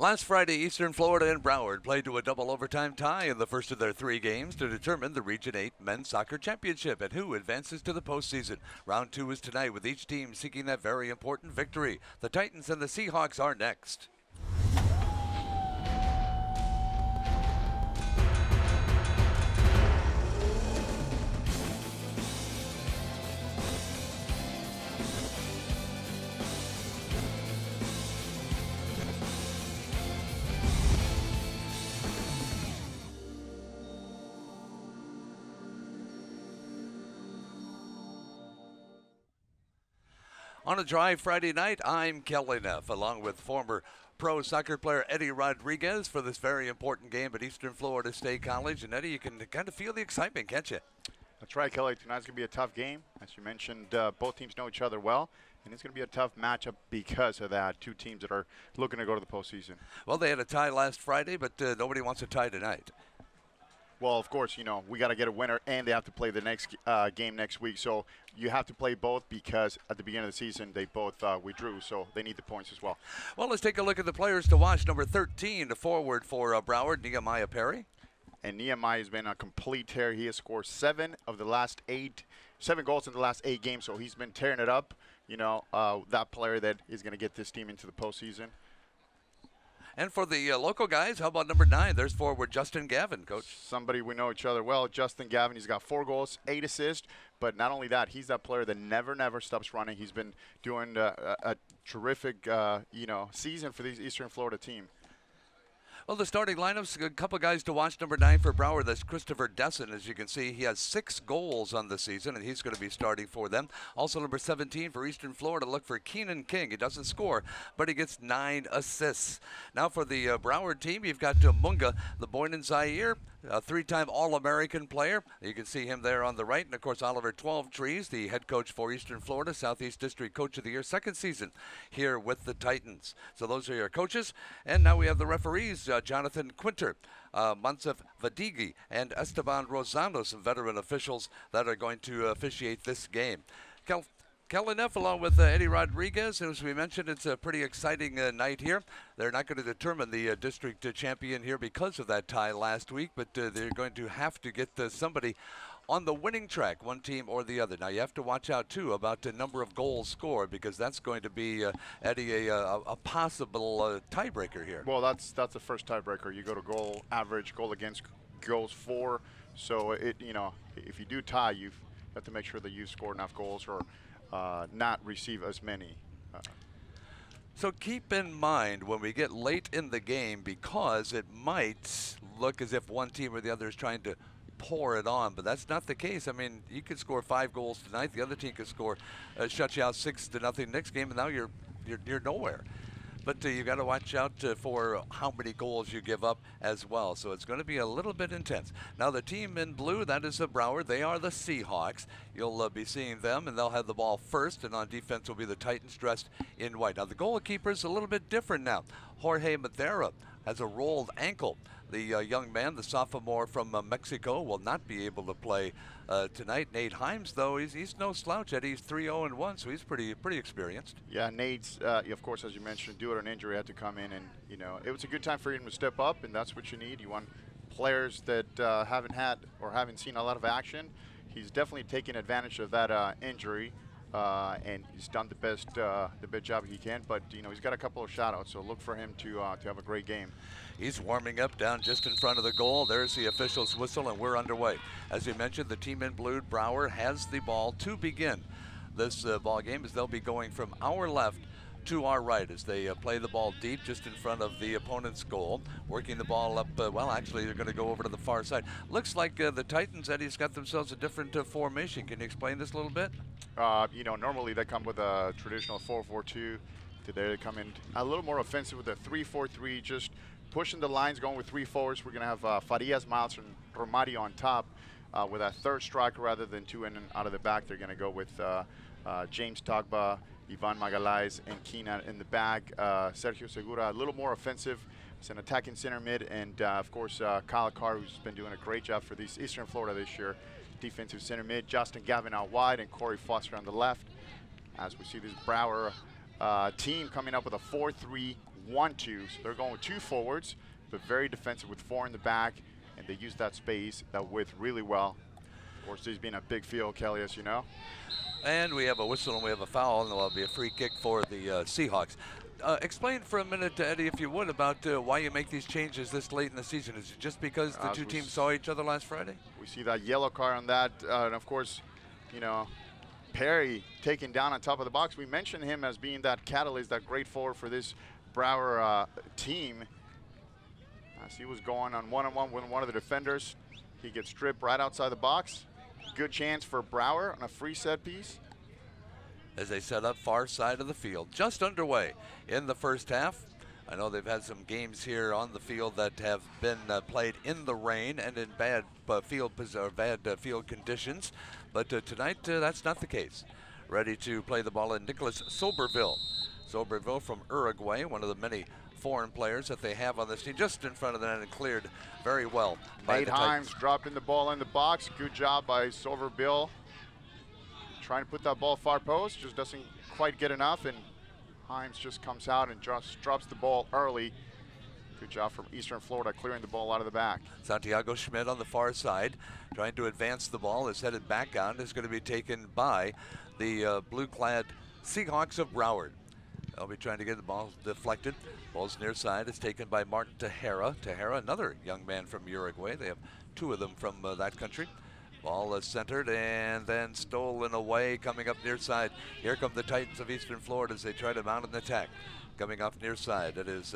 Last Friday, Eastern Florida and Broward played to a double overtime tie in the first of their 3 games to determine the Region 8 Men's Soccer Championship and who advances to the postseason. Round 2 is tonight with each team seeking that very important victory. The Titans and the Seahawks are next. On a dry Friday night, I'm Kelly Neff, along with former pro soccer player Eddie Rodriguez for this very important game at Eastern Florida State College. And Eddie, you can kind of feel the excitement, can't you? That's right, Kelly. Tonight's going to be a tough game. As you mentioned, both teams know each other well, and it's going to be a tough matchup because of that. 2 teams that are looking to go to the postseason. Well, they had a tie last Friday, but nobody wants a tie tonight. Well, of course, you know, we got to get a winner, and they have to play the next game next week. So you have to play both because at the beginning of the season, they both withdrew, so they need the points as well. Well, let's take a look at the players to watch. Number 13, the forward for Broward, Nehemiah Perry. And Nehemiah has been a complete tear. He has scored 7 goals in the last 8 games, so he's been tearing it up. You know, that player that is going to get this team into the postseason. And for the local guys, how about number 9? There's forward Justin Gavin, Coach. Somebody we know each other well, Justin Gavin. He's got 4 goals, 8 assists. But not only that, he's that player that never stops running. He's been doing a terrific, season for this Eastern Florida team. Well, the starting lineups, a couple guys to watch. Number 9 for Broward, that's Christopher Desson. As you can see, he has 6 goals on the season, and he's going to be starting for them. Also, number 17 for Eastern Florida, look for Keenan King. He doesn't score, but he gets 9 assists. Now for the Broward team, you've got Munga, the Boynan Zaire, a 3-time All-American player. You can see him there on the right. And, of course, Oliver 12 Trees, the head coach for Eastern Florida, Southeast District Coach of the Year, 2nd season here with the Titans. So those are your coaches. And now we have the referees, Jonathan Quinter, Mansef Vadigi, and Esteban Rosano, some veteran officials that are going to officiate this game. Kelly Neff along with Eddie Rodriguez. As we mentioned, it's a pretty exciting night here. They're not going to determine the district champion here because of that tie last week, but they're going to have to get somebody on the winning track, one team or the other. Now, you have to watch out, too, about the number of goals scored because that's going to be, Eddie, a possible tiebreaker here. Well, that's the first tiebreaker. You go to goal average, goal against, goals for. So, if you do tie, you have to make sure that you score enough goals or not receive as many. So keep in mind when we get late in the game, because it might look as if one team or the other is trying to pour it on, but that's not the case. I mean, you could score 5 goals tonight, the other team could score, shut you out 6-0 next game, and now you're nowhere. But you got to watch out for how many goals you give up as well. So it's going to be a little bit intense. Now the team in blue, that is Broward. They are the Seahawks. You'll be seeing them, and they'll have the ball first. And on defense will be the Titans dressed in white. Now the goalkeeper's a little bit different now. Jorge Madera has a rolled ankle. The young man, the sophomore from Mexico, will not be able to play tonight. Nate Himes, though, he's no slouch. Eddie, he's 3-0-1, so he's pretty experienced. Yeah, Nate's, of course, as you mentioned, due to an injury, had to come in, and it was a good time for him to step up, and that's what you need. You want players that haven't had or haven't seen a lot of action. He's definitely taken advantage of that injury. And he's done the best job he can, but he's got a couple of shout-outs, so look for him to have a great game. He's warming up down just in front of the goal. There's the official's whistle, and we're underway. As you mentioned, the team in blue, Broward, has the ball to begin this ball game, as they'll be going from our left to our right as they play the ball deep just in front of the opponent's goal, working the ball up. Well, actually, they're going to go over to the far side. Looks like the Titans, Eddie's got themselves a different formation. Can you explain this a little bit? Normally they come with a traditional 4-4-2. Today they come in a little more offensive with a 3-4-3, just pushing the lines, going with 3 forwards. We're going to have Farias, Miles, and Romario on top with a third striker rather than 2 in and out of the back. They're going to go with James Togba, Ivan Magalhaes, and Kina in the back. Sergio Segura, a little more offensive. It's an attacking center mid, and of course Kyle Carr, who's been doing a great job for these Eastern Florida this year. Defensive center mid, Justin Gavin out wide, and Corey Foster on the left. As we see this Broward team coming up with a 4-3-1 1-2. So they're going with 2 forwards, but very defensive with 4 in the back, and they use that space, that width really well. Of course, this being a big field, Kelly, as you know. And we have a whistle and we have a foul, and there'll be a free kick for the Seahawks. Explain for a minute, Eddie, if you would, about why you make these changes this late in the season. Is it just because the two teams saw each other last Friday? We see that yellow card on that, and of course, you know, Perry taken down on top of the box. We mentioned him as being that catalyst, that great forward for this Broward team. As he was going on one-on-one with one of the defenders, he gets stripped right outside the box. Good chance for Broward on a free set piece. As they set up far side of the field, just underway in the first half. I know they've had some games here on the field that have been played in the rain and in bad field conditions, but tonight that's not the case. Ready to play the ball in Nicholas Soberville. Soberville from Uruguay, one of the many foreign players that they have on this team, just in front of the net and cleared very well by Nate the Himes Titans. dropping the ball in the box. Good job by Soberville. Trying to put that ball far post, just doesn't quite get enough, and Himes just comes out and just drops the ball early. Good job from Eastern Florida clearing the ball out of the back. Santiago Schmidt on the far side, trying to advance the ball, is headed back out, is going to be taken by the blue-clad Seahawks of Broward. They'll be trying to get the ball deflected. Ball's near side. It's taken by Martin Tejera. Tejera, another young man from Uruguay. They have 2 of them from that country. Ball is centered and then stolen away, coming up near side. Here come the Titans of Eastern Florida as they try to mount an attack. Coming off near side. It is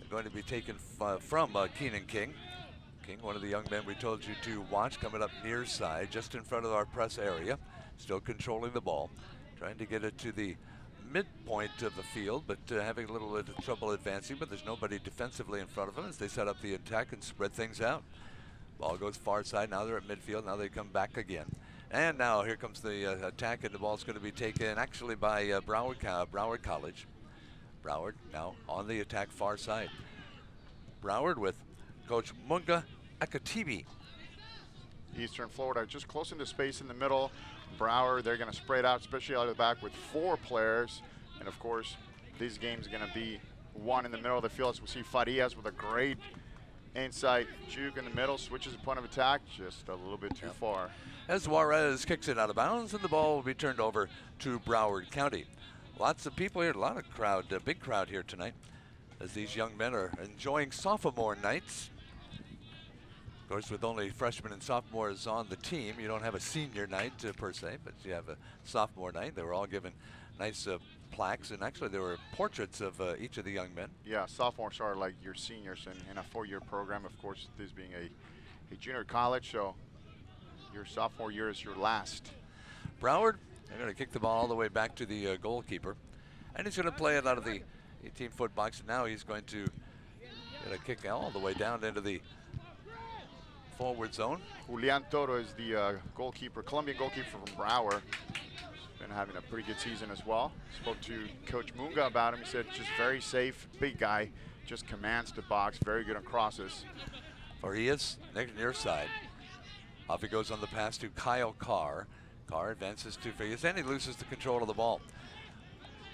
going to be taken from Keenan King. King, one of the young men we told you to watch, coming up near side, just in front of our press area. Still controlling the ball. Trying to get it to the midpoint of the field, but having a little bit of trouble advancing, but there's nobody defensively in front of them as they set up the attack and spread things out. Ball goes far side. Now they're at midfield. Now they come back again. And now here comes the attack, and the ball's going to be taken actually by Broward College. Broward now on the attack far side. Broward with Coach Munga Akatibi. Eastern Florida just closing the space in the middle. Broward, they're going to spread out, especially out of the back with 4 players. And of course, this game's going to be one in the middle of the field. As we see Farias with a great inside juke in the middle, switches the point of attack just a little bit too far. As Juarez kicks it out of bounds, and the ball will be turned over to Broward County. Lots of people here, a lot of crowd, a big crowd here tonight, as these young men are enjoying sophomore nights. Of course, with only freshmen and sophomores on the team, you don't have a senior night per se, but you have a sophomore night. They were all given nice plaques, and actually there were portraits of each of the young men. Yeah, sophomores are like your seniors in a 4-year program. Of course, this being a junior college, so your sophomore year is your last. Broward, they're going to kick the ball all the way back to the goalkeeper, and he's going to play it out of the 18-foot box. And now he's going to get a kick all the way down into the forward zone. Julian Toro is the goalkeeper, Colombian goalkeeper from Broward. Been having a pretty good season as well. Spoke to Coach Munga about him. He said just very safe, big guy, just commands the box, very good on crosses. Farias near side. Off he goes on the pass to Kyle Carr. Carr advances to Farias, and he loses the control of the ball.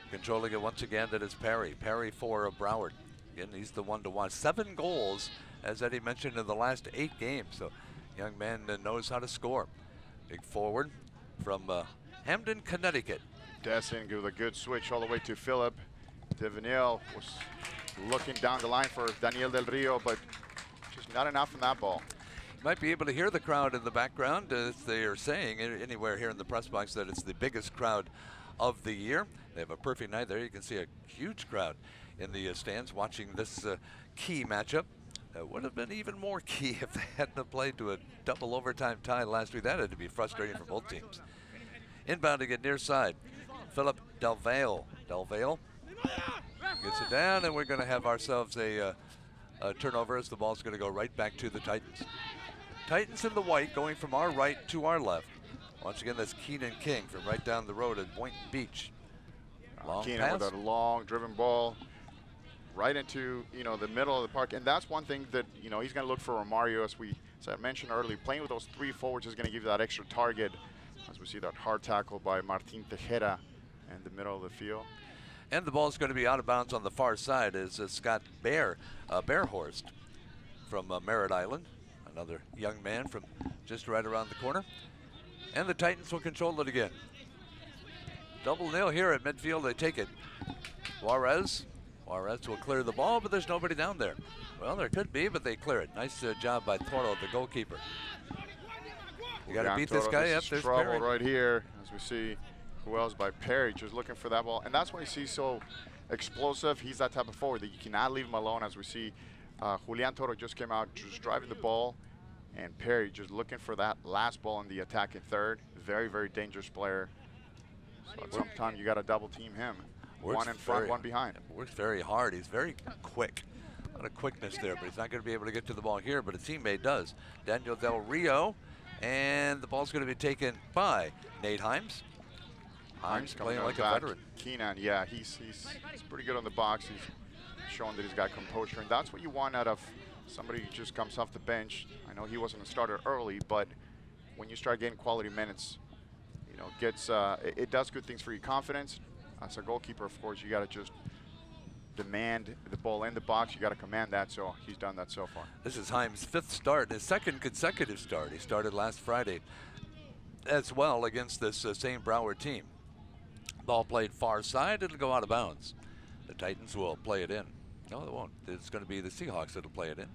Controlling it once again, that is Perry. Perry for Broward. Again, he's the one to watch. 7 goals, as Eddie mentioned, in the last 8 games. So young man knows how to score. Big forward from Hamden, Connecticut. Dessin with a good switch all the way to Philip. Devanil was looking down the line for Daniel Del Rio, but just not enough on that ball. You might be able to hear the crowd in the background as they are saying anywhere here in the press box that it's the biggest crowd of the year. They have a perfect night there. You can see a huge crowd in the stands watching this key matchup. That would have been even more key if they hadn't played to a double overtime tie last week. That had to be frustrating for both teams. Inbounding it near side. Philip Delvale. Delvale gets it down, and we're going to have ourselves a turnover as the ball's going to go right back to the Titans. Titans in the white going from our right to our left. Once again, that's Keenan King from right down the road at Boynton Beach. Long Keenan pass. with a long driven ball right into the middle of the park, and that's one thing that he's going to look for Romario, as I mentioned earlier. Playing with those 3 forwards is going to give you that extra target, as we see that hard tackle by Martin Tejera in the middle of the field. And the ball is going to be out of bounds on the far side as Scott Bearhorst from Merritt Island, another young man from just right around the corner. And the Titans will control it again. Double nil here at midfield. They take it. Juarez will clear the ball, but there's nobody down there. Well, there could be, but they clear it. Nice job by Toro, the goalkeeper. You got to beat this guy up. There's trouble Perry right here, as we see. Who else by Perry, just looking for that ball. And that's why you see so explosive. He's that type of forward that you cannot leave him alone, as we see Julian Toro just came out, just driving the ball. And Perry just looking for that last ball in the attacking third. Very, very dangerous player. So at some time you got to double team him. One in front, one behind. Works very hard. He's very quick. A lot of quickness there, but he's not going to be able to get to the ball here, but a teammate does. Daniel Del Rio, and the ball's going to be taken by Nate Himes. Himes playing like a veteran. Keenan, yeah, he's pretty good on the box. He's showing that he's got composure, and that's what you want out of somebody who just comes off the bench. I know he wasn't a starter early, but when you start getting quality minutes, you know, it does good things for your confidence. As a goalkeeper, of course, you got to just demand the ball in the box. You got to command that, so he's done that so far. This is Himes' 5th start, his 2nd consecutive start. He started last Friday as well against this same Broward team. Ball played far side, it'll go out of bounds. The Titans will play it in. No, they won't. It's going to be the Seahawks that'll play it in.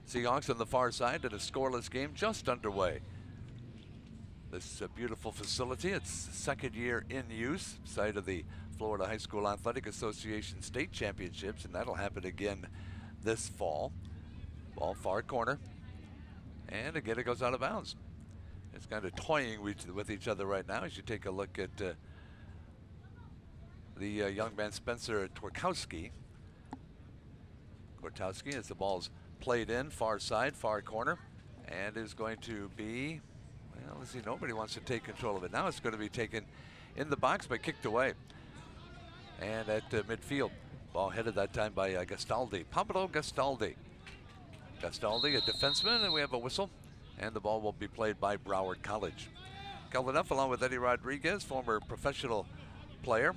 Seahawks on the far side at a scoreless game just underway. This beautiful facility, it's 2nd year in use, site of the Florida High School Athletic Association State Championships, and that'll happen again this fall. Ball far corner, and again it goes out of bounds. It's kind of toying with each other right now as you take a look at the young man Spencer Twarkowski. Twarkowski as the ball's played in, far side, far corner, and is going to be, well, let's see, nobody wants to take control of it. Now it's going to be taken in the box but kicked away. And at midfield, ball headed that time by Gastaldi, Pablo Gastaldi. Gastaldi, a defenseman, and we have a whistle. And the ball will be played by Broward College. Kelvin F. along with Eddie Rodriguez, former professional player.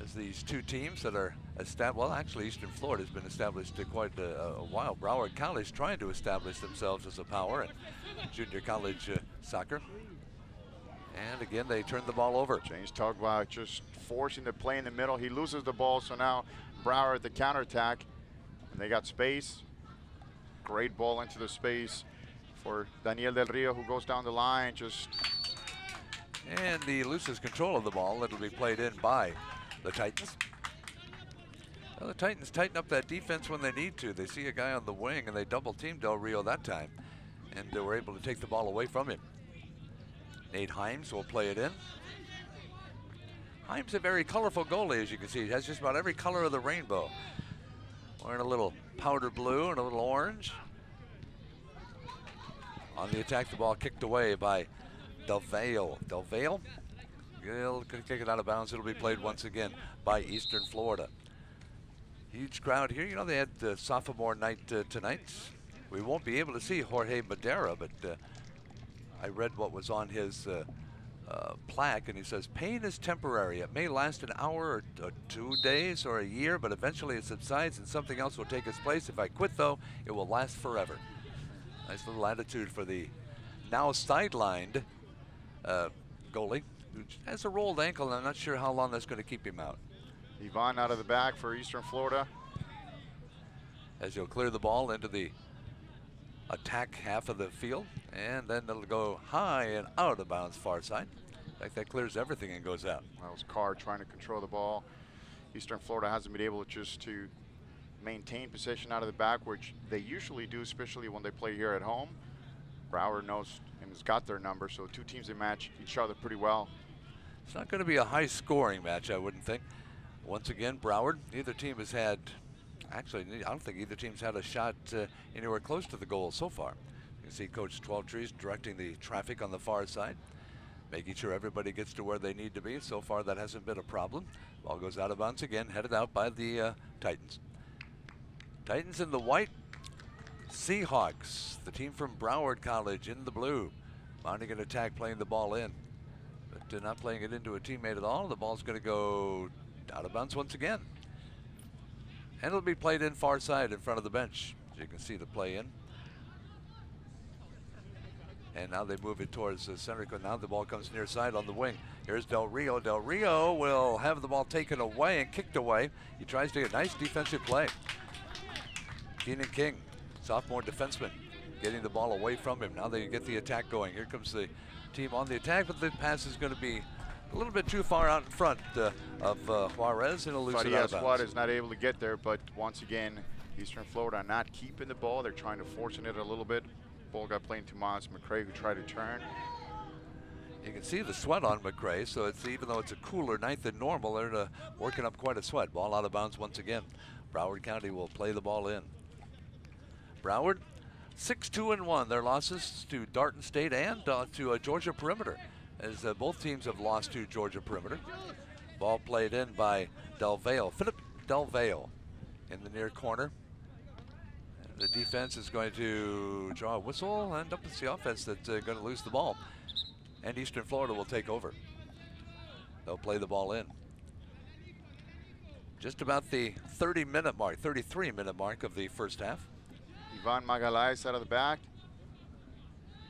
As these two teams that are established, well, actually Eastern Florida has been established quite a while. Broward College trying to establish themselves as a power in junior college soccer. And again, they turn the ball over. James Tugba just forcing the play in the middle. He loses the ball, so now Broward at the counterattack. And they got space. Great ball into the space for Daniel Del Rio, who goes down the line. And he loses control of the ball. It'll be played in by the Titans. Well, the Titans tighten up that defense when they need to. They see a guy on the wing, and they double team Del Rio that time. And they were able to take the ball away from him. Nate Himes will play it in. Himes a very colorful goalie, as you can see. He has just about every color of the rainbow. Wearing a little powder blue and a little orange. On the attack, the ball kicked away by Del Valle. Del Valle will kick it out of bounds. It'll be played once again by Eastern Florida. Huge crowd here. You know, they had sophomore night tonight. We won't be able to see Jorge Madera, but I read what was on his plaque, and he says, pain is temporary. It may last an hour or 2 days or a year, but eventually it subsides and something else will take its place. If I quit, though, it will last forever. Nice little attitude for the now sidelined goalie, who has a rolled ankle, and I'm not sure how long that's going to keep him out. Yvonne out of the back for Eastern Florida. As he'll clear the ball into the attack half of the field, and then it'll go high and out of bounds far side. In fact, that clears everything and goes out. That was Carr trying to control the ball. Eastern Florida hasn't been able to maintain possession out of the back, which they usually do, especially when they play here at home. Broward knows and has got their number, so two teams that match each other pretty well. It's not going to be a high-scoring match, I wouldn't think. Once again, Broward, neither team has had, actually, I don't think either team's had a shot anywhere close to the goal so far. You can see Coach Twelvetrees directing the traffic on the far side, making sure everybody gets to where they need to be. So far, that hasn't been a problem. Ball goes out of bounds again, headed out by the Titans. Titans in the white, Seahawks, the team from Broward College in the blue. Mounting an attack, playing the ball in. but not playing it into a teammate at all. The ball's going to go out of bounds once again. And it'll be played in far side in front of the bench. As you can see the play in. And now they move it towards the center. Now the ball comes near side on the wing. Here's Del Rio. Del Rio will have the ball taken away and kicked away. He tries to get a nice defensive play. Keenan King, sophomore defenseman, getting the ball away from him. Now they get the attack going. Here comes the team on the attack, but the pass is going to be a little bit too far out in front of Juarez, and he'll lose it out of bounds. Juarez is not able to get there, but once again, Eastern Florida not keeping the ball. They're trying to force it a little bit. Ball got played to Miles McCray, who tried to turn. You can see the sweat on McCray, so it's, even though it's a cooler night than normal, they're working up quite a sweat. Ball out of bounds once again. Broward County will play the ball in. Broward 6-2-1. Their losses to Darton State and to Georgia Perimeter, as both teams have lost to Georgia Perimeter. Ball played in by Del Valle, Philip Del Valle in the near corner. And the defense is going to draw a whistle, and up it's the offense that's going to lose the ball. And Eastern Florida will take over. They'll play the ball in. Just about the 30-minute mark, 33-minute mark of the first half. Ivan Magalhaes out of the back,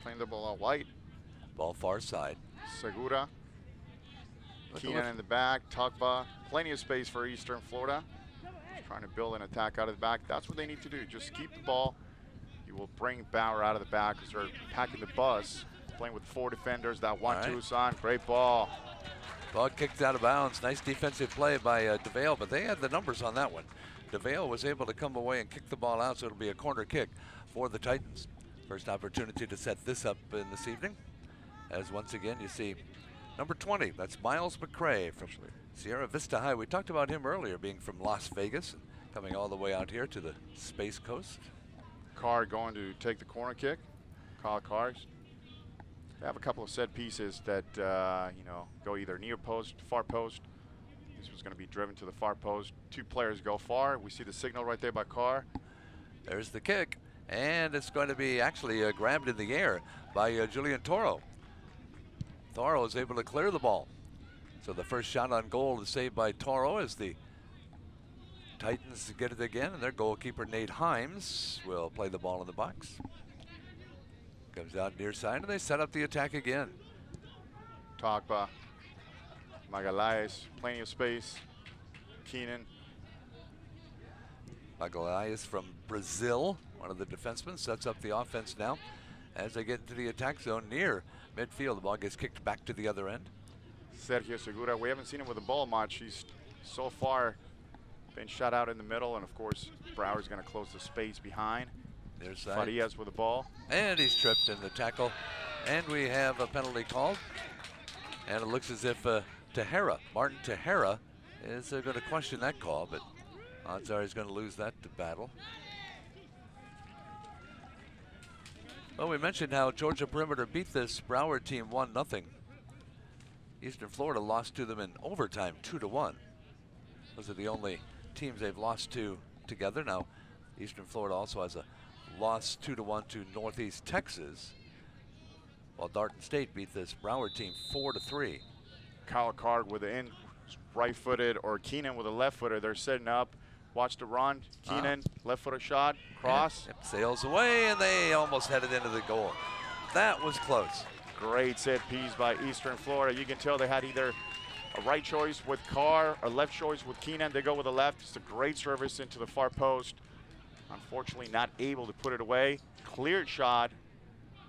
playing the ball out wide. Ball far side. Segura. Keenan in the back, Tugba. Plenty of space for Eastern Florida. Just trying to build an attack out of the back. That's what they need to do. Just keep the ball. You will bring Bauer out of the back because they're packing the bus. Playing with 4 defenders. That 1-2 sign. Great ball. Ball kicked out of bounds. Nice defensive play by DeVale, but they had the numbers on that one. DeVale was able to come away and kick the ball out, so it'll be a corner kick for the Titans. First opportunity to set this up in this evening, as once again you see number 20. That's Miles McCray from Sierra Vista High. We talked about him earlier, being from Las Vegas and coming all the way out here to the Space Coast. Carr going to take the corner kick. Kyle Carr. They have a couple of set pieces that you know, go either near post, far post. This was going to be driven to the far post. 2 players go far. We see the signal right there by Carr. There's the kick, and it's going to be actually grabbed in the air by Julian Toro. Toro is able to clear the ball. So the first shot on goal is saved by Toro as the Titans get it again, and their goalkeeper Nate Himes will play the ball in the box. Comes out near side, and they set up the attack again. Tagba, Magalhaes, plenty of space. Keenan. Magalhaes from Brazil, one of the defensemen, sets up the offense now. As they get into the attack zone near midfield, the ball gets kicked back to the other end. Sergio Segura, we haven't seen him with the ball much. He's so far been shot out in the middle, and of course, Broward's going to close the space behind. There's Farias with the ball. And he's tripped in the tackle. And we have a penalty called. And it looks as if Tejera, Martin Tejera, is going to question that call, but odds are he's going to lose that battle. Well, we mentioned how Georgia Perimeter beat this Broward team 1-0. Eastern Florida lost to them in overtime 2-1. Those are the only teams they've lost to together. Now, Eastern Florida also has a loss 2-1 to Northeast Texas, while Darton State beat this Broward team 4-3. Kyle Carr with the in right-footed, or Keenan with a left-footer. They're setting up. Watch the run. Keenan, left-footer shot, cross. Yep, sails away, and they almost headed into the goal. That was close. Great set piece by Eastern Florida. You can tell they had either a right choice with Carr or left choice with Keenan. They go with the left. It's a great service into the far post. Unfortunately, not able to put it away. Cleared shot.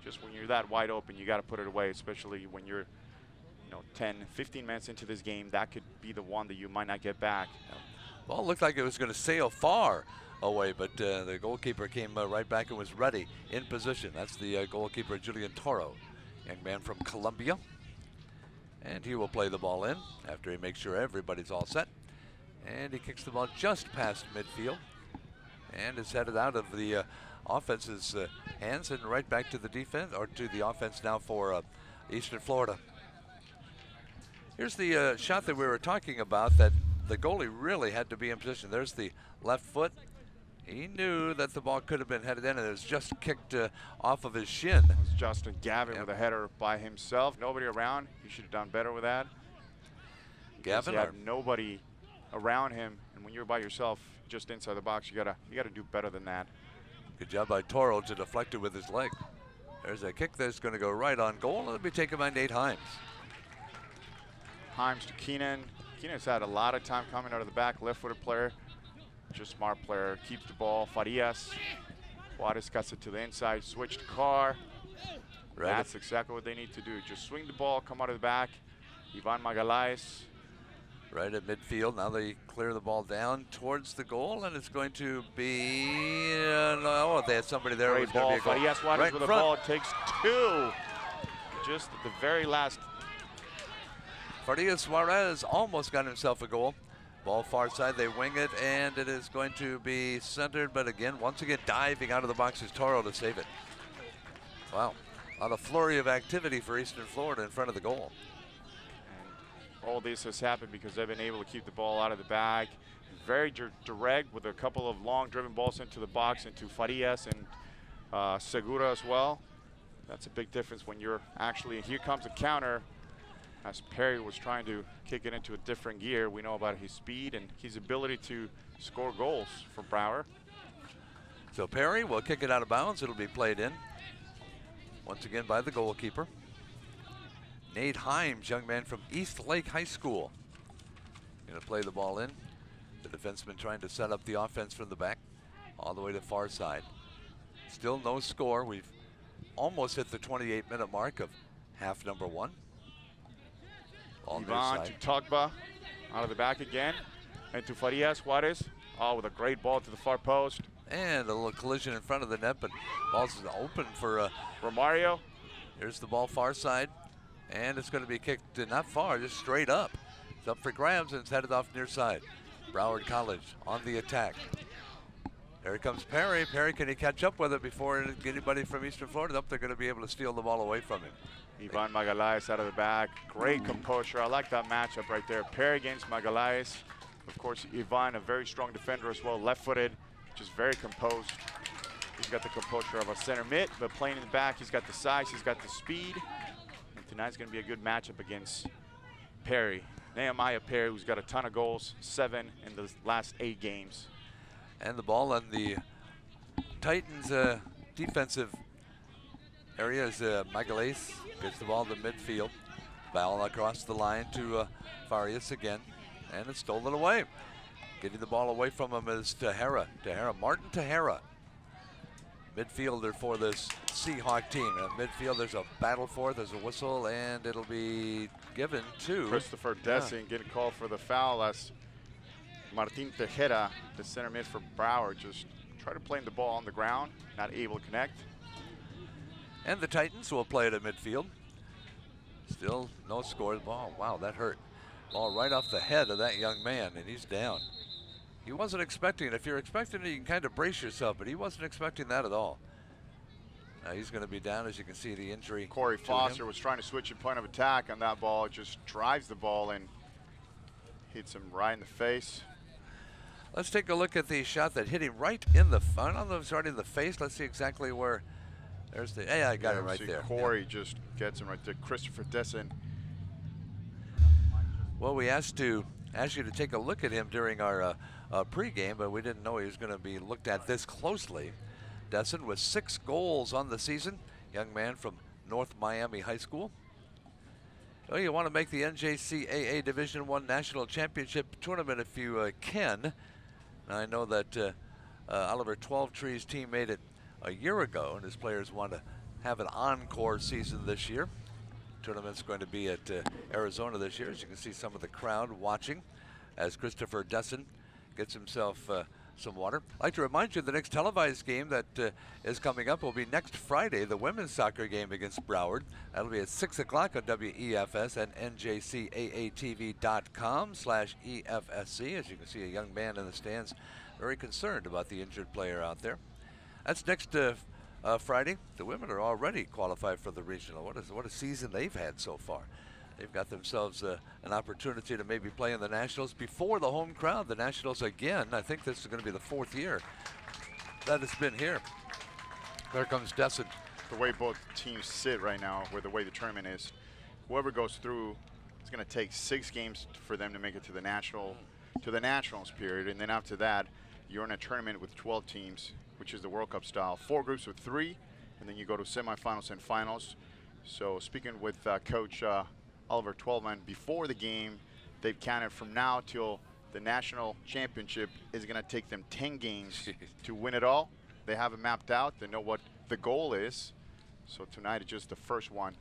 Just when you're that wide open, you got to put it away, especially when you're, 10, 15 minutes into this game. That could be the one that you might not get back. Ball looked like it was going to sail far away, but the goalkeeper came right back and was ready in position. That's the goalkeeper, Julian Toro, young man from Colombia. And he will play the ball in after he makes sure everybody's all set. And he kicks the ball just past midfield and is headed out of the offense's hands and right back to the defense, or to the offense now for Eastern Florida. Here's the shot that we were talking about that the goalie really had to be in position. There's the left foot, He knew that the ball could have been headed in, and it was just kicked off of his shin. It was Justin Gavin with a header by himself. Nobody around. He should have done better with that. Gavin, he had nobody around him, and when you're by yourself just inside the box, you gotta do better than that. Good job by Toro to deflect it with his leg. There's a kick that's going to go right on goal, and it'll be taken by Nate Himes. Himes to Keenan. Keenan's had a lot of time coming out of the back, left-footed player. Just smart player, keeps the ball. Farias. Juarez cuts it to the inside, switch to Carr. Right. That's exactly what they need to do. Just swing the ball, come out of the back. Ivan Magalhaes. Right at midfield. Now they clear the ball down towards the goal, and it's going to be no, they had somebody there. Great ball. Farias Juarez right with the ball. It takes two. Just at the very last. Farias Juarez almost got himself a goal. Ball far side, they wing it, and it is going to be centered, but again, once again, diving out of the box is Toro to save it. Wow, a lot of flurry of activity for Eastern Florida in front of the goal. And all this has happened because they've been able to keep the ball out of the bag. Very direct with a couple of long driven balls into the box, into Farias and Segura as well. That's a big difference when you're actually, here comes a counter. As Perry was trying to kick it into a different gear, we know about his speed and his ability to score goals for Broward. So Perry will kick it out of bounds. It'll be played in once again by the goalkeeper. Nate Himes, young man from East Lake High School. Gonna play the ball in. The defenseman trying to set up the offense from the back all the way to far side. Still no score. We've almost hit the 28-minute mark of half number one. Ivan to Tugba, out of the back again, and to Farias Juarez. Oh, with a great ball to the far post. And a little collision in front of the net, but ball's open for Romario. Here's the ball far side, and it's going to be kicked not far, just straight up. It's up for grabs, and it's headed off near side. Broward College on the attack. There comes Perry. Perry, can he catch up with it before anybody from Eastern Florida up? They're going to be able to steal the ball away from him. Ivan Magalhaes out of the back. Great composure. I like that matchup right there. Perry against Magalhaes. Of course, Ivan, a very strong defender as well, left-footed, just very composed. He's got the composure of a center mid, but playing in the back, he's got the size, he's got the speed. And tonight's going to be a good matchup against Perry. Nehemiah Perry, who's got a ton of goals, 7 in the last 8 games. And the ball on the Titans defensive area is Magalhaes. Gets the ball to midfield. Ball across the line to Farias again. And it's stolen away. Getting the ball away from him is Tejera. Martin Tejera. Midfielder for this Seahawk team. Midfield, there's a battle for it. There's a whistle, and it'll be given to Christopher Dessing getting called for the foul as Martin Tejera, the center mid for Broward, just try to play the ball on the ground, not able to connect. And the Titans will play it at midfield. Still no score. Ball, wow, that hurt. Ball right off the head of that young man, and he's down. He wasn't expecting it. If you're expecting it, you can kind of brace yourself, but he wasn't expecting that at all. Now he's going to be down, as you can see, the injury. Corey Foster was trying to switch in point of attack on that ball. It just drives the ball and hits him right in the face. Let's take a look at the shot that hit him right in the, I don't know if it's right in the face. Let's see exactly where. There's the, I got it right there. Corey just gets him right there. Christopher Dessing. Well, we asked you to take a look at him during our pregame, but we didn't know he was going to be looked at this closely. Dessing with 6 goals on the season. Young man from North Miami High School. Well, you want to make the NJCAA Division I National Championship Tournament if you can. Now, I know that Oliver 12-Tree's team made it a year ago, and his players want to have an encore season this year. Tournament's going to be at Arizona this year. As you can see, some of the crowd watching as Christopher Dessing gets himself some water. I'd like to remind you the next televised game that is coming up will be next Friday, the women's soccer game against Broward. That'll be at 6 o'clock on WEFS and NJCAATV.com/EFSC. As you can see, a young man in the stands very concerned about the injured player out there. That's next Friday. The women are already qualified for the regional. What a season they've had so far. They've got themselves an opportunity to maybe play in the Nationals before the home crowd. The Nationals again, I think this is going to be the 4th year that has been here. There comes Desson. The way both teams sit right now, where the way the tournament is, whoever goes through, it's going to take 6 games for them to make it to the nationals period, and then after that, you're in a tournament with 12 teams, which is the World Cup style. 4 groups of 3, and then you go to semifinals and finals. So speaking with Coach Oliver Twelman before the game, they've counted from now till the national championship is going to take them 10 games to win it all. They have it mapped out. They know what the goal is. So tonight is just the first one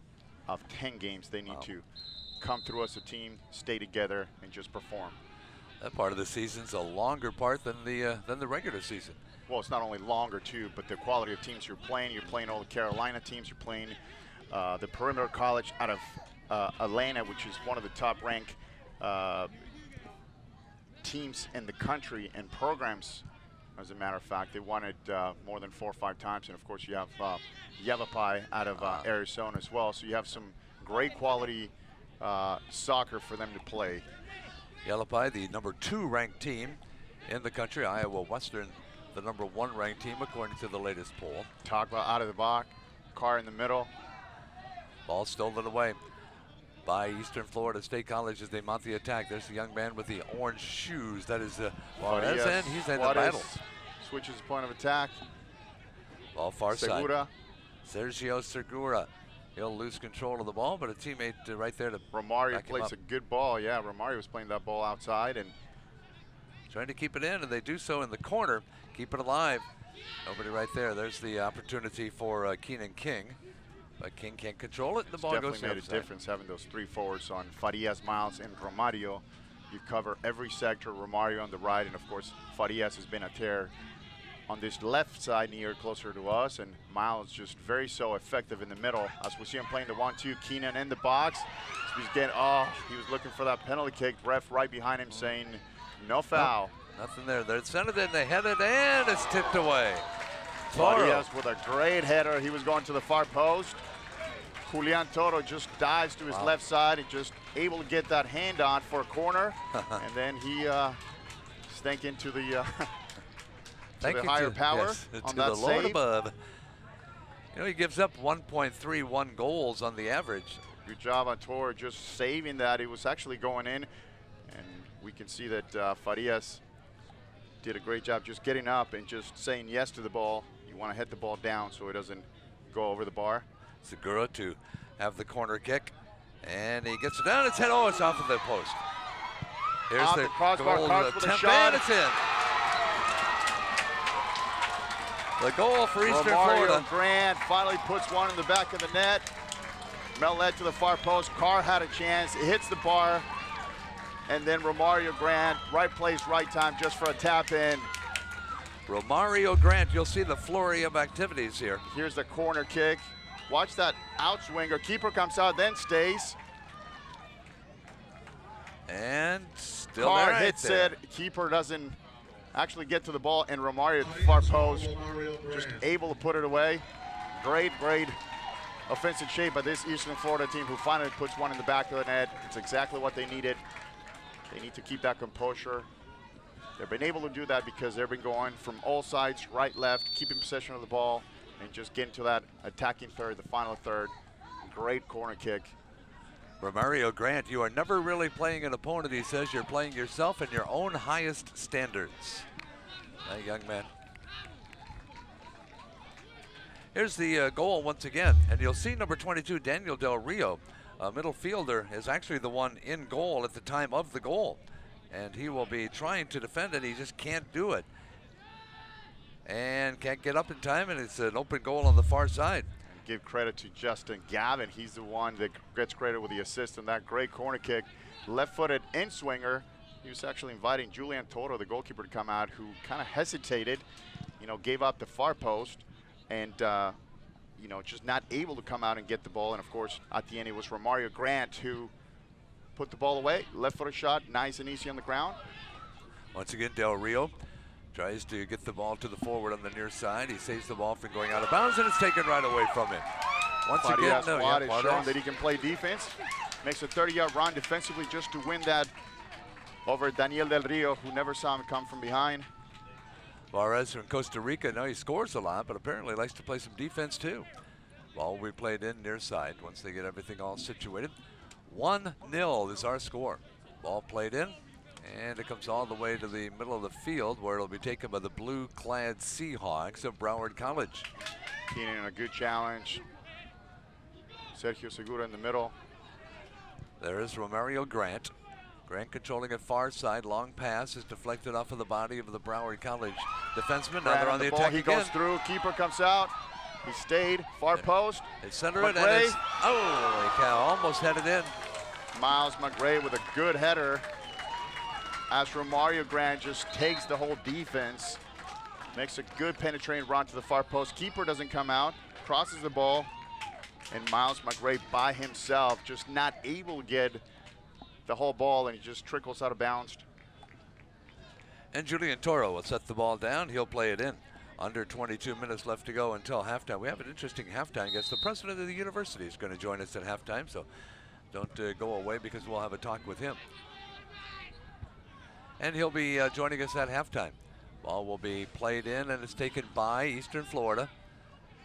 of 10 games they need to come through as a team, stay together, and just perform. That part of the season's a longer part than the regular season. Well, it's not only longer too, but the quality of teams you're playing. You're playing all the Carolina teams. You're playing the Pembroke College out of Atlanta, which is one of the top-ranked teams in the country and programs. As a matter of fact, they won it more than 4 or 5 times, and of course you have Yavapai out of Arizona as well. So you have some great quality soccer for them to play. Yavapai, the number 2 ranked team in the country. Iowa Western, the number 1 ranked team according to the latest poll. Tagba out of the box, Carr in the middle. Ball stolen away by Eastern Florida State College as they mount the attack. There's the young man with the orange shoes. That is, he's in the battle. Switches point of attack. Ball far Segura. side. Sergio Segura. He'll lose control of the ball, but a teammate right there to Romario plays a good ball. Yeah, Romario was playing that ball outside and trying to keep it in, and they do so in the corner. Keep it alive. Nobody right there. There's the opportunity for Keenan King. But King can't control it, and the ball goes definitely made a difference having those 3 forwards on Farias, Miles, and Romario. You cover every sector, Romario on the right, and of course, Farias has been a tear on this left side near closer to us, and Miles just very so effective in the middle. As we see him playing the 1-2, Keenan in the box. He's getting, he was looking for that penalty kick. Ref right behind him saying no foul. Nope, nothing there. They're sent it in, they head it, and it's tipped away. Farias with a great header. He was going to the far post. Julian Toro just dives to his left side and just able to get that hand on for a corner. And then he stank into the, higher power on that save. Above. You know, he gives up 1.31 goals on the average. Good job on Toro just saving that. It was actually going in. And we can see that Farias did a great job just getting up and just saying yes to the ball. You want to hit the ball down so it doesn't go over the bar. Segura to have the corner kick, and he gets it down. It's head. Oh, it's off of the post. Here's off the crossbar. Cards with a shot. And it's in. The goal for Eastern Florida. Grant finally puts one in the back of the net. Mel led to the far post. Carr had a chance. It hits the bar, and then Romario Grant, right place, right time, just for a tap in. Romario Grant, you'll see the flurry of activities here. Here's the corner kick. Watch that outswinger. Keeper comes out, then stays. And still Carr hits it. Keeper doesn't actually get to the ball, and Romario at the far post, just able to put it away. Great offensive shape by this Eastern Florida team who finally puts one in the back of the net. It's exactly what they needed. They need to keep that composure. They've been able to do that because they've been going from all sides, right, left, keeping possession of the ball, and just getting to that attacking third, the final third. Great corner kick. Romario Grant, you are never really playing an opponent, he says. You're playing yourself and your own highest standards. That young man. Here's the goal once again, and you'll see number 22, Daniel Del Rio, a middle fielder, is actually the one in goal at the time of the goal. And he will be trying to defend it, he just can't do it. And can't get up in time, and it's an open goal on the far side. Give credit to Justin Gavin. He's the one that gets credit with the assist on that great corner kick. Left-footed in-swinger. He was actually inviting Julian Toro, the goalkeeper, to come out, who kind of hesitated, you know, gave up the far post, and, you know, just not able to come out and get the ball. And, of course, at the end, it was Romario Grant who put the ball away. Left-footed shot, nice and easy on the ground. Once again, Del Rio tries to get the ball to the forward on the near side. He saves the ball from going out of bounds, and it's taken right away from him. Once again, Squad is showing that he can play defense. Makes a 30-yard run defensively just to win that over Daniel Del Rio, who never saw him come from behind. Juarez from Costa Rica, now he scores a lot, but apparently likes to play some defense too. Ball will be played in near side once they get everything all situated. 1-0 is our score. Ball played in, and it comes all the way to the middle of the field where it'll be taken by the blue-clad Seahawks of Broward College. Keenan, a good challenge. Sergio Segura in the middle. There is Romario Grant. Grant controlling it far side. Long pass is deflected off of the body of the Broward College defenseman. Now they're on the attack He again. goes through. Keeper comes out. He stayed. Far post. They center it, and it's, holy cow, almost headed in. Miles McRae with a good header. As Romario Grant just takes the whole defense. Makes a good penetrating run to the far post. Keeper doesn't come out. Crosses the ball. And Miles McRae by himself just not able to get the whole ball, and he just trickles out of bounds. And Julian Toro will set the ball down. He'll play it in. Under 22 minutes left to go until halftime. We have an interesting halftime guest. The president of the university is going to join us at halftime, so don't go away because we'll have a talk with him. And he'll be joining us at halftime. Ball will be played in, and it's taken by Eastern Florida.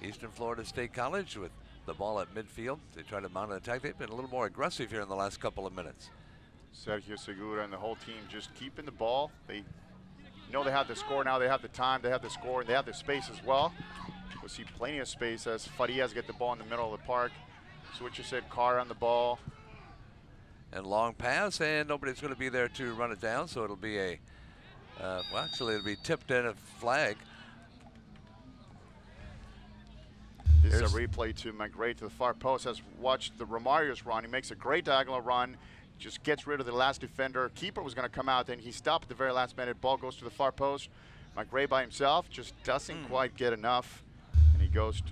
Eastern Florida State College with the ball at midfield. They try to mount an attack. They've been a little more aggressive here in the last couple of minutes. Sergio Segura and the whole team just keeping the ball. They know they have the score now. They have the time. They have the score, and they have the space as well. We'll see plenty of space as Farias get the ball in the middle of the park. Switcher said Carr on the ball. And long pass, and nobody's going to be there to run it down, so it'll be a, well, actually it'll be tipped in a flag. This is a replay to McRae to the far post. Has watched the Romario's run. He makes a great diagonal run. Just gets rid of the last defender. Keeper was going to come out, then he stopped at the very last minute. Ball goes to the far post. McRae by himself just doesn't quite get enough. And he goes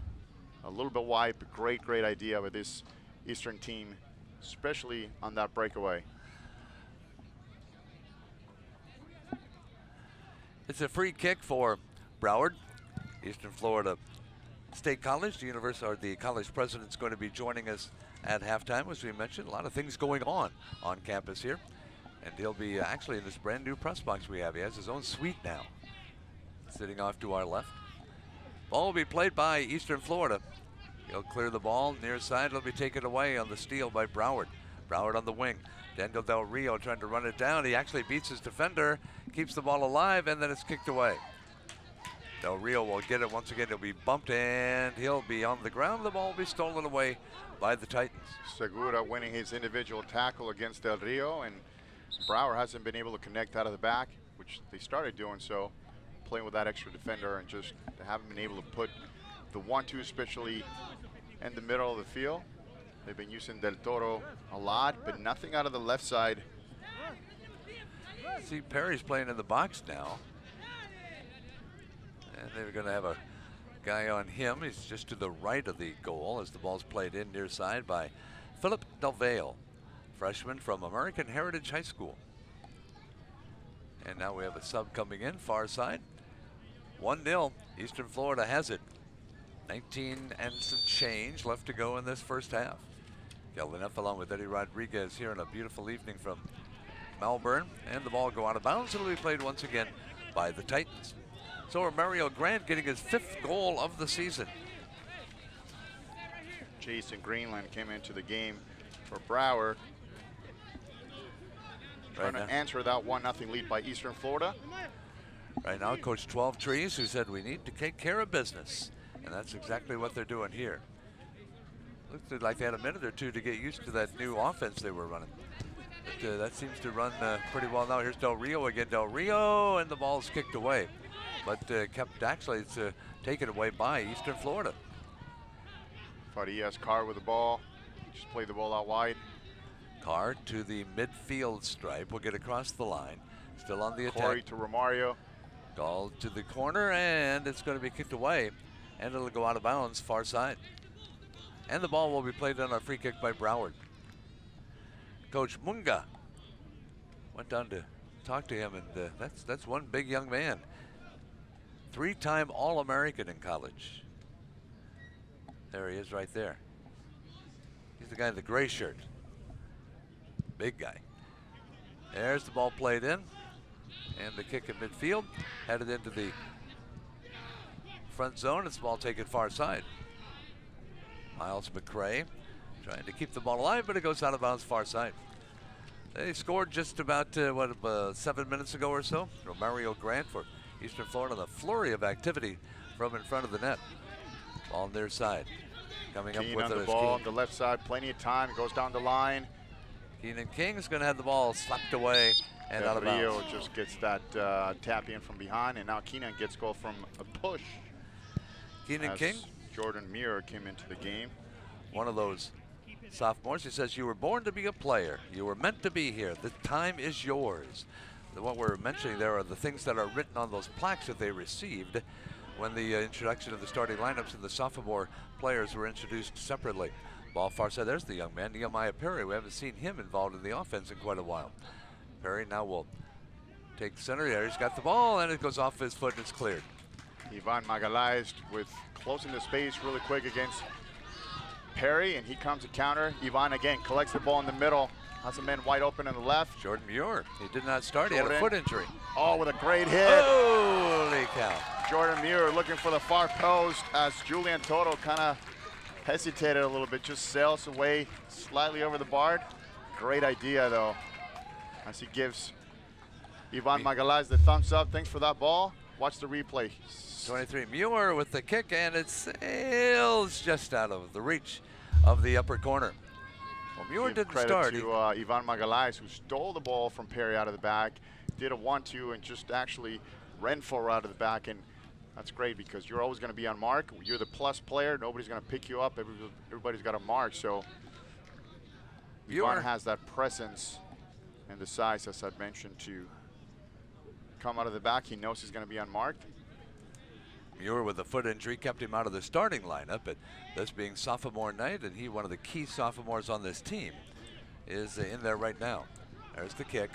a little bit wide, but great idea with this Eastern team, especially on that breakaway. It's a free kick for Broward. Eastern Florida State College, the university, or the college president's going to be joining us at halftime. As we mentioned, a lot of things going on campus here. And he'll be actually in this brand new press box we have. He has his own suite now, sitting off to our left. Ball will be played by Eastern Florida. He'll clear the ball near side. It'll be taken away on the steal by Broward. Broward on the wing. Daniel Del Rio trying to run it down. He actually beats his defender, keeps the ball alive, and then it's kicked away. Del Rio will get it once again. He'll be bumped, and he'll be on the ground. The ball will be stolen away by the Titans. Segura winning his individual tackle against Del Rio, and Broward hasn't been able to connect out of the back, which they started doing so, playing with that extra defender, and just haven't been able to put the 1-2 especially in the middle of the field. They've been using Del Toro a lot, but nothing out of the left side. See, Perry's playing in the box now. And they're going to have a guy on him. He's just to the right of the goal as the ball's played in near side by Philip Delvale, freshman from American Heritage High School. And now we have a sub coming in, far side. 1-0, Eastern Florida has it. 19 and some change left to go in this first half. Kelvin F along with Eddie Rodriguez here on a beautiful evening from Melbourne. And the ball go out of bounds. It'll be played once again by the Titans. So Romario Grant getting his 5th goal of the season. Jason Greenland came into the game for Broward. Trying to answer that 1-0 lead by Eastern Florida. Right now, Coach 12 Trees, who said we need to take care of business. And that's exactly what they're doing here. Looked like they had a minute or two to get used to that new offense they were running. But that seems to run pretty well now. Here's Del Rio again. Del Rio, and the ball's kicked away. But kept actually, it's taken away by Eastern Florida. Farias Carr with the ball. Just played the ball out wide. Carr to the midfield stripe. Will get across the line. Still on the attack. Corey to Romario. Ball to the corner, and it's going to be kicked away. And it'll go out of bounds, far side. And the ball will be played on a free kick by Broward. Coach Munga went down to talk to him, and that's one big young man. 3-time All-American in college. There he is right there. He's the guy in the gray shirt. Big guy. There's the ball played in. And the kick in midfield, headed into the front zone. It's ball taken far side. Miles McCray trying to keep the ball alive, but it goes out of bounds far side. They scored just about 7 minutes ago or so. Romario Grant for Eastern Florida. The flurry of activity from in front of the net. Ball on their side. Coming up with the ball on the left side. Plenty of time. Goes down the line. Keenan King's going to have the ball slapped away and out of bounds. Rio just gets that tap in from behind, and now Keenan gets goal from a push. Keenan King. Jordan Muir came into the game. One of those sophomores. He says, you were born to be a player. You were meant to be here. The time is yours. What we're mentioning there are the things that are written on those plaques that they received when the introduction of the starting lineups and the sophomore players were introduced separately. Ball far side. There's the young man, Nehemiah Perry. We haven't seen him involved in the offense in quite a while. Perry now will take center. There, he's got the ball, and it goes off his foot, and it's cleared. Ivan Magalhaes with closing the space really quick against Perry, and he comes to counter. Ivan again collects the ball in the middle. Has a man wide open on the left. Jordan Muir, he did not start. He had a foot injury. Oh, with a great hit. Holy cow. Jordan Muir looking for the far post as Julian Toto kind of hesitated a little bit, just sails away slightly over the bar. Great idea, though, as he gives Ivan Magalhaes the thumbs up. Thanks for that ball. Watch the replay. 23, Muir with the kick, and it sails just out of the reach of the upper corner. Well, Muir didn't start. To Ivan Magalhaes, who stole the ball from Perry out of the back, did a 1-2, and just actually ran forward out of the back. And that's great because you're always going to be on mark. You're the plus player. Nobody's going to pick you up. Everybody's got a mark. So Ivan has that presence and the size, as I'd mentioned, to come out of the back. He knows he's going to be unmarked. Muir with a foot injury kept him out of the starting lineup, but this being sophomore night, and he, one of the key sophomores on this team, is in there right now. There's the kick,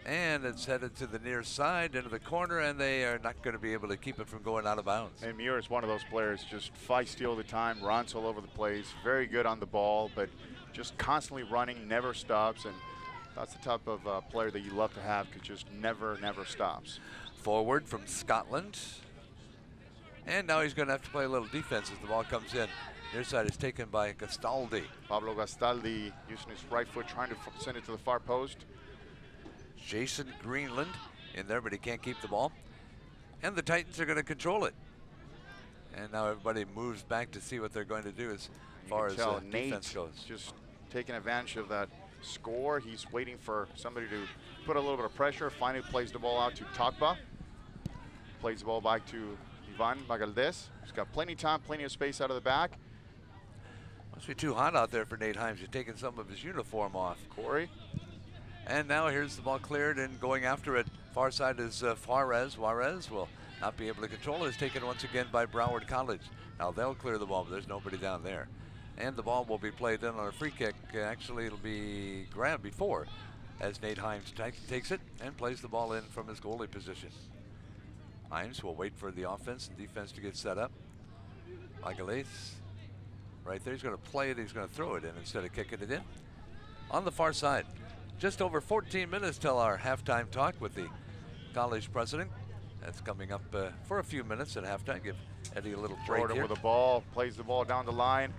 and it's headed to the near side into the corner, and they are not going to be able to keep it from going out of bounds. And Muir is one of those players, just fights steal the time, runs all over the place, very good on the ball, but just constantly running, never stops, and that's the type of player that you love to have, because just never stops. Forward from Scotland. And now he's going to have to play a little defense as the ball comes in. Near side is taken by Gastaldi. Pablo Gastaldi using his right foot, trying to send it to the far post. Jason Greenland in there, but he can't keep the ball. And the Titans are going to control it. And now everybody moves back to see what they're going to do as far as defense goes. Just taking advantage of that score. He's waiting for somebody to put a little bit of pressure. Finally plays the ball out to Tokba. Plays the ball back to Ivan Magalhaes. He's got plenty of time, plenty of space out of the back. Must be too hot out there for Nate Himes. He's taking some of his uniform off. Corey. And now here's the ball cleared, and going after it. Far side is Juarez. Juarez will not be able to control it. It's taken once again by Broward College. Now they'll clear the ball, but there's nobody down there. And the ball will be played in on a free kick. Actually, it'll be grabbed before as Nate Himes takes it and plays the ball in from his goalie position. Himes will wait for the offense and defense to get set up. Magalhaes right there. He's going to play it. He's going to throw it in instead of kicking it in. On the far side, just over 14 minutes till our halftime talk with the college president. That's coming up for a few minutes at halftime. Give Eddie a little break Jordan here. with the ball, plays the ball down the line.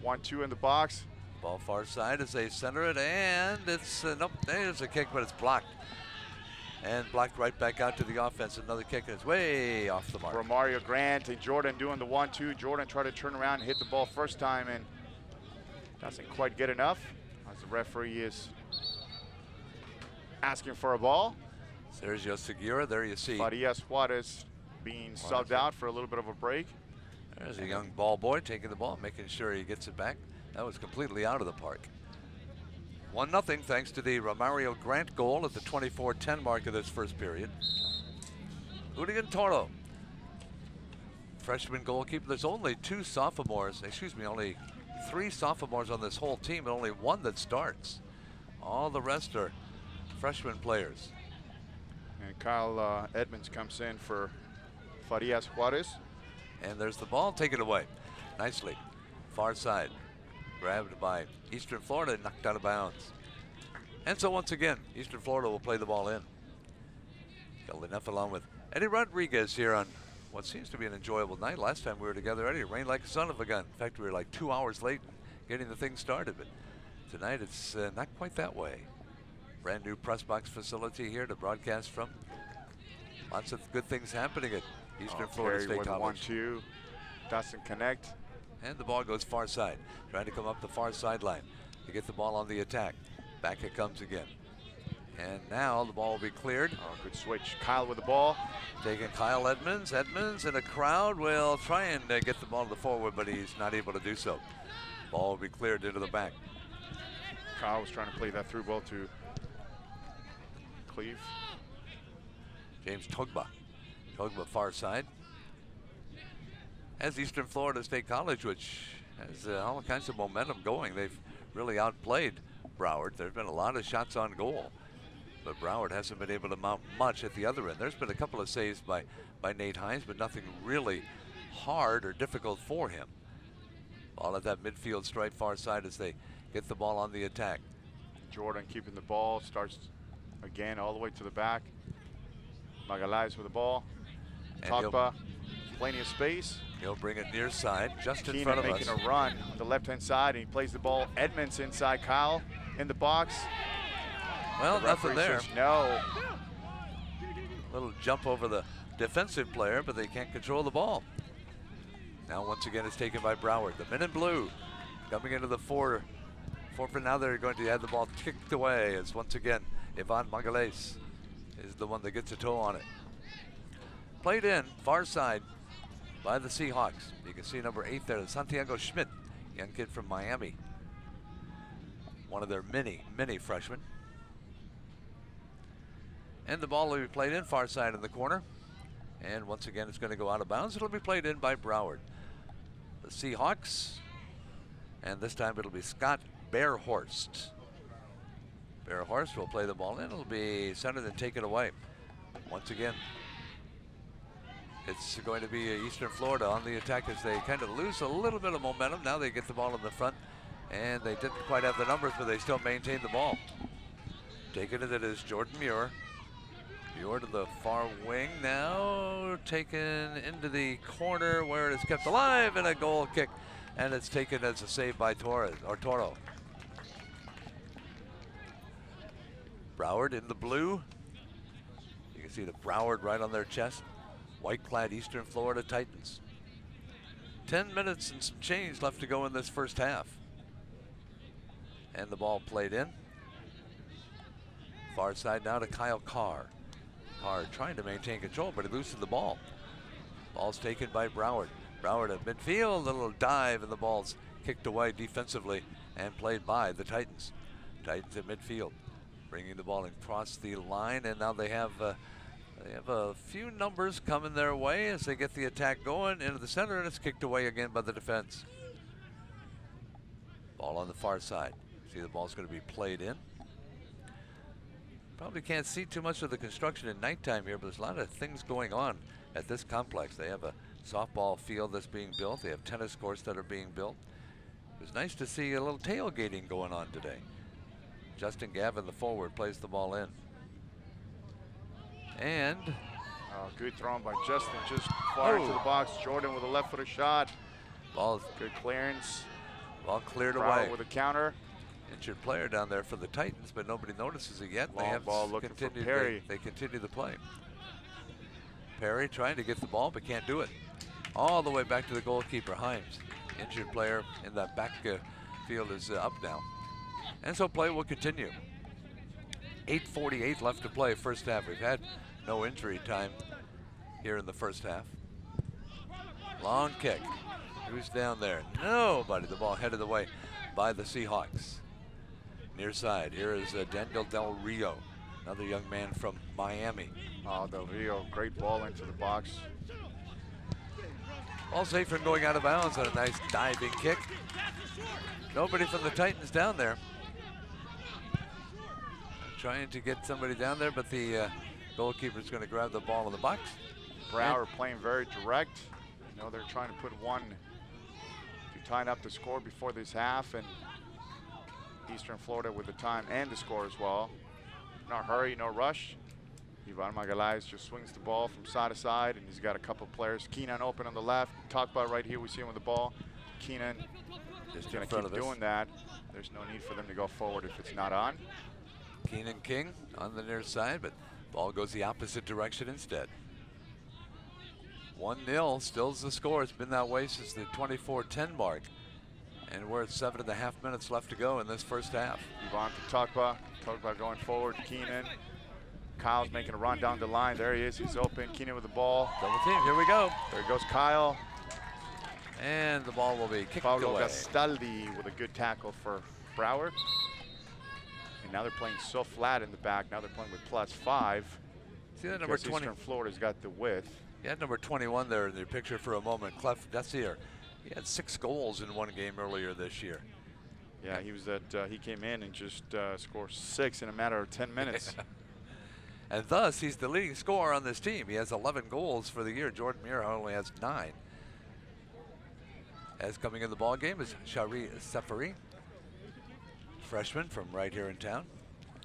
1-2 in the box. Ball far side as they center it, and it's nope. There's a kick, but it's blocked. And blocked right back out to the offense. Another kick, and it's way off the mark. Romario Grant and Jordan doing the 1-2. Jordan tried to turn around and hit the ball first time, and doesn't quite get enough. As the referee is asking for a ball. Sergio Segura, there you see. Farias Juarez being subbed out for a little bit of a break. There's a young ball boy taking the ball, making sure he gets it back. That was completely out of the park. 1-0 thanks to the Romario Grant goal at the 24-10 mark of this first period. Julian Toro, freshman goalkeeper. There's only only 3 sophomores on this whole team, and only 1 that starts. All the rest are freshman players. And Kyle Edmonds comes in for Farias Juarez. And there's the ball, take it away. Nicely, far side. Grabbed by Eastern Florida and knocked out of bounds. And so once again, Eastern Florida will play the ball in. Got enough along with Eddie Rodriguez here on what seems to be an enjoyable night. Last time we were together, Eddie, it rained like a son of a gun. In fact, we were like 2 hours late getting the thing started, but tonight it's not quite that way. Brand new press box facility here to broadcast from. Lots of good things happening at Eastern Florida State College. 1-2, doesn't connect. And the ball goes far side, trying to come up the far sideline to get the ball on the attack. Back it comes again. And now the ball will be cleared. Oh, good switch. Kyle with the ball. Taking Kyle Edmonds. Edmonds and a crowd will try and get the ball to the forward, but he's not able to do so. Ball will be cleared into the back. Kyle was trying to play that through ball to Cleve. James Togba. Togba far side. As Eastern Florida State College, which has all kinds of momentum going. They've really outplayed Broward. There's been a lot of shots on goal, but Broward hasn't been able to mount much at the other end. There's been a couple of saves by Nate Hines, but nothing really hard or difficult for him. Ball at that midfield stripe far side as they get the ball on the attack. Jordan keeping the ball, starts again all the way to the back. Magalhaes with the ball. Togba, plenty of space. He'll bring it near side, just in Keenan front of us. making a run on the left-hand side, and he plays the ball. Edmonds inside, Kyle in the box. Well, nothing there. No. Little jump over the defensive player, but they can't control the ball. Now once again it's taken by Broward. The men in blue coming into the forward. Now they're going to have the ball kicked away as once again Ivan Magalhaes is the one that gets a toe on it. Played in, far side by the Seahawks. You can see number 8 there, Santiago Schmidt, young kid from Miami. One of their many freshmen. And the ball will be played in, far side in the corner. And once again, it's going to go out of bounds. It'll be played in by Broward. The Seahawks, and this time it'll be Scott Bearhorst. Bearhorst will play the ball in. It'll be centered and taken away. Once again, it's going to be Eastern Florida on the attack as they kind of lose a little bit of momentum. Now they get the ball in the front, and they didn't quite have the numbers, but they still maintain the ball. Taking it is Jordan Muir. Muir to the far wing now, taken into the corner where it is kept alive, and a goal kick, and it's taken as a save by Toro. Broward in the blue. You can see the Broward right on their chest. White-clad Eastern Florida Titans. 10 minutes and some change left to go in this first half. And the ball played in. Far side now to Kyle Carr. Carr trying to maintain control, but he loses the ball. Ball's taken by Broward. Broward at midfield, a little dive, and the ball's kicked away defensively and played by the Titans. Titans at midfield, bringing the ball across the line, and now they have a few numbers coming their way as they get the attack going into the center, and it's kicked away again by the defense. Ball on the far side. See, the ball's going to be played in. Probably can't see too much of the construction at nighttime here, but there's a lot of things going on at this complex. They have a softball field that's being built. They have tennis courts that are being built. It was nice to see a little tailgating going on today. Justin Gavin, the forward, plays the ball in. And good thrown by Justin, just far into the box. Jordan with a left-footed shot. Ball, good clearance. Ball cleared Broward away with a counter. Injured player down there for the Titans, but nobody notices it yet. Long They have ball looking for Perry. They continue the play. Perry trying to get the ball, but can't do it. All the way back to the goalkeeper, Himes. Injured player in that back field is up now. And so play will continue. 8:48 left to play first half. We've had no injury time here in the first half. Long kick. Who's down there? Nobody. The ball headed away by the Seahawks. Near side, here is Daniel Del Rio, another young man from Miami. Oh, Del Rio, great ball into the box. All safe from going out of bounds on a nice diving kick. Nobody from the Titans down there. Trying to get somebody down there, but the goalkeeper's going to grab the ball in the box. Broward playing very direct. You know, they're trying to put one to tie up the score before this half, and Eastern Florida with the time and the score as well. No hurry, no rush. Ivan Magalhaes just swings the ball from side to side, and he's got a couple players. Keenan open on the left. Talk about right here, we see him with the ball. Keenan is going to keep doing that. There's no need for them to go forward if it's not on. Keenan King on the near side, but ball goes the opposite direction instead. 1-0, still's the score. It's been that way since the 24-10 mark. And we're at 7.5 minutes left to go in this first half. Ivan to Tokba. Tokba going forward. Keenan. Kyle's making a run down the line. There he is. He's open. Keenan with the ball. Double team. Here we go. There goes Kyle. And the ball will be kicked Paulo away. Gastaldi with a good tackle for Broward. And now they're playing so flat in the back. Now they're playing with +5. See that number 20? Eastern Florida's got the width. You had number 21 there in the picture for a moment. Clef Dessier. He had 6 goals in one game earlier this year. Yeah, he was at. He came in and just scored 6 in a matter of 10 minutes. And thus, he's the leading scorer on this team. He has 11 goals for the year. Jordan Muir only has 9. As coming in the ball game is Shari Seferi, freshman from right here in town.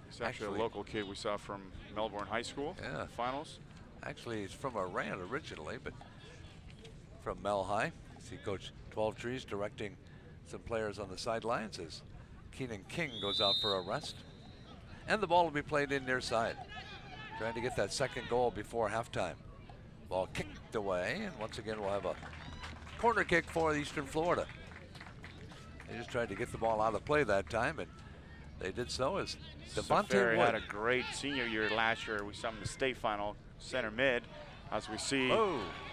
He's actually a local kid we saw from Melbourne High School. Yeah. Finals. Actually, he's from Iran originally, but from Mel High. He coached 12 Trees, directing some players on the sidelines as Keenan King goes out for a rest. And the ball will be played in near side. Trying to get that second goal before halftime. Ball kicked away, and once again we'll have a corner kick for Eastern Florida. They just tried to get the ball out of play that time, and they did so as Devontae Wood had a great senior year last year. We saw him in the state final, center mid. As we see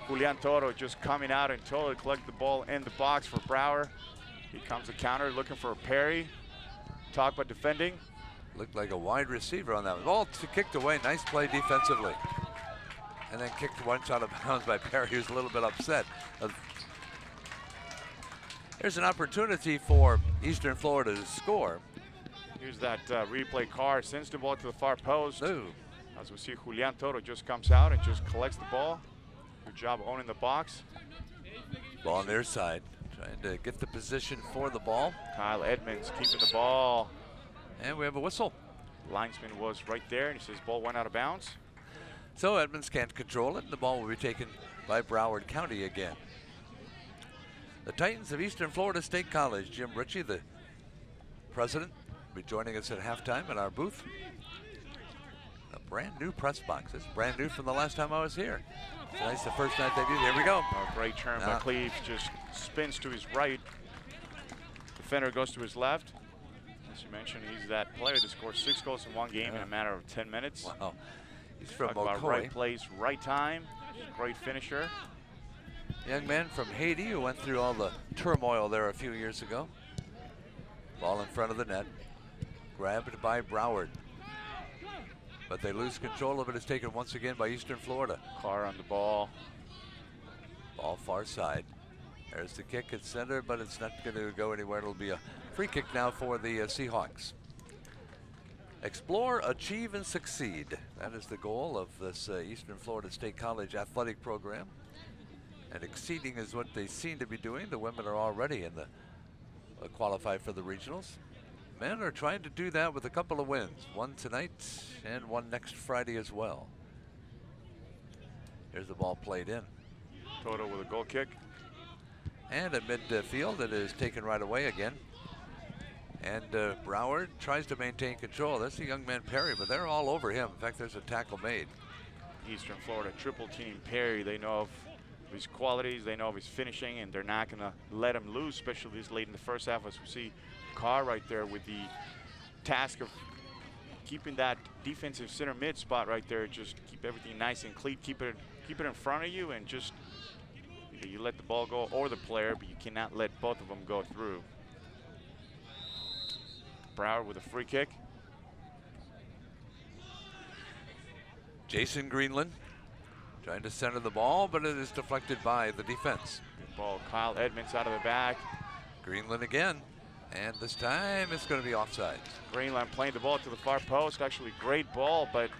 Julian Toro just coming out and totally collect the ball in the box for Broward. Here comes the counter, looking for a parry. Talk about defending. Looked like a wide receiver on that one. Ball kicked away, nice play defensively. And then kicked once out of bounds by Perry, who's a little bit upset. There's an opportunity for Eastern Florida to score. Here's that replay card, sends the ball to the far post. Ooh. As we see, Julian Toro just comes out and just collects the ball. Good job owning the box. Ball on their side, trying to get the position for the ball. Kyle Edmonds keeping the ball. And we have a whistle. Linesman was right there, and he says ball went out of bounds. So Edmonds can't control it, and the ball will be taken by Broward County again. The Titans of Eastern Florida State College. Jim Ritchie, the president, will be joining us at halftime in our booth. A brand new press box. It's brand new from the last time I was here. Tonight's the first night they've used it. Here we go. A great turn by Cleves, just spins to his right. Defender goes to his left. As you mentioned, he's that player that scored 6 goals in one game in a matter of 10 minutes. Wow. He's from Talk about McCoy. right place, right time. Great finisher. Young man from Haiti who went through all the turmoil there a few years ago. Ball in front of the net. Grabbed by Broward. But they lose control of it. It's taken once again by Eastern Florida. Carr on the ball. Ball far side. There's the kick at center, but it's not going to go anywhere. It'll be a free kick now for the Seahawks. Explore, achieve, and succeed. That is the goal of this Eastern Florida State College athletic program. And exceeding is what they seem to be doing. The women are already in the qualified for the regionals. Men are trying to do that with a couple of wins. One tonight and one next Friday as well. Here's the ball played in. Toto with a goal kick. And at midfield, it is taken right away again. And Broward tries to maintain control. That's the young man Perry, but they're all over him. In fact, there's a tackle made. Eastern Florida triple team Perry. They know of his qualities, they know of his finishing, and they're not gonna let him lose, especially this late in the first half. As we see Carr right there with the task of keeping that defensive center mid spot right there. Just keep everything nice and clean. Keep it in front of you, and just either you let the ball go or the player, but you cannot let both of them go through. Broward with a free kick. Jason Greenland trying to center the ball, but it is deflected by the defense. Good ball. Kyle Edmonds out of the back. Greenland again, and this time it's going to be offside. Greenland playing the ball to the far post. Actually, great ball, but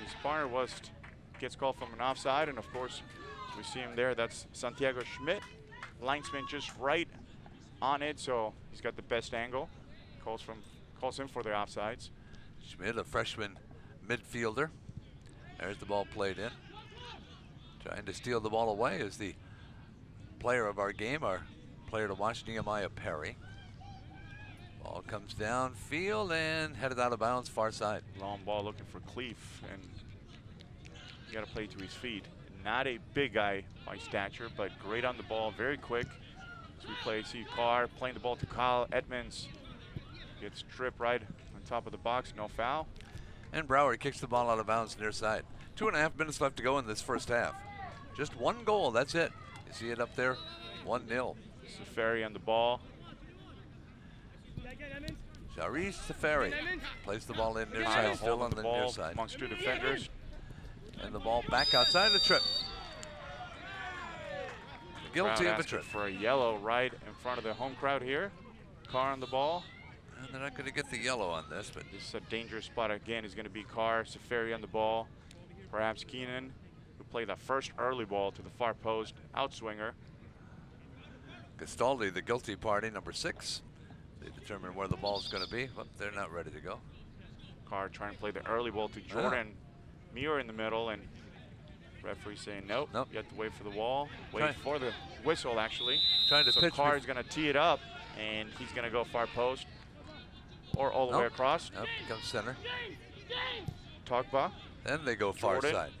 his partner gets called from an offside, and of course, we see him there. That's Santiago Schmidt. Linesman just right on it, so he's got the best angle. Calls him for the offsides. Schmidt, a freshman midfielder. There's the ball played in. Trying to steal the ball away is the player of our game, our player to watch, Nehemiah Perry. Ball comes downfield and headed out of bounds, far side. Long ball looking for Cleef, and you got to play to his feet. Not a big guy by stature, but great on the ball, very quick. As we play, see Carr playing the ball to Kyle Edmonds. Gets tripped right on top of the box, no foul. And Broward kicks the ball out of bounds near side. 2.5 minutes left to go in this first half. Just one goal, that's it. You see it up there, 1-0. Safari on the ball. Sharice Safari plays the ball in near side, still on the near side. Amongst two defenders. And the ball back outside the trip. Guilty of a trip. For a yellow right in front of the home crowd here. Carr on the ball. And they're not going to get the yellow on this, but this is a dangerous spot again. Is going to be Carr, Safari on the ball. Perhaps Keenan, who played that first early ball to the far post, outswinger. Gastaldi, the guilty party, number 6. They determine where the ball's going to be, but they're not ready to go. Carr trying to play the early ball to Jordan. Muir in the middle, and referee saying nope. You have to wait for the wall. Wait for the whistle, actually. Trying to pitch. Carr is going to tee it up, and he's going to go far post or all the way across. Nope, comes center. Togba. Then they go far side.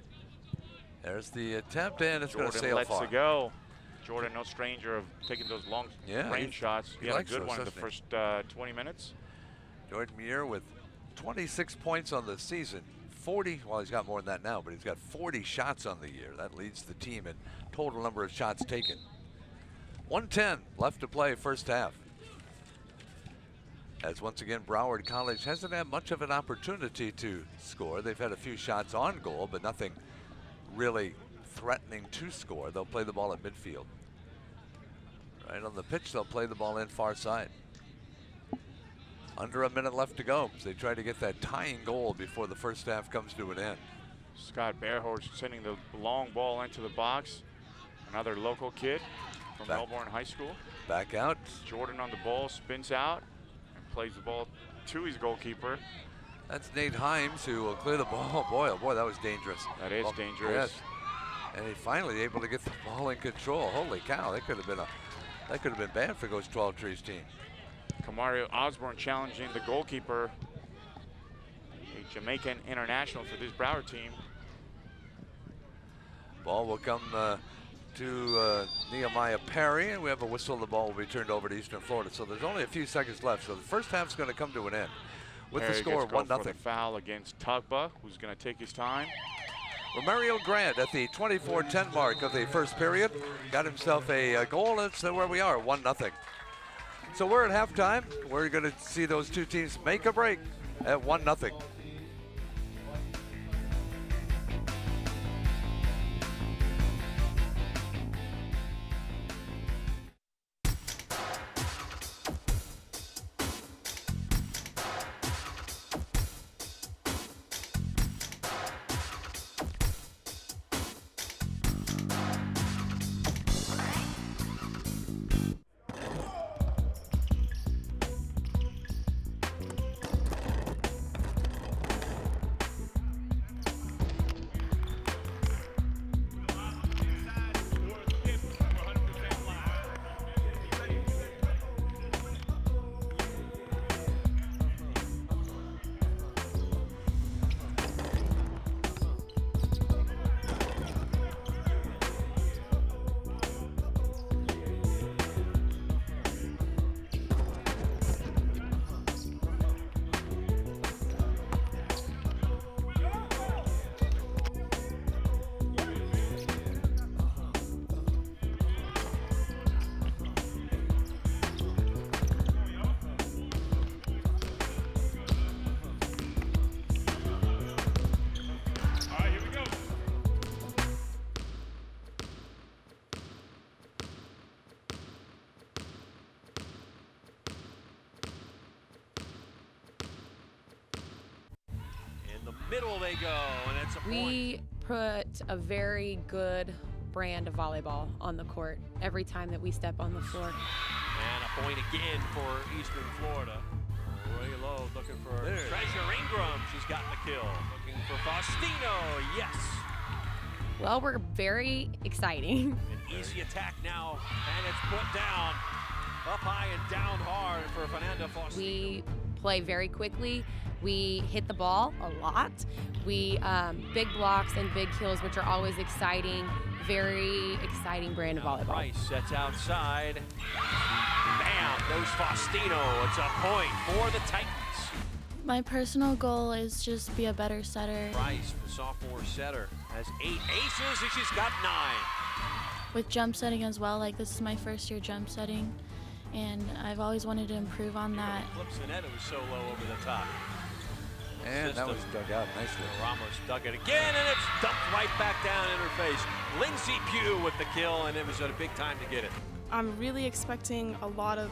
There's the attempt, and it's going to sail far. Lets it go. Jordan, no stranger of taking those long range shots. He had a good one in the first 20 minutes. Jordan Muir with 26 points on the season. 40, well, he's got more than that now, but he's got 40 shots on the year. That leads the team in total number of shots taken. 1:10 left to play, first half. As once again, Broward College hasn't had much of an opportunity to score. They've had a few shots on goal, but nothing really threatening to score. They'll play the ball at midfield. Right on the pitch, they'll play the ball in far side. Under a minute left to go as they try to get that tying goal before the first half comes to an end. Scott Bearhorse sending the long ball into the box. Another local kid from Melbourne High School. Back out. Jordan on the ball, spins out, and plays the ball to his goalkeeper. That's Nate Himes who will clear the ball. Oh boy, that was dangerous. That is dangerous. Yes. And he finally able to get the ball in control. Holy cow, that could have been bad for Ghost 12 Trees team. Kamario Osborne challenging the goalkeeper, a Jamaican international for this Broward team. Ball will come to Nehemiah Perry, and we have a whistle. The ball will be turned over to Eastern Florida. So there's only a few seconds left. So the first half's going to come to an end with Perry the score 1-0. For the foul against Tugba, who's going to take his time. Romario Grant at the 24-10 mark of the first period got himself a goal. That's where we are, 1-0. So we're at halftime. We're going to see those two teams make a break at 1-0. Middle they go, and it's a point. We put a very good brand of volleyball on the court every time that we step on the floor. And a point again for Eastern Florida. Way low, looking for Treasure Ingram. She's gotten the kill. Looking for Faustino. Yes. Well, we're very exciting. An easy attack now, and it's put down. Up high and down hard for Fernanda Faustino. We play very quickly. We hit the ball a lot. We big blocks and big kills, which are always exciting. Very exciting brand of volleyball. Rice sets outside. Bam! Goes Faustino. It's a point for the Titans. My personal goal is just be a better setter. Rice, the sophomore setter, has 8 aces and she's got 9. With jump setting as well, like this is my first year jump setting, and I've always wanted to improve on that. Flips the net, it was so low over the top. And that was dug out nicely. Ramos dug it again, and it's dumped right back down in her face. Lindsay Pugh with the kill, and it was a big time to get it. I'm really expecting a lot of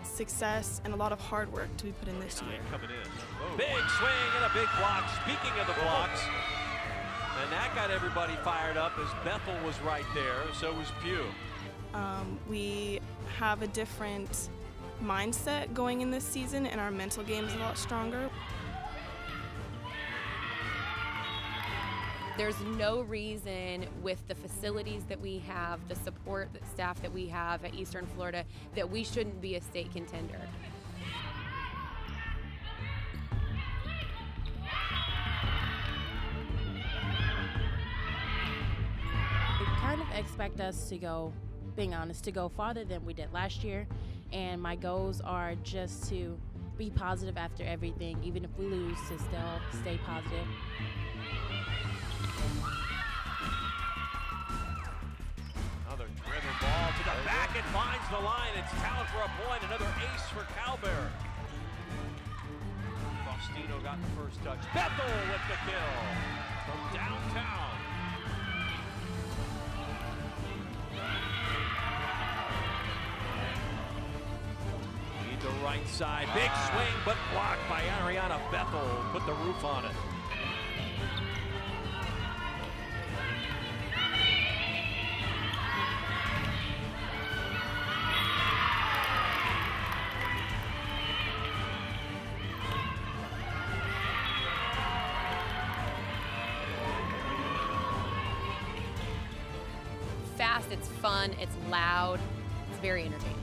success and a lot of hard work to be put in this year. Coming in. Whoa. Big swing and a big block. Speaking of the blocks, and that got everybody fired up as Bethel was right there, so was Pugh. We have a different mindset going in this season, and our mental game is a lot stronger. There's no reason with the facilities that we have, the support staff that we have at Eastern Florida, that we shouldn't be a state contender. They kind of expect us to go, being honest, to go farther than we did last year. And my goals are just to be positive after everything, even if we lose, to still stay positive. Another driven ball to the back. It finds the line. It's talent for a point. Another ace for Calbear. Faustino got the first touch. Bethel with the kill from downtown. Lead to right side. Big swing, but blocked by Ariana Bethel. Put the roof on it. Fast, it's fun, it's loud, it's very entertaining.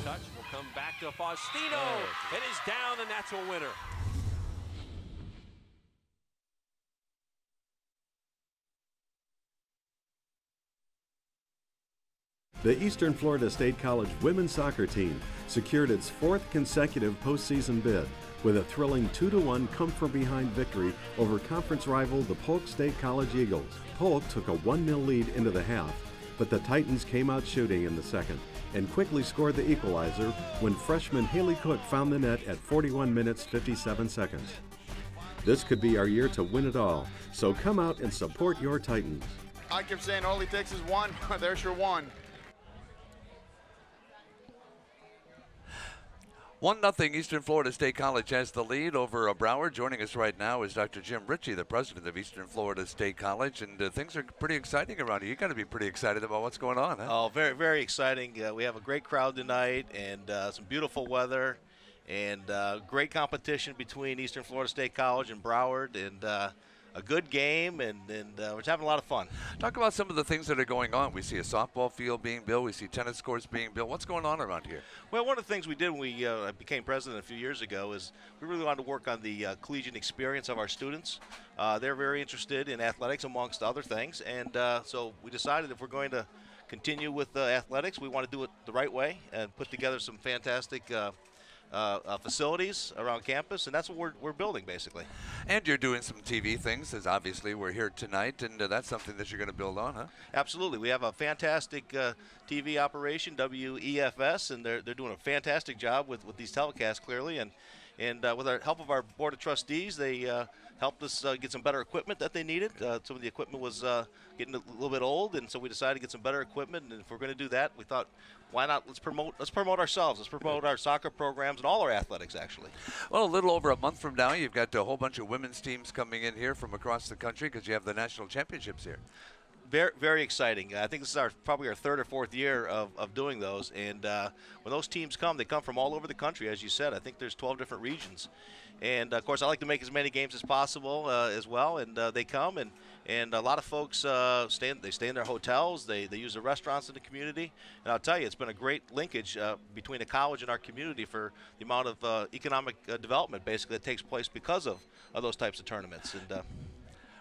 Touch will come back to Faustino. It is down, and that's a winner. The Eastern Florida State College women's soccer team secured its 4th consecutive postseason bid with a thrilling 2-1 come-from-behind victory over conference rival the Polk State College Eagles. Polk took a 1-0 lead into the half, but the Titans came out shooting in the second and quickly scored the equalizer when freshman Haley Cook found the net at 41 minutes 57 seconds. This could be our year to win it all, so come out and support your Titans. I keep saying all it takes is one. There's your one. 1-0 Eastern Florida State College has the lead over Broward. Joining us right now is Dr. Jim Ritchie, the president of Eastern Florida State College, and things are pretty exciting around here. You got to be pretty excited about what's going on, huh? Oh, very, very exciting. We have a great crowd tonight and some beautiful weather and great competition between Eastern Florida State College and Broward, and a good game, and we're having a lot of fun. Talk about some of the things that are going on. We see a softball field being built. We see tennis courts being built. What's going on around here? Well, one of the things we did when we became president a few years ago is we really wanted to work on the collegiate experience of our students. They're very interested in athletics, amongst other things, and so we decided if we're going to continue with athletics, we want to do it the right way and put together some fantastic facilities around campus, and that's what we're building, basically. And you're doing some TV things, as obviously we're here tonight, and that's something that you're going to build on, huh? Absolutely. We have a fantastic TV operation, WEFS, and they're doing a fantastic job with these telecasts, clearly, and with the help of our Board of Trustees, they helped us get some better equipment that they needed. Some of the equipment was getting a little bit old, and so we decided to get some better equipment, and if we're going to do that, we thought, why not, let's promote ourselves. Let's promote our soccer programs and all our athletics, actually. Well, a little over a month from now, you've got a whole bunch of women's teams coming in here from across the country because you have the national championships here. Very, very exciting. I think this is probably our third or fourth year of doing those. And when those teams come, they come from all over the country, as you said. I think there's 12 different regions. And, of course, I like to make as many games as possible as well. And they come, and a lot of folks stay in their hotels. They use the restaurants in the community. And I'll tell you, it's been a great linkage between the college and our community for the amount of economic development, basically, that takes place because of those types of tournaments. And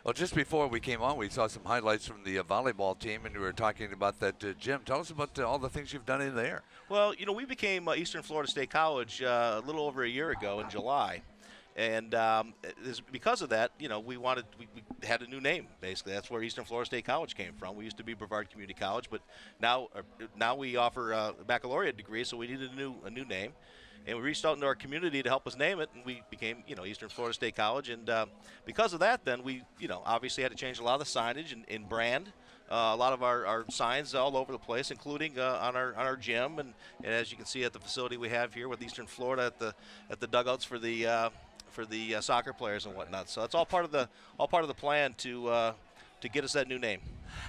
well, just before we came on, we saw some highlights from the volleyball team, and we were talking about that gym. Tell us about all the things you've done in there. Well, we became Eastern Florida State College a little over a year ago in July. And because of that, we had a new name, basically. That's where Eastern Florida State College came from. We used to be Broward Community College, but now we offer a baccalaureate degree, so we needed a new name. And we reached out into our community to help us name it, and we became, Eastern Florida State College. And because of that, then we, obviously had to change a lot of the signage and brand. A lot of our signs all over the place, including on our gym, and as you can see at the facility we have here with Eastern Florida at the dugouts for the soccer players and whatnot. So it's all part of the plan to get us that new name.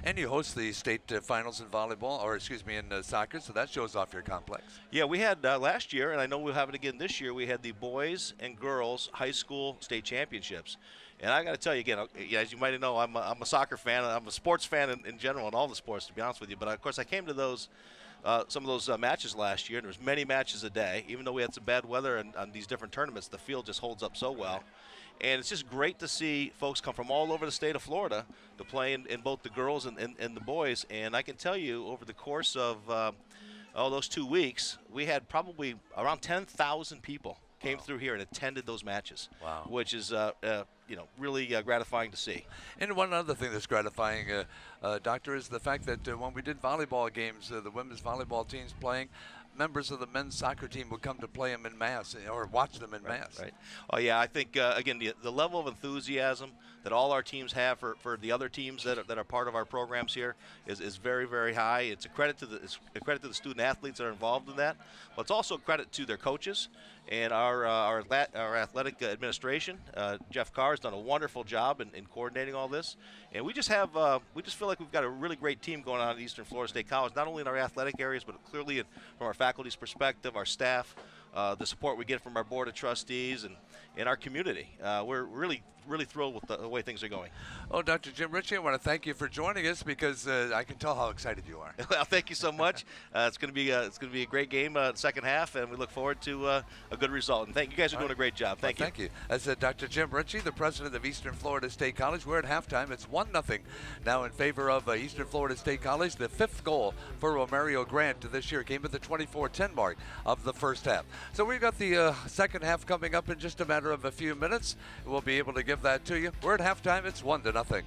And you host the state finals in volleyball, or excuse me, in soccer, so that shows off your complex. Yeah, we had last year, and I know we'll have it again this year, we had the boys and girls high school state championships. And I got to tell you again, as you might know, I'm a soccer fan. I'm a sports fan in general, in all the sports, to be honest with you. But, of course, I came to those some of those matches last year, and there was many matches a day. Even though we had some bad weather on these different tournaments, the field just holds up so well. And it's just great to see folks come from all over the state of Florida to play in both the girls and the boys. And I can tell you, over the course of those 2 weeks, we had probably around 10,000 people came through here and attended those matches. Wow. Which is really gratifying to see. And one other thing that's gratifying, Doctor, is the fact that when we did volleyball games, the women's volleyball teams playing, members of the men's soccer team would come to play them in mass or watch them in mass. Right. Oh, yeah, I think, again, the level of enthusiasm that all our teams have for the other teams that are part of our programs here is very, very high. It's a credit to the student athletes that are involved in that, but it's also a credit to their coaches and our athletic administration. Jeff Carr has done a wonderful job in coordinating all this, and we just feel like we've got a really great team going on at Eastern Florida State College, not only in our athletic areas, but clearly from our faculty's perspective, our staff, the support we get from our board of trustees, and our community. We're really thrilled with the way things are going. Oh, Dr. Jim Ritchie, I want to thank you for joining us because I can tell how excited you are. Well, thank you so much. It's going to be a great game second half, and we look forward to a good result. And thank you guys are doing a great job. Thank you. Thank you. As Dr. Jim Ritchie, the president of Eastern Florida State College. We're at halftime. It's 1-0 now in favor of Eastern Florida State College. The fifth goal for Romario Grant this year came at the 24-10 mark of the first half. So we've got the second half coming up in just a matter of a few minutes. We'll be able to give that to you. We're at halftime. It's 1-0.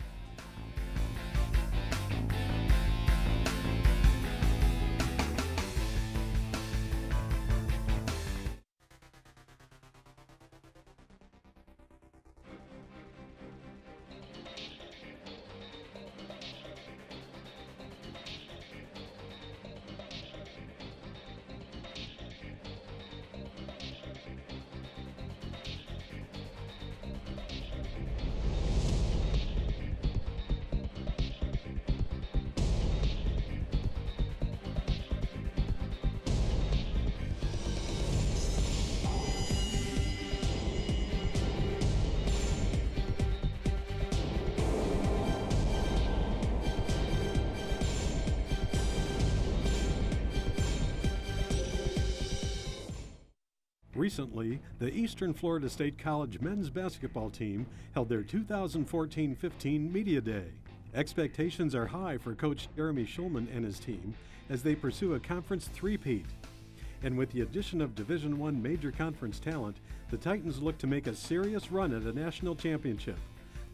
Recently, the Eastern Florida State College men's basketball team held their 2014-15 Media Day. Expectations are high for Coach Jeremy Schulman and his team as they pursue a conference three-peat. And with the addition of Division I major conference talent, the Titans look to make a serious run at a national championship.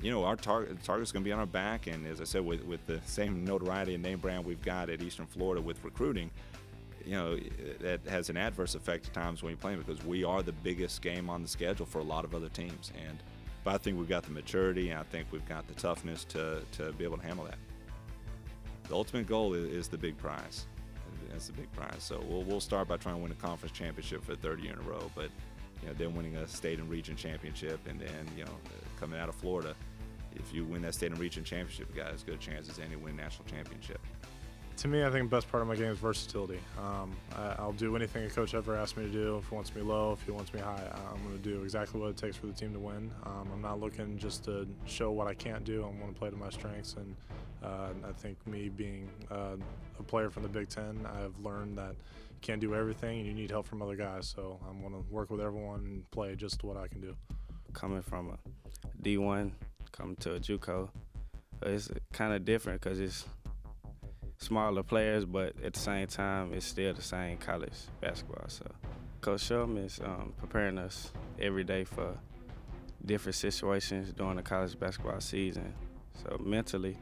You know, our target's going to be on our back, and as I said, with the same notoriety and name brand we've got at Eastern Florida with recruiting, you know, that has an adverse effect at times when you're playing because we are the biggest game on the schedule for a lot of other teams. But I think we've got the maturity, and I think we've got the toughness to be able to handle that. The ultimate goal is the big prize. That's the big prize. So we'll start by trying to win a conference championship for the third year in a row, but then winning a state and region championship, and then coming out of Florida, if you win that state and region championship, you got as good a chance as any win national championship. To me, I think the best part of my game is versatility. I'll do anything a coach ever asks me to do. If he wants me low, if he wants me high, I'm going to do exactly what it takes for the team to win. I'm not looking just to show what I can't do. I'm going to play to my strengths. And I think me being a player from the Big Ten, I've learned that you can't do everything and you need help from other guys. So I'm going to work with everyone and play just what I can do. Coming from a D1, coming to a JUCO, it's kind of different because it's smaller players, but at the same time, it's still the same college basketball. So Coach Shum is preparing us every day for different situations during the college basketball season. So mentally,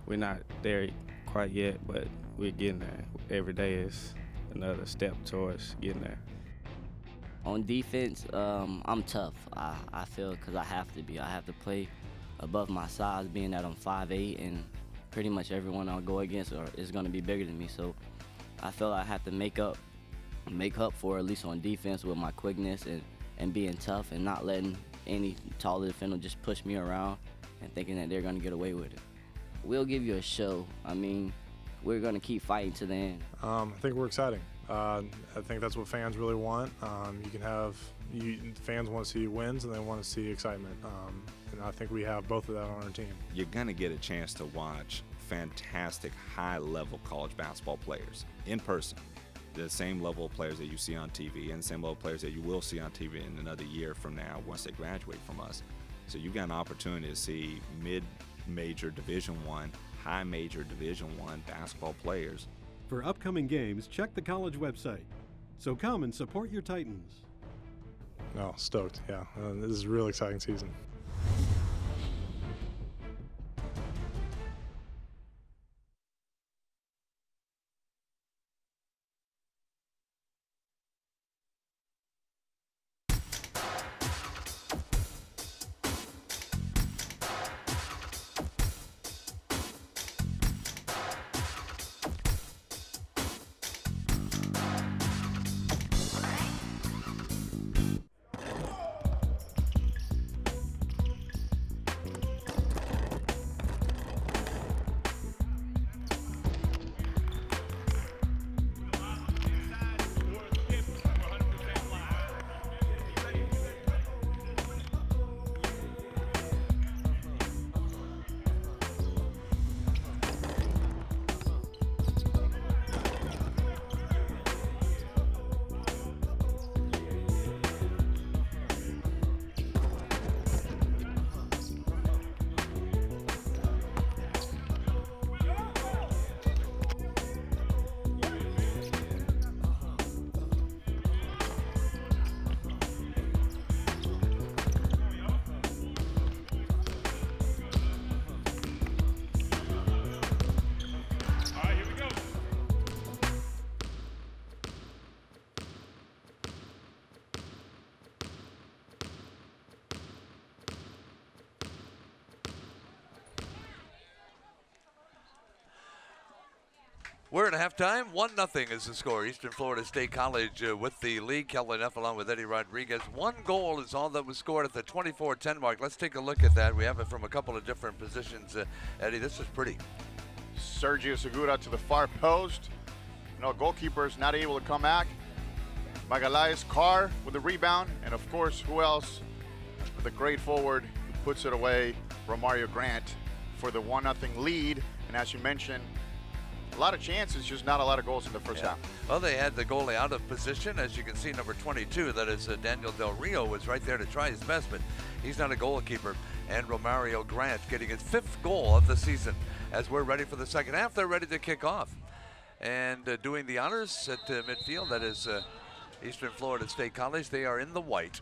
we're not there quite yet, but we're getting there. Every day is another step towards getting there. On defense, I'm tough. I feel because I have to be. I have to play above my size, being that I'm 5'8", and pretty much everyone I'll go against is going to be bigger than me. So I feel I have to make up for, at least on defense, with my quickness and being tough and not letting any taller defender just push me around and thinking that they're going to get away with it. We'll give you a show. I mean, we're going to keep fighting to the end. I think we're exciting. I think that's what fans really want. Fans want to see wins and they want to see excitement. And I think we have both of that on our team. You're going to get a chance to watch fantastic high-level college basketball players in person. The same level of players that you see on TV and the same level of players that you will see on TV in another year from now once they graduate from us. So you've got an opportunity to see mid-major Division I, high-major Division I basketball players. For upcoming games, check the college website. So come and support your Titans. Oh, stoked, yeah. This is a real exciting season. We're at halftime. 1-0 is the score. Eastern Florida State College with the lead. Kelly Neff along with Eddie Rodriguez. 1 goal is all that was scored at the 24-10 mark. Let's take a look at that. We have it from a couple of different positions. Eddie, this is pretty. Sergio Segura to the far post. Goalkeeper's not able to come back. Magalhaes Carr with the rebound. And of course, who else? The great forward who puts it away, Romario Grant, for the 1-0 lead. And as you mentioned, a lot of chances, just not a lot of goals in the first half. Well, they had the goalie out of position. As you can see, number 22, that is Daniel Del Rio, was right there to try his best, but he's not a goalkeeper. And Romario Grant getting his 5th goal of the season. As we're ready for the second half, they're ready to kick off. And doing the honors at midfield, that is Eastern Florida State College. They are in the white,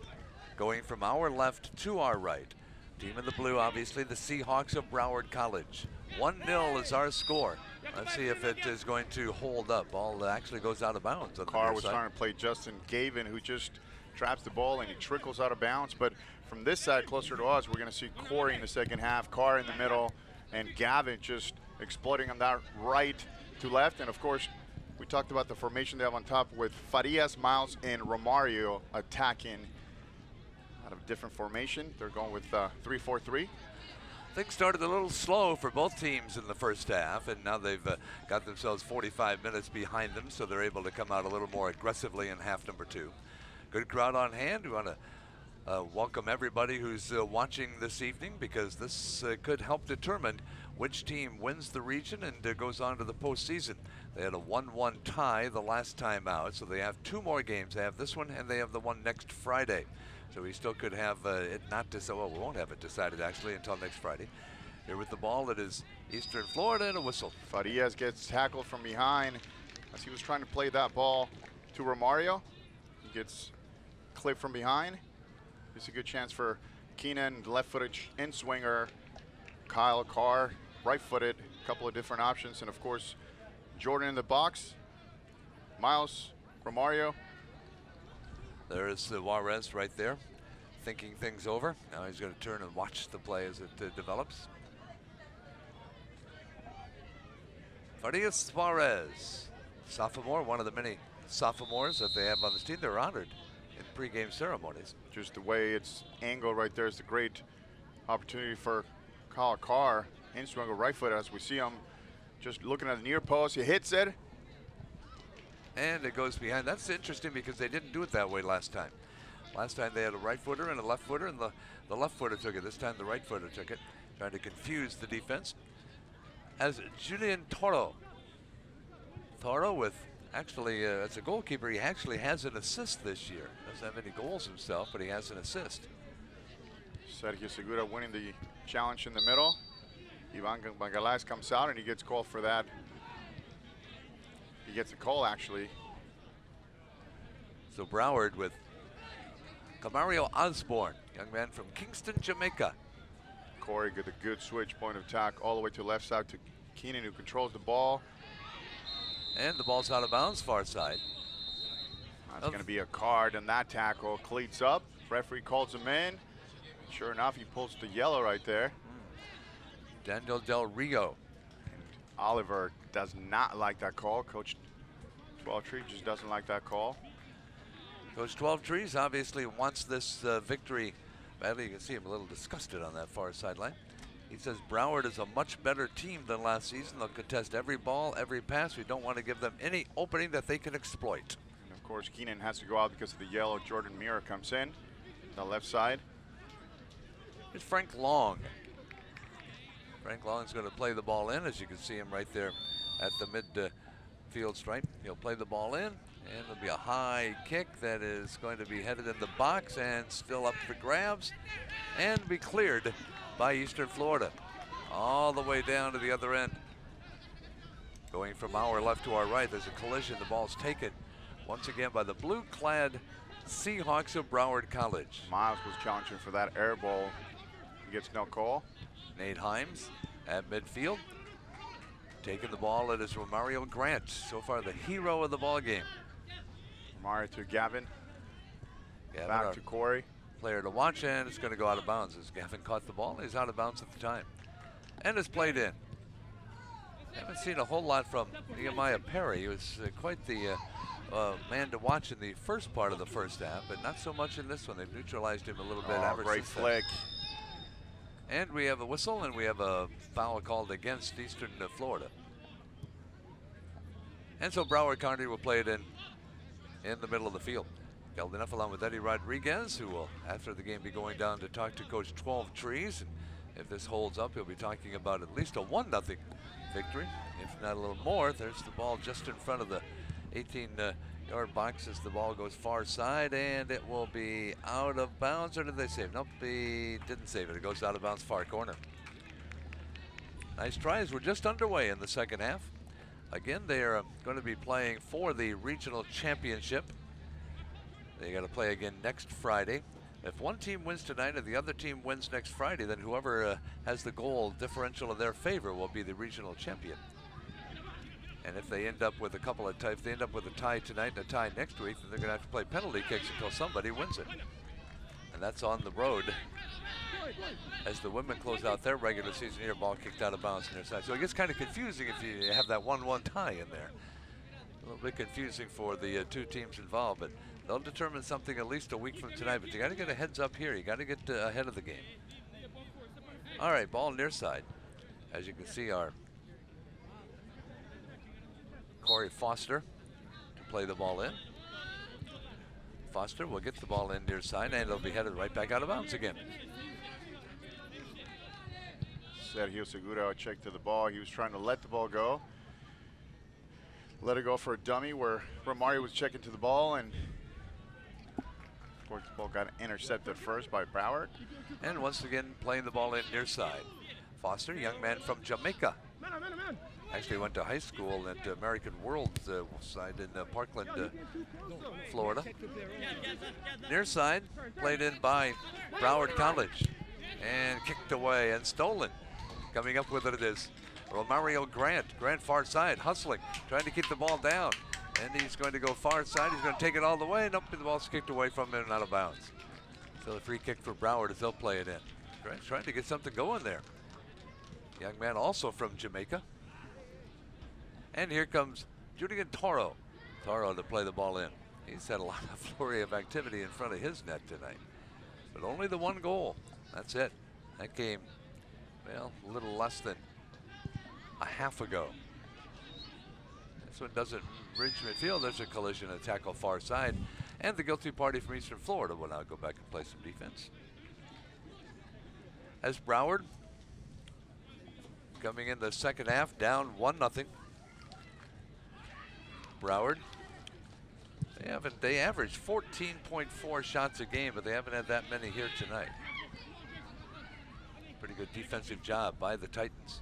going from our left to our right. Team in the blue, obviously, the Seahawks of Broward College. 1-0 is our score. Let's see if it is going to hold up. Ball actually goes out of bounds. Carr was trying to play Justin Gavin, who just traps the ball and he trickles out of bounds. But from this side, closer to us, we're going to see Corey in the second half, Carr in the middle, and Gavin just exploding on that right to left. And of course, we talked about the formation they have on top with Farias, Miles, and Romario attacking out of different formation. They're going with 3-4-3. Things started a little slow for both teams in the first half, and now they've got themselves 45 minutes behind them, so they're able to come out a little more aggressively in half number 2. Good crowd on hand. We want to welcome everybody who's watching this evening, because this could help determine which team wins the region and goes on to the postseason. They had a 1-1 tie the last time out, so they have 2 more games. They have this one, and they have the one next Friday. So we still could have it not decided. Well, we won't have it decided actually until next Friday. Here with the ball, it is Eastern Florida, and a whistle. Farias gets tackled from behind as he was trying to play that ball to Romario. He gets clipped from behind. It's a good chance for Keenan, left-footed in-swinger. Kyle Carr, right-footed. A couple of different options, and of course, Jordan in the box. Miles, Romario. There's Juarez right there, thinking things over. Now he's going to turn and watch the play as it develops. Farias Juarez, sophomore, one of the many sophomores that they have on this team. They're honored in pregame ceremonies. Just the way it's angled right there is a great opportunity for Kyle Carr, in-swinger right foot, as we see him just looking at the near post. He hits it. And it goes behind. That's interesting because they didn't do it that way last time. Last time they had a right footer and a left footer, and the left footer took it. This time the right footer took it, trying to confuse the defense. As Julian Toro. Toro with, actually, as a goalkeeper, he actually has an assist this year. Doesn't have any goals himself, but he has an assist. Sergio Segura winning the challenge in the middle. Ivan Bangalais comes out and he gets called for that. He gets a call, actually. So Broward with Camario Osborne, young man from Kingston, Jamaica. Corey get a good switch, point of attack all the way to the left side to Keenan, who controls the ball. And the ball's out of bounds, far side. That's going to be a card on that tackle. Cleats up. Referee calls him in. Sure enough, he pulls the yellow right there. Daniel Del Rio. Oliver does not like that call. Coach 12 just doesn't like that call. Coach 12 Trees obviously wants this victory badly. You can see him a little disgusted on that far sideline. He says Broward is a much better team than last season. They'll contest every ball, every pass. We don't want to give them any opening that they can exploit. And of course, Keenan has to go out because of the yellow. Jordan Mira comes in, the left side. It's Frank Long. Frank Long is going to play the ball in, as you can see him right there at the midfield stripe. He'll play the ball in, and it'll be a high kick that is going to be headed in the box and still up for grabs and be cleared by Eastern Florida. All the way down to the other end. Going from our left to our right, there's a collision. The ball's taken once again by the blue-clad Seahawks of Broward College. Miles was challenging for that air ball. He gets no call. Nate Himes at midfield. Taking the ball, it is Romario Grant, so far the hero of the ball game. Romario to Gavin. Back to Corey. Player to watch, and it's going to go out of bounds as Gavin caught the ball. He's out of bounds at the time. And it's played in. Haven't seen a whole lot from Nehemiah Perry. He was quite the man to watch in the first part of the first half, but not so much in this one. They've neutralized him a little bit. Great flick. And we have a whistle, and we have a foul called against Eastern Florida. And so Broward County will play it in the middle of the field. Gelden enough along with Eddie Rodriguez, who will, after the game, be going down to talk to Coach 12 Trees. And if this holds up, he'll be talking about at least a 1-0 victory, if not a little more. There's the ball just in front of the 18-yard box as the ball goes far side, and it will be out of bounds. Or did they save? Nope, they didn't save it. It goes out of bounds, far corner. Nice tries. We're just underway in the second half. Again, they are going to be playing for the regional championship. They got to play again next Friday. If one team wins tonight and the other team wins next Friday, then whoever has the goal differential in their favor will be the regional champion. And if they end up with a couple of ties, if they end up with a tie tonight and a tie next week, then they're going to have to play penalty kicks until somebody wins it. And that's on the road as the women close out their regular season here. Ball kicked out of bounds on their side. So it gets kind of confusing if you have that 1-1 tie in there. A little bit confusing for the two teams involved, but they'll determine something at least a week from tonight. But you got to get a heads up here. You got to get ahead of the game. All right, ball near side. As you can see, our Corey Foster to play the ball in. Foster will get the ball in near side, and it'll be headed right back out of bounds again. Sergio Segura checked to the ball. He was trying to let the ball go. Let it go for a dummy where Romario was checking to the ball, and of course the ball got intercepted first by Broward. And once again playing the ball in near side. Foster, young man from Jamaica. Actually went to high school at American World side in Parkland, Florida. Near side, played in by Broward College. And kicked away and stolen. Coming up with it is Romario Grant. Grant far side, hustling, trying to keep the ball down. And he's going to go far side. He's going to take it all the way. Nope, the ball's kicked away from him and out of bounds. So the free kick for Broward as they'll play it in. Grant's trying to get something going there. Young man also from Jamaica. And here comes Julian Toro. Toro to play the ball in. He's had a lot of flurry of activity in front of his net tonight. But only the one goal. That's it. That came, well, a little less than a half ago. This one doesn't reach midfield. There's a collision and tackle far side. And the guilty party from Eastern Florida will now go back and play some defense. As Broward coming in the second half, down 1-0. Broward, they averaged 14.4 shots a game, but they haven't had that many here tonight. Pretty good defensive job by the Titans.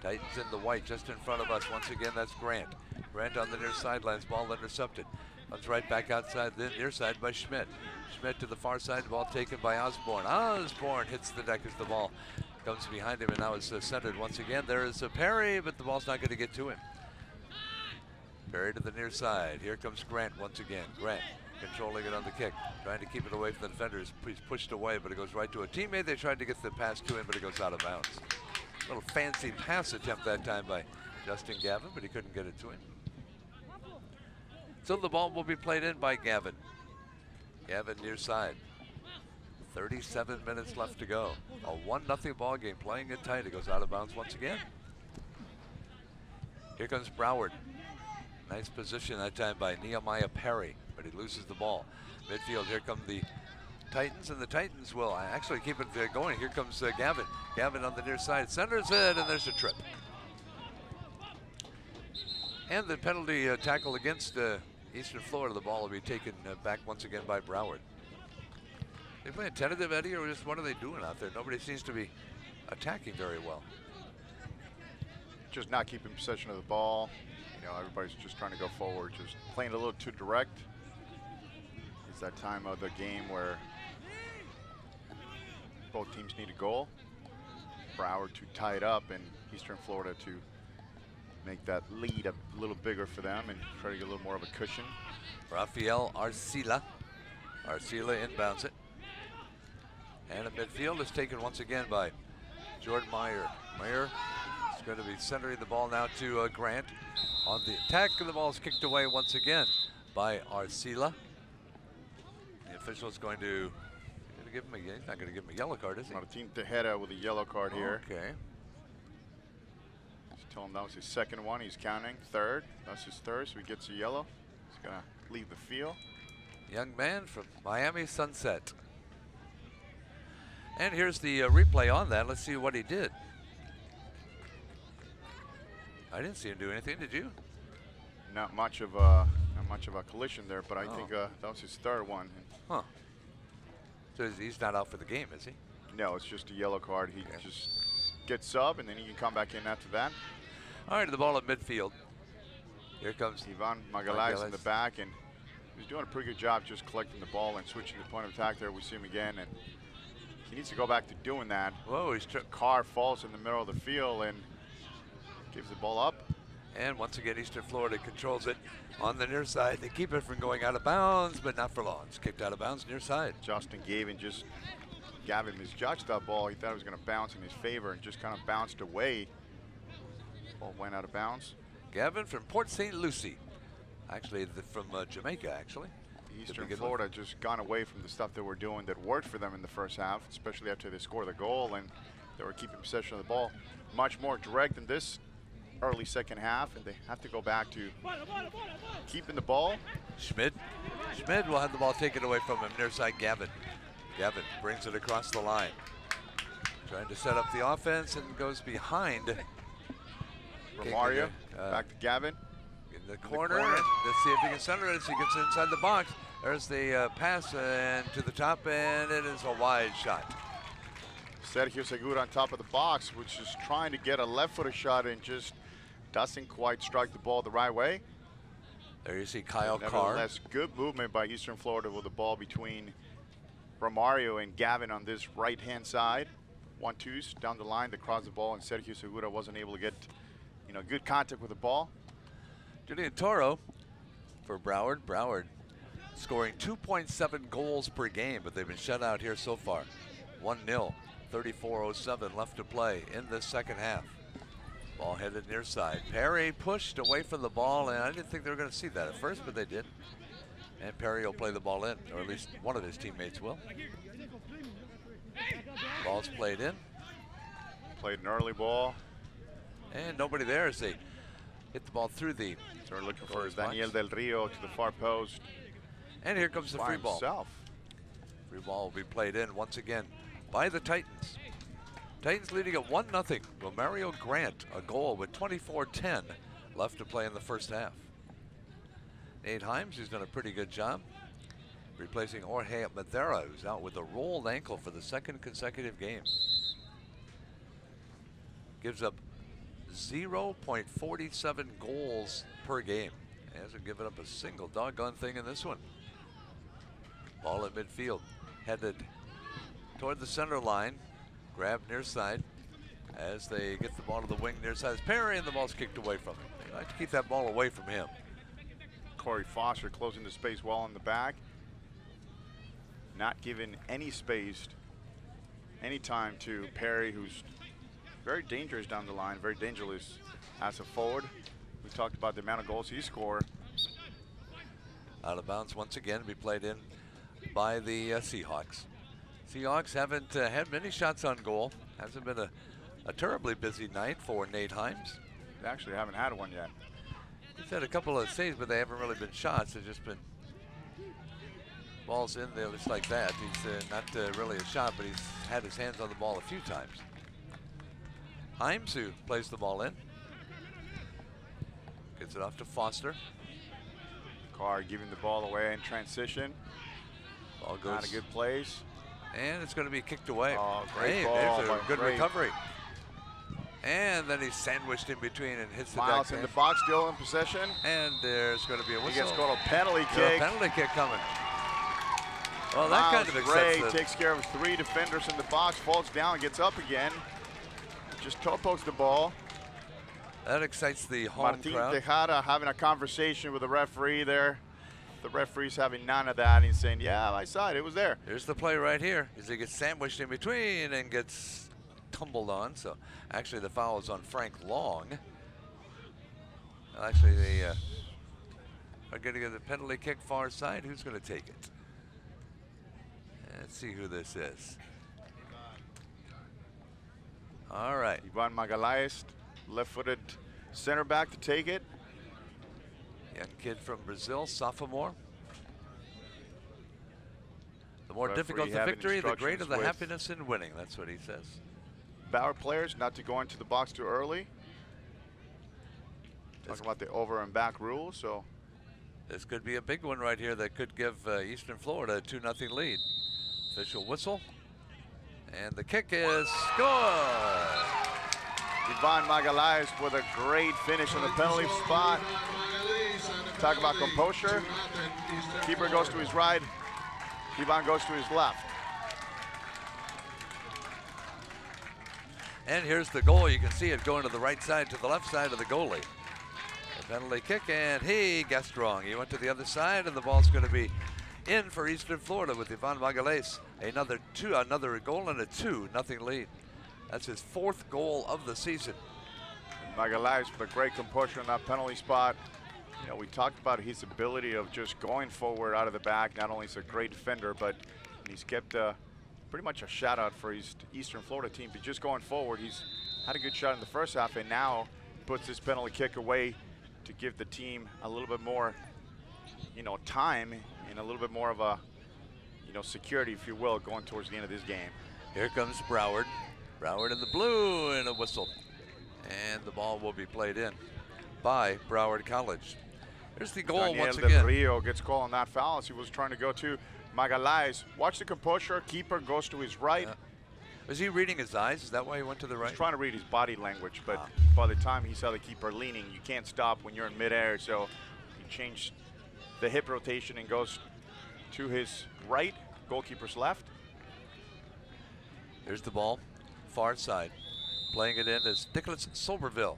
Titans in the white just in front of us. Once again, that's Grant. Grant on the near sidelines, ball intercepted. Comes right back outside the near side by Schmidt. Schmidt to the far side, ball taken by Osborne. Osborne hits the deck as the ball comes behind him, and now it's centered once again. There is a parry, but the ball's not going to get to him. Parry to the near side. Here comes Grant once again. Grant controlling it on the kick, trying to keep it away from the defenders. He's pushed away, but it goes right to a teammate. They tried to get the pass to him, but it goes out of bounds. A little fancy pass attempt that time by Justin Gavin, but he couldn't get it to him. So the ball will be played in by Gavin. Gavin near side. 37 minutes left to go. A 1-0 ball game, playing it tight. It goes out of bounds once again. Here comes Broward. Nice position that time by Nehemiah Perry, but he loses the ball. Midfield, here come the Titans, and the Titans will actually keep it going. Here comes Gavin. Gavin on the near side, centers it, and there's a trip. And the penalty tackle against Eastern Florida. The ball will be taken back once again by Broward. They playing tentative, Eddie, or just what are they doing out there? Nobody seems to be attacking very well. Just not keeping possession of the ball. You know, everybody's just trying to go forward, just playing a little too direct. It's that time of the game where both teams need a goal. Broward to tie it up, and Eastern Florida to make that lead a little bigger for them and try to get a little more of a cushion. Rafael Arcila. Arcila inbounds it. And a midfield is taken once again by Jordan Meyer. Meyer is going to be centering the ball now to Grant. On the attack, and the ball is kicked away once again by Arcila. The official is going to give him he's not going to give him a yellow card, is he? Martin Tejeda with a yellow card here. Okay. Just tell him that was his second one. He's counting third. That's his third, so he gets a yellow. He's going to leave the field. Young man from Miami Sunset. And here's the replay on that. Let's see what he did. I didn't see him do anything, did you? Not much of a collision there, but I think that was his third one. Huh. So he's not out for the game, is he? No, it's just a yellow card. He just gets sub, and then he can come back in after that. All right, the ball at midfield. Here comes Ivan Magalhaes in the back, and he's doing a pretty good job just collecting the ball and switching the point of attack there. We see him again, and he needs to go back to doing that. Whoa, he's car falls in the middle of the field and gives the ball up. And once again, Eastern Florida controls it on the near side. They keep it from going out of bounds, but not for long. It's kicked out of bounds near side. Justin Gavin misjudged that ball. He thought it was going to bounce in his favor and just kind of bounced away. Ball went out of bounds. Gavin from Port St. Lucie. Actually, from Jamaica, actually. Eastern Florida just gone away from the stuff that we're doing that worked for them in the first half, especially after they scored the goal, and They were keeping possession of the ball much more direct in this early second half, and they have to go back to keeping the ball. Schmid will have the ball taken away from him near side Gavin. Gavin brings it across the line. Trying to set up the offense and goes behind. Romario, back to Gavin. In the corner. And let's see if he can center it as he gets inside the box. There's the pass and to the top, and it is a wide shot. Sergio Segura on top of the box, which is trying to get a left-footed shot and just doesn't quite strike the ball the right way. There you see Kyle Carr. Nevertheless, good movement by Eastern Florida with the ball between Romario and Gavin on this right-hand side. 1-2s down the line to cross the ball, and Sergio Segura wasn't able to get, good contact with the ball. Julian Toro for Broward. Broward scoring 2.7 goals per game, but they've been shut out here so far. 1-0, 34:07 left to play in this second half. Ball headed near side. Perry pushed away from the ball, and I didn't think they were going to see that at first, but they did. And Perry will play the ball in, or at least one of his teammates will. Ball's played in. Played an early ball. And nobody there as they hit the ball through the. So we're looking for Daniel Del Rio to the far post. And here comes the free ball. Free ball will be played in once again by the Titans. Titans leading at 1-0. Romario Grant a goal with 24:10 left to play in the first half. Nate Himes, who's done a pretty good job, replacing Jorge Madera, who's out with a rolled ankle for the second consecutive game. Gives up 0.47 goals per game. Hasn't given up a single doggone thing in this one. Ball at midfield, headed toward the center line. Grab near side as they get the ball to the wing near side. It's Perry, and the ball's kicked away from him. They like to keep that ball away from him. Corey Foster closing the space well in the back. Not giving any space, any time to Perry, who's very dangerous down the line, very dangerous as a forward. We talked about the amount of goals he scored. Out of bounds once again, to be played in by the Seahawks. Seahawks haven't had many shots on goal. Hasn't been a terribly busy night for Nate Himes. They actually haven't had one yet. He's had a couple of saves, but they haven't really been shots. They've just been balls in there just like that. He's not really a shot, but he's had his hands on the ball a few times. Himes, who plays the ball in. Gets it off to Foster. Carr giving the ball away in transition. Ball goes. Not a good place. And it's going to be kicked away. Oh, great ball. There's a good recovery. And then he's sandwiched in between and hits the deck. Miles in the box, still in possession. And there's going to be a whistle. He gets called a penalty kick. A penalty kick coming. Well, Miles that kind of accepts Gray takes care of 3 defenders in the box, falls down, gets up again. Just toe pokes the ball. That excites the home Martin crowd. Tejada having a conversation with the referee there. The referee's having none of that. He's saying, yeah, I saw it. It was there. Here's the play right here. As he gets sandwiched in between and gets tumbled on. So actually the foul is on Frank Long. Well, actually they are going to get the penalty kick far side. Who's going to take it? Let's see who this is. All right. Ivan Magalhaes, left-footed center back to take it. Young kid from Brazil, sophomore. The more Referee difficult the having victory, the greater the instructions happiness in winning. That's what he says. Broward players not to go into the box too early. Talking about the over and back rule, so. This could be a big one right here that could give Eastern Florida a 2-0 lead. Official whistle. And the kick is good. Ivan Magalhaes with a great finish on the penalty spot. Talk about composure. Keeper goes to his right. Ivan goes to his left. And here's the goal. You can see it going to the right side, to the left side of the goalie. The penalty kick, and he guessed wrong. He went to the other side, and the ball's going to be in for Eastern Florida with Ivan Magalhaes. Another goal and a 2-0 lead. That's his 4th goal of the season. Magalhaes with a great composure on that penalty spot. You know, we talked about his ability of just going forward out of the back. Not only is he a great defender, but he's kept pretty much a shout out for his Eastern Florida team. But just going forward, he's had a good shot in the first half, and now puts his penalty kick away to give the team a little bit more, time and a little bit more of a, security, if you will, going towards the end of this game. Here comes Broward. Broward in the blue and a whistle. And the ball will be played in by Broward College. There's the goal Daniel once Del again. Rio gets called on that foul as he was trying to go to Magalhães. Watch the composure. Keeper goes to his right. Was he reading his eyes? Is that why he went to the right? He's trying to read his body language, but by the time he saw the keeper leaning, you can't stop when you're in midair. So he changed the hip rotation and goes to his right, goalkeeper's left. Here's the ball, far side. Playing it in is Nicholas Soberville.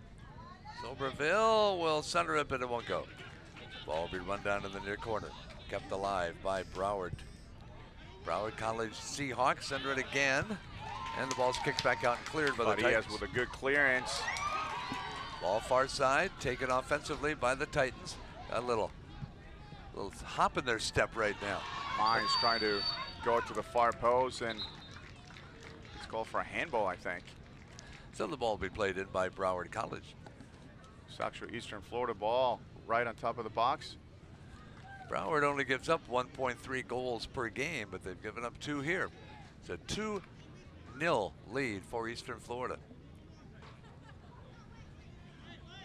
Soberville will center it, but it won't go. Ball will be run down in the near corner. Kept alive by Broward. Broward College Seahawks center it again. And the ball's kicked back out and cleared by the Titans. With a good clearance. Ball far side, taken offensively by the Titans. A little hop in their step right now. Mines trying to go to the far post, and it's called for a handball, I think. So the ball will be played in by Broward College. It's actually Eastern Florida ball right on top of the box. Broward only gives up 1.3 goals per game, but they've given up 2 here. It's a 2-0 lead for Eastern Florida.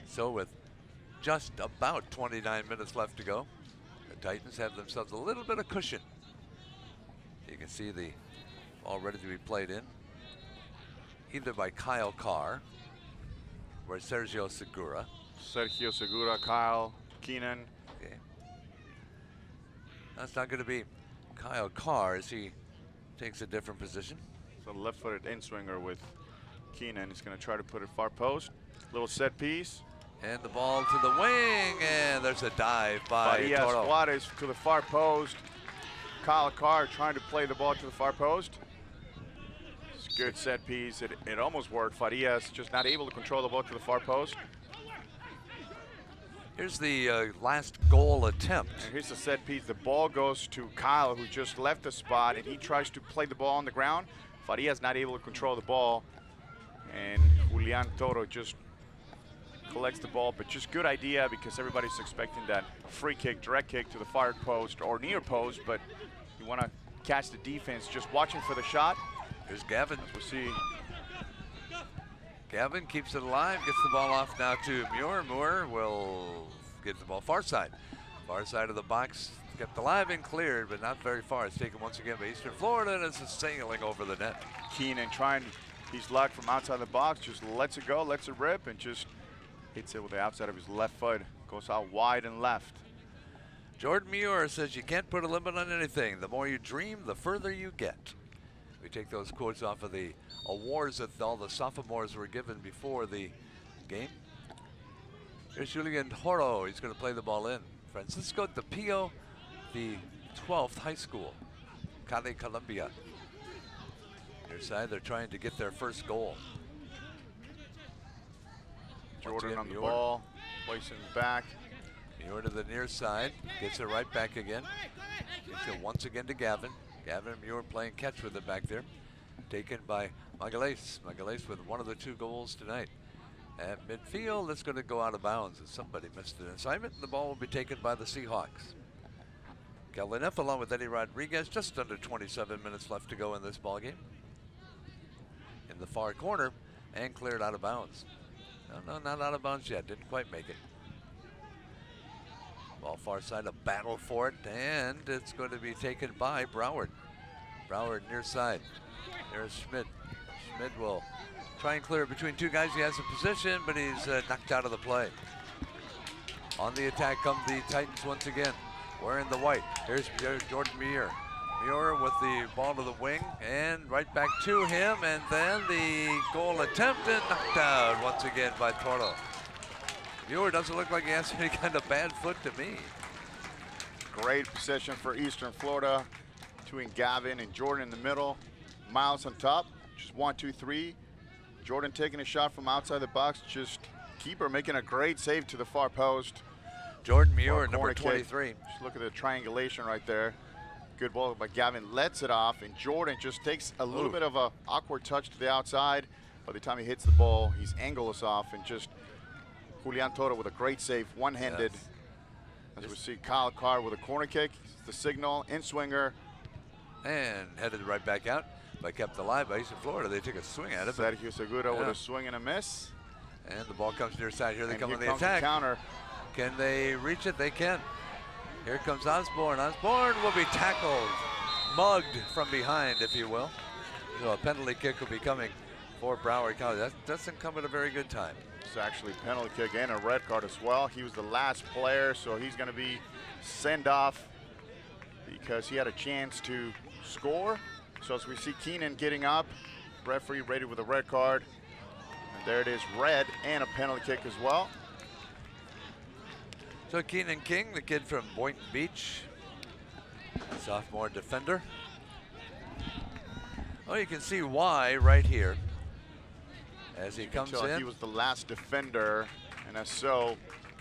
So with just about 29 minutes left to go, the Titans have themselves a little bit of cushion. You can see the ball ready to be played in, either by Kyle Carr or Sergio Segura. Sergio Segura, Kyle, Keenan. Okay. That's not going to be Kyle Carr as he takes a different position. So left-footed in-swinger with Keenan. He's going to try to put it far post. Little set piece. And the ball to the wing, and there's a dive by Toro. Juarez to the far post. Kyle Carr trying to play the ball to the far post. It's a good set piece. It almost worked. Farias just not able to control the ball to the far post. Here's the last goal attempt. And here's the set piece. The ball goes to Kyle, who just left the spot, and he tries to play the ball on the ground. Farias not able to control the ball. And Julian Toro just collects the ball, but just good idea because everybody's expecting that free kick, direct kick to the far post or near post, but you want to catch the defense just watching for the shot. Here's Gavin. As we'll see. Gavin keeps it alive, gets the ball off now to Muir. Muir will get the ball far side. Far side of the box, kept alive and cleared, but not very far. It's taken once again by Eastern Florida, and it's a sailing over the net. Keenan trying his luck from outside the box, just lets it go, lets it rip, and just hits it with the outside of his left foot. Goes out wide and left. Jordan Muir says you can't put a limit on anything. The more you dream, the further you get. We take those quotes off of the awards that all the sophomores were given before the game. Here's Julian Toro. He's going to play the ball in. Francisco de Pio, the 12th high school, Cali, Colombia. Near side, they're trying to get their first goal. Jordan on the ball, placing it back. Muir to the near side, gets it right back again. Gets it once again to Gavin. Gavin and Muir playing catch with it back there. Taken by Magalhães. Magalhães with one of the 2 goals tonight. At midfield, it's going to go out of bounds as somebody missed an assignment, and the ball will be taken by the Seahawks. Kelvin F. along with Eddie Rodriguez, just under 27 minutes left to go in this ball game. In the far corner, and cleared out of bounds. No, not out of bounds yet. Didn't quite make it. Ball far side, a battle for it, and it's going to be taken by Broward. Broward near side. There's Schmidt. Schmidt will try and clear it between 2 guys. He has a position, but he's knocked out of the play. On the attack come the Titans once again. Wearing the white. Here's Jordan Muir. Muir with the ball to the wing, and right back to him, and then the goal attempt and knocked out once again by Toro. Muir doesn't look like he has any kind of bad foot to me. Great possession for Eastern Florida between Gavin and Jordan in the middle. Miles on top, just 1, 2, 3. Jordan taking a shot from outside the box, just keeper making a great save to the far post. Jordan Muir, number 23. Just look at the triangulation right there. Good ball, but Gavin lets it off, and Jordan just takes a little bit of a awkward touch to the outside. By the time he hits the ball, he's angle us off, and just Julian Toro with a great save, one-handed. As we see Kyle Carr with a corner kick, the signal, in-swinger. And headed right back out, but kept alive by Eastern Florida. They took a swing at it. Sergio Segura with a swing and a miss. And the ball comes near side. Here they come on the comes attack. The counter. Can they reach it? They can. Here comes Osborne. Osborne will be tackled, mugged from behind, if you will. So a penalty kick will be coming for Broward College. That doesn't come at a very good time. It's actually a penalty kick and a red card as well. He was the last player, so he's going to be sent off because he had a chance to score. So as we see Keenan getting up, referee rated with a red card. And there it is, red and a penalty kick as well. So Keenan King, the kid from Boynton Beach, sophomore defender. Well, you can see why right here as he comes in. He was the last defender, and as so,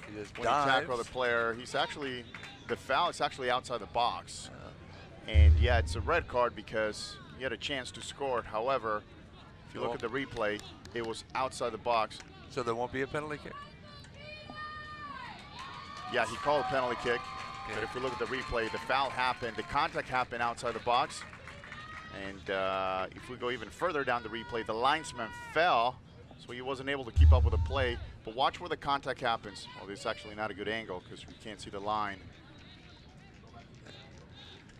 he just when dives. he tackled the player, he's actually, the foul is actually outside the box. And yeah, it's a red card because he had a chance to score. However, if you look at the replay, it was outside the box. So there won't be a penalty kick? Yeah, he called a penalty kick. Yeah. But if we look at the replay, the foul happened, the contact happened outside the box. And if we go even further down the replay, the linesman fell, so he wasn't able to keep up with the play. But watch where the contact happens. Well, this is actually not a good angle because we can't see the line.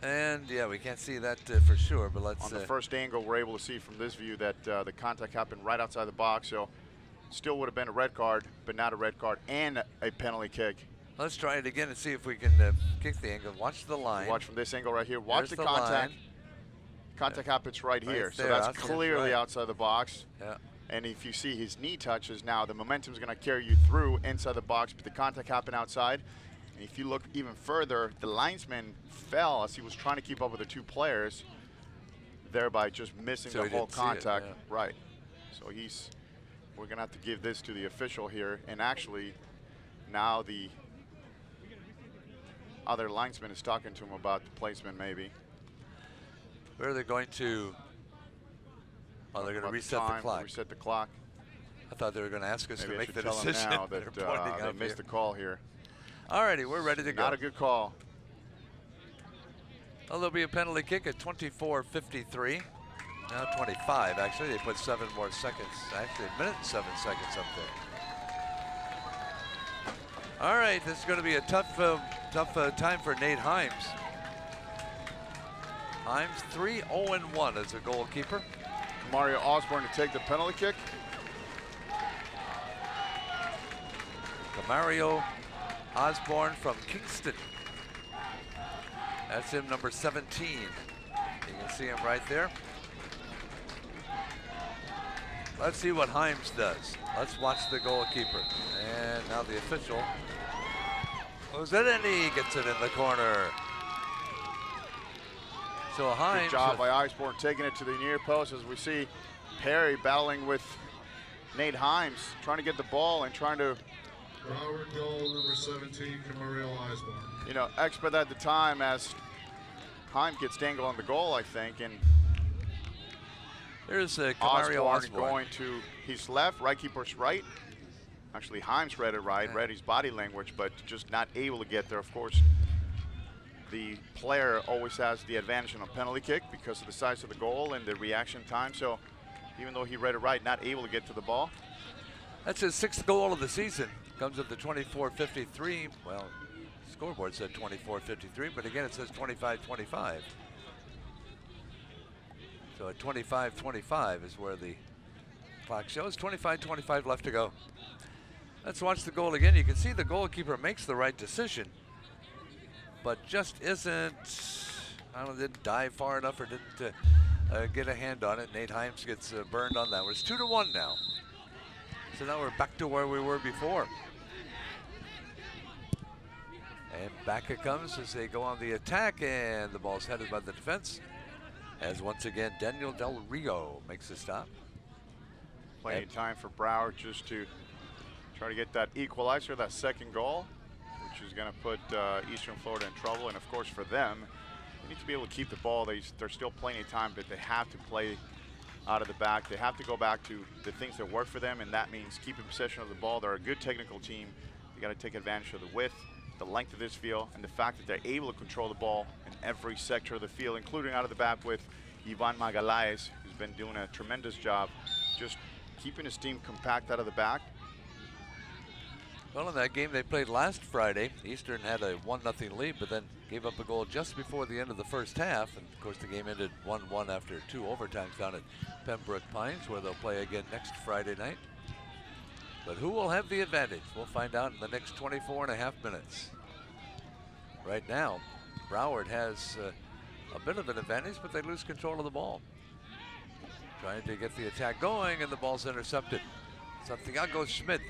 And yeah, we can't see that for sure, but let's... On the first angle, we're able to see from this view that the contact happened right outside the box, so still would have been a red card, but not a red card and a penalty kick. Let's try it again and see if we can kick the angle. Watch the line. Watch from this angle right here. Watch There's the contact. Contact happens right here, so that's clearly outside the box. Yeah. And if you see his knee touches now, the momentum is going to carry you through inside the box, but the contact happened outside. And if you look even further, the linesman fell as he was trying to keep up with the two players, thereby just missing the whole contact. Right. So we're going to have to give this to the official here. And actually, now the other linesman is talking to him about the placement maybe. Where are they going to? Oh, they're going to reset the clock. Reset the clock. I thought they were going to ask us maybe to make the tell decision. Them now that they missed the call here. Alrighty, we're ready to go. Not a good call. Well, there'll be a penalty kick at 24:53. Now 25, actually. They put 7 more seconds. Actually, a minute and 7 seconds up there. All right, this is going to be a tough time for Nate Himes. Himes 3-0-1 as a goalkeeper. Mario Osborne to take the penalty kick. Mario Osborne from Kingston. That's him, number 17. You can see him right there. Let's see what Himes does. Let's watch the goalkeeper. And now the official. Ozerini gets it in the corner. So Himes. Good job by Osborne taking it to the near post as we see Perry battling with Nate Himes, trying to get the ball and trying to Broward goal number 17, Camario Osborne. You know, expedite the time as Himes gets dangled on the goal, I think, and there's Camario Osborne going to his left, right keeper's right. Actually, Himes read it right, read his body language, but just not able to get there. Of course, the player always has the advantage on a penalty kick because of the size of the goal and the reaction time. So even though he read it right, not able to get to the ball. That's his 6th goal of the season. Comes up to 24:53. Well, scoreboard said 24:53, but again it says 25:25. So at 25:25 is where the clock shows. 25:25 left to go. Let's watch the goal again. You can see the goalkeeper makes the right decision, but just isn't, I don't know, didn't dive far enough or didn't get a hand on it. Nate Himes gets burned on that one. It's 2-1 now. So now we're back to where we were before. And back it comes as they go on the attack, and the ball's headed by the defense. As once again, Daniel Del Rio makes a stop. Plenty of time for Broward just to try to get that equalizer, that second goal, which is going to put Eastern Florida in trouble. And of course for them, you need to be able to keep the ball. They're still plenty of time, but they have to play out of the back. They have to go back to the things that work for them, and that means keeping possession of the ball. They're a good technical team. They got to take advantage of the width, the length of this field, and the fact that they're able to control the ball in every sector of the field, including out of the back with Ivan Magalhaes, who's been doing a tremendous job just keeping his team compact out of the back. Well, in that game they played last Friday, Eastern had a 1-0 lead, but then gave up a goal just before the end of the first half. And of course, the game ended 1-1 after 2 overtimes down at Pembroke Pines, where they'll play again next Friday night. But who will have the advantage? We'll find out in the next 24.5 minutes. Right now, Broward has a bit of an advantage, but they lose control of the ball. Trying to get the attack going, and the ball's intercepted. Santiago Schmidt.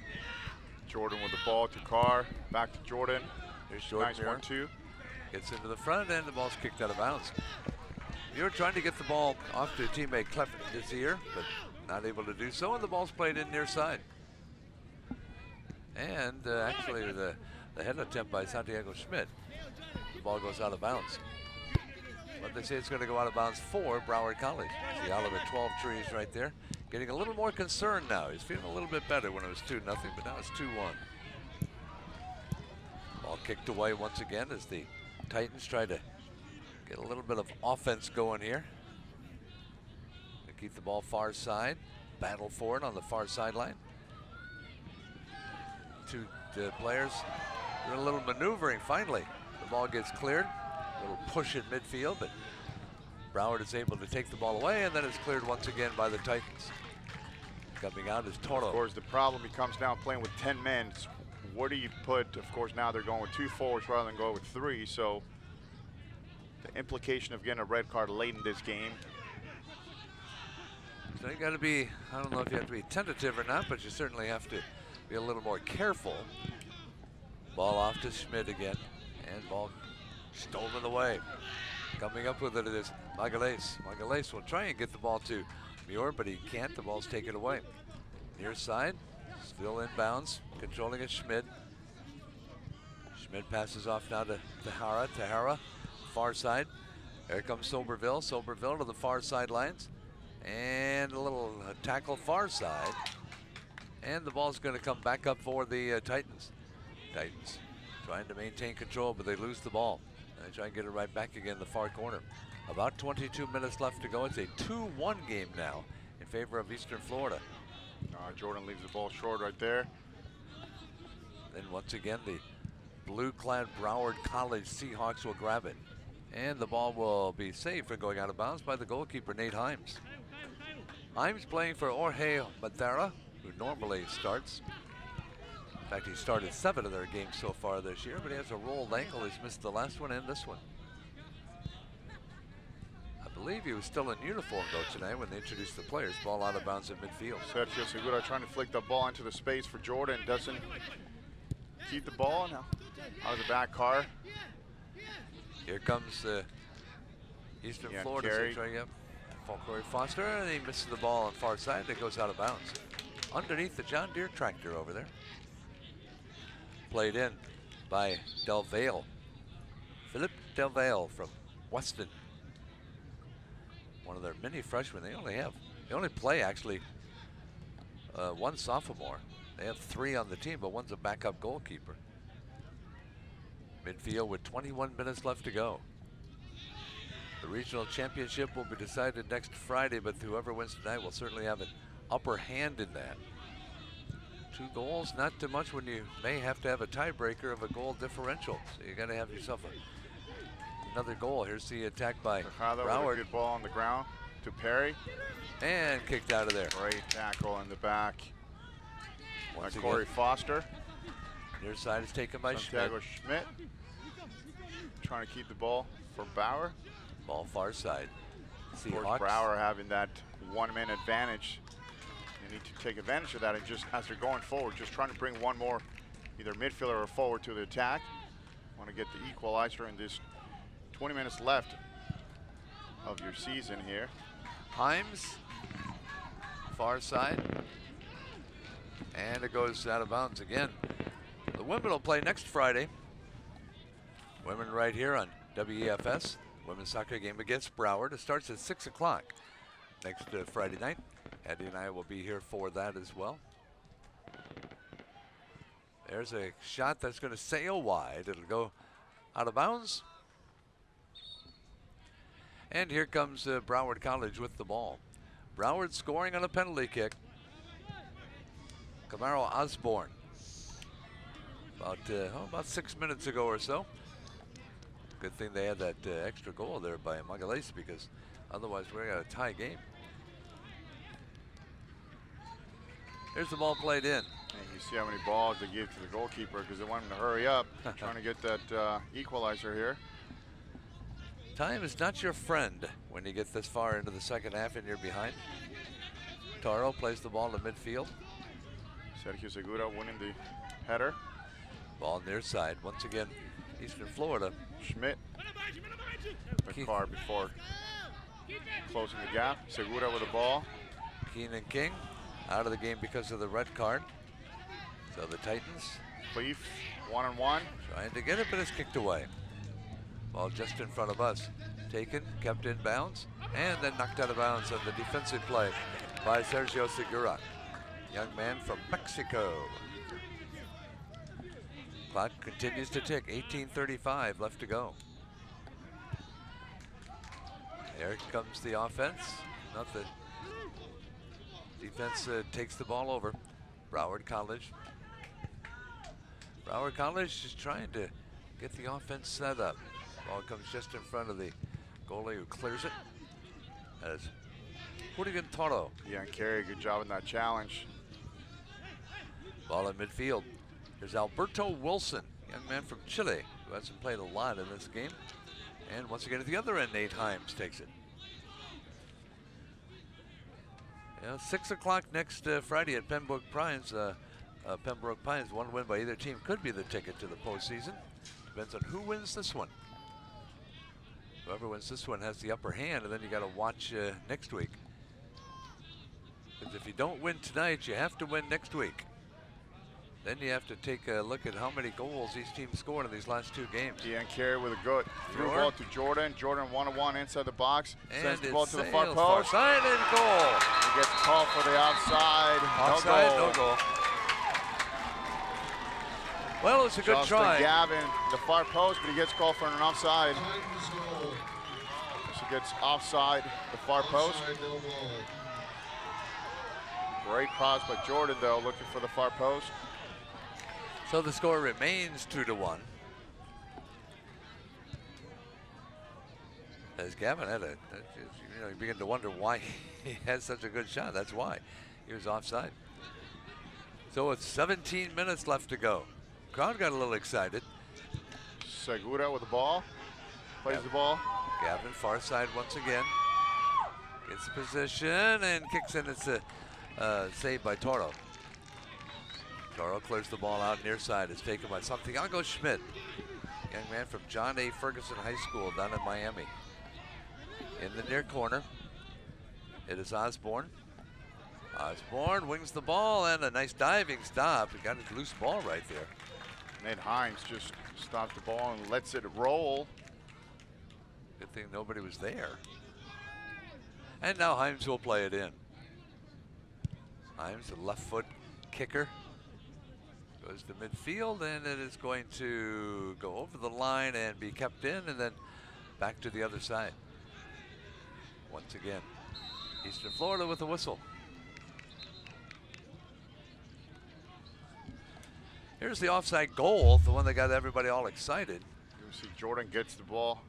Jordan with the ball to Carr, back to Jordan. Here's Jordan. Nice 1-2. Gets into the front, and the ball's kicked out of bounds. You're trying to get the ball off to teammate Clef Desir, but not able to do so, and the ball's played in near side. And actually, the head attempt by Santiago Schmidt, the ball goes out of bounds. But they say it's going to go out of bounds for Broward College. See Oliver 12 trees right there. Getting a little more concerned now. He's feeling a little bit better when it was 2-0, but now it's 2-1. Ball kicked away once again as the Titans try to get a little bit of offense going here. They keep the ball far side, battle for it on the far sideline. Two players doing a little maneuvering finally. The ball gets cleared, a little push in midfield, but Broward is able to take the ball away, and then it's cleared once again by the Titans. Coming out is Toro. Of course, the problem becomes now playing with 10 men. Where do you put, of course, now they're going with 2 forwards rather than go with 3, so the implication of getting a red card late in this game. So you got to be, I don't know if you have to be tentative or not, but you certainly have to be a little more careful. Ball off to Schmidt again, and ball stolen away. Coming up with it is Magalhaes. Magalhaes will try and get the ball to Muir, but he can't. The ball's taken away. Near side, still inbounds, controlling it Schmidt. Schmidt passes off now to Tahara. Tahara, far side. There comes Soberville. Soberville to the far sidelines. And a little tackle far side. And the ball's going to come back up for the Titans. Titans trying to maintain control, but they lose the ball. They try and get it right back again in the far corner. About 22 minutes left to go. It's a 2-1 game now in favor of Eastern Florida. Jordan leaves the ball short right there. Then once again, the blue-clad Broward College Seahawks will grab it. And the ball will be saved from going out of bounds by the goalkeeper, Nate Himes. Himes playing for Jorge Madera, who normally starts. In fact, he started 7 of their games so far this year, but he has a rolled ankle. He's missed the last one and this one. I believe he was still in uniform, though, tonight when they introduced the players. Ball out of bounds in midfield. Sergio Segura trying to flick the ball into the space for Jordan. Doesn't keep the ball now. Out of the back, Carr. Here comes Eastern Florida. Trying up Corey Foster, and he misses the ball on far side. It goes out of bounds. Underneath the John Deere tractor over there. Played in by Del Valle. Philip Del Valle from Weston. One of their many freshmen. They only play actually one sophomore. They have 3 on the team, but one's a backup goalkeeper. Midfield with 21 minutes left to go. The regional championship will be decided next Friday, but whoever wins tonight will certainly have an upper hand in that. 2 goals, not too much when you may have to have a tiebreaker of a goal differential. So you got to have yourself another goal. Here's the attack by Broward. Good ball on the ground to Perry. And kicked out of there. Great tackle in the back. Once Corey Foster. Near side is taken by Santiago Schmidt. Trying to keep the ball for Bauer. Ball far side. Of course, Bauer having that 1-man advantage. You need to take advantage of that, and just as they're going forward, just trying to bring one more, either midfielder or forward to the attack. Want to get the equalizer in this 20 minutes left of your season here. Himes, far side. And it goes out of bounds again. The women will play next Friday. Women right here on WEFS. women's soccer game against Broward. It starts at 6 o'clock next Friday night. Eddie and I will be here for that as well. There's a shot that's going to sail wide. It'll go out of bounds. And here comes Broward College with the ball. Broward scoring on a penalty kick. Camaro Osborne. About 6 minutes ago or so. Good thing they had that extra goal there by Magalhaes, because otherwise we're got a tie game. Here's the ball played in. And you see how many balls they give to the goalkeeper because they want him to hurry up, trying to get that equalizer here. Time is not your friend when you get this far into the second half and you're behind. Taro plays the ball to midfield. Sergio Segura winning the header. Ball near side. Once again, Eastern Florida. Schmidt. The car before closing the gap. Segura with the ball. Keenan King out of the game because of the red card. So the Titans. Cleef, 1-on-1. Trying to get it, but it's kicked away. Ball just in front of us. Taken, kept in bounds, and then knocked out of bounds on the defensive play by Sergio Segura. Young man from Mexico. Clock continues to tick, 18:35 left to go. Here comes the offense. Nothing. Defense takes the ball over. Broward College. Broward College is trying to get the offense set up. Ball comes just in front of the goalie who clears it. As Hooligan Toro. Yeah, and Kerry, good job in that challenge. Ball in midfield. There's Alberto Wilson, young man from Chile, who hasn't played a lot in this game. And once again at the other end, Nate Himes takes it. Yeah, 6 o'clock next Friday at Pembroke Pines. Pembroke Pines, one win by either team could be the ticket to the postseason. Depends on who wins this one. Whoever wins this one has the upper hand, and then you got to watch next week. Because if you don't win tonight, you have to win next week. Then you have to take a look at how many goals each team scored in these last two games. Deanne Carey with a good through ball to Jordan. Jordan 1-on-1 inside the box. And sends the ball to the far post. Far side and goal. He gets called for the offside. Offside, no goal. Well, it's a good try. Gavin, the far post, but he gets called for an offside. So he gets offside, the far post. Great cross by Jordan, though, looking for the far post. So the score remains 2-1. As Gavin had you begin to wonder why he had such a good shot. That's why he was offside. So it's 17 minutes left to go. Crowd got a little excited. Segura with the ball, plays the ball. Gavin far side once again. Gets the position and kicks in. It's a save by Toro. Toro clears the ball out near side. It's taken by Santiago Schmidt, young man from John A. Ferguson High School down in Miami. In the near corner, it is Osborne. Osborne wings the ball and a nice diving stop. He got his loose ball right there. Nate Himes just stops the ball and lets it roll. Good thing nobody was there. And now Himes will play it in. Himes, a left foot kicker. Goes to midfield, and it is going to go over the line and be kept in, and then back to the other side. Once again, Eastern Florida with a whistle. Here's the offside goal, the one that got everybody all excited. You see Jordan gets the ball.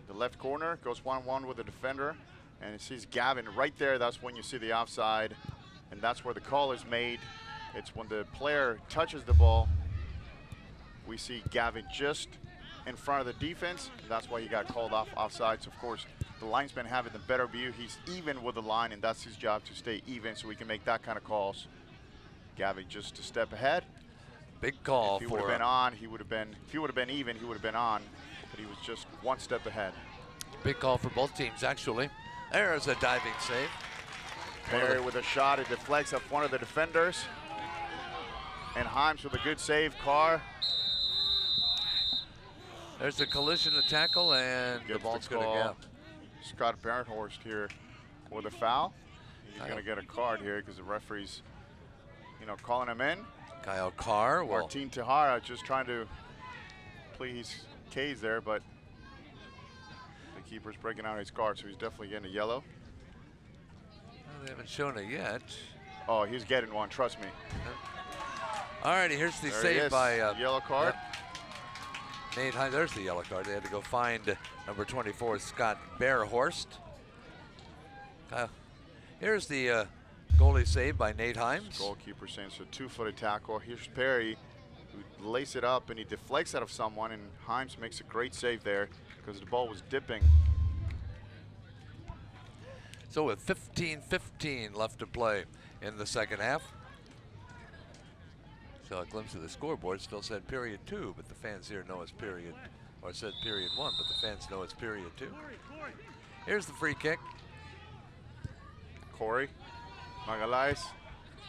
The left corner goes 1-1 with the defender, and it sees Gavin right there. That's when you see the offside, and that's where the call is made. It's when the player touches the ball. We see Gavin just in front of the defense. That's why he got called offside. So of course, the linesman having the better view. He's even with the line, and that's his job to stay even so he can make that kind of calls. Gavin just a step ahead. Big call. If he would have been on, he would have been. If he would have been even, he would have been on. But he was just one step ahead. Big call for both teams, actually. There's a diving save. Perry with a shot. It deflects off one of the defenders. And Himes with a good save. Carr. There's a collision, a tackle, and the ball's going to go. Scott Barenhorst here with a foul. He's going to get a card here because the referee's, calling him in. Kyle Carr. Martin Tejara just trying to please K's there, but the keeper's breaking out his card, so he's definitely getting a yellow. Well, they haven't shown it yet. Oh, he's getting one, trust me. All righty, here's the there save by yellow card. Nate Himes. There's the yellow card. They had to go find number 24, Scott Barenhorst. Here's the goalie save by Nate Himes. Goalkeeper saying so, 2-footed tackle. Here's Perry, who lays it up and he deflects out of someone, and Himes makes a great save there because the ball was dipping. So with 15:15 left to play in the second half. So a glimpse of the scoreboard still said period 2, but the fans here know it's period, or it said period 1, but the fans know it's period 2. Here's the free kick. Corey Magalhaes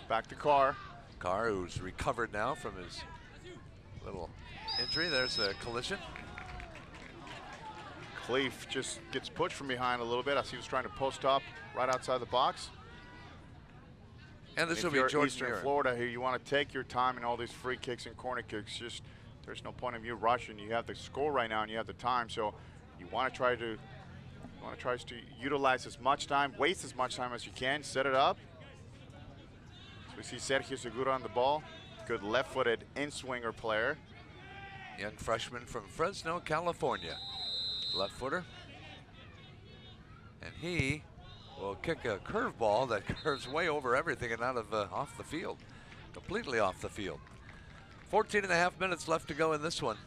back to Carr. Carr, who's recovered now from his little injury. There's a collision. Cleef just gets pushed from behind a little bit as he was trying to post up right outside the box. And this will be Jordan Eastern Muir. Florida here. You want to take your time in all these free kicks and corner kicks. Just there's no point in you rushing. You have the score right now and you have the time, so you want to try to utilize as much time, waste as much time as you can, set it up. So we see Sergio Segura on the ball. Good left-footed in-swinger player. Young freshman from Fresno, California. Left footer. And he will kick a curveball that curves way over everything and out of off the field. Completely off the field. 14.5 minutes left to go in this one.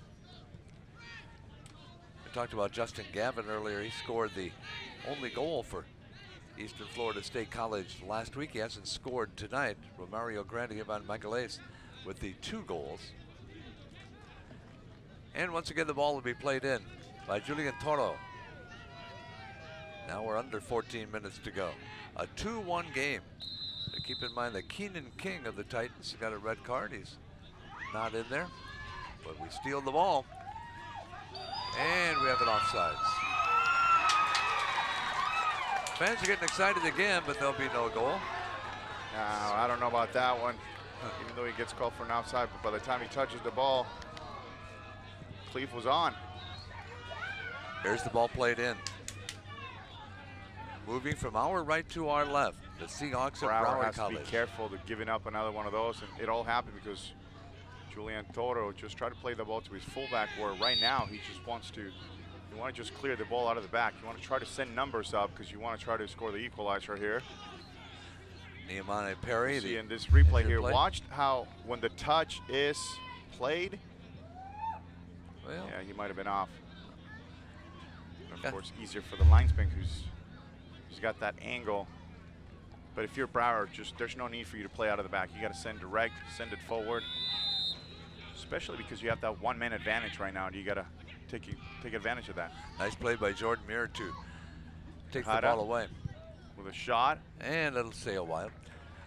We talked about Justin Gavin earlier. He scored the only goal for Eastern Florida State College last week. He hasn't scored tonight. Romario Grande Ivan Magalhaes with the 2 goals. And once again, the ball will be played in by Julian Toro. Now we're under 14 minutes to go. A 2-1 game. But keep in mind that Keenan King of the Titans got a red card. He's not in there, but we steal the ball. And we have an offsides. Fans are getting excited again, but there'll be no goal. Now, I don't know about that one, even though he gets called for an offside, but by the time he touches the ball, Cleef was on. Here's the ball played in. Moving from our right to our left, the Seahawks of Broward has College. To be careful to giving up another one of those, and it all happened because Julian Toro just tried to play the ball to his fullback, where right now he just wants to, you want to just clear the ball out of the back. You want to try to send numbers up because you want to try to score the equalizer here. Nehemiah Perry. See in this replay here, watch how when the touch is played, well, yeah, he might have been off. And of course, easier for the linesman who's got that angle. But if you're Broward, there's no need for you to play out of the back. You got to send direct, send it forward. Especially because you have that one-man advantage right now, and you got to take advantage of that. Nice play by Jordan Muir to take the ball away. With a shot. And it'll sail wide.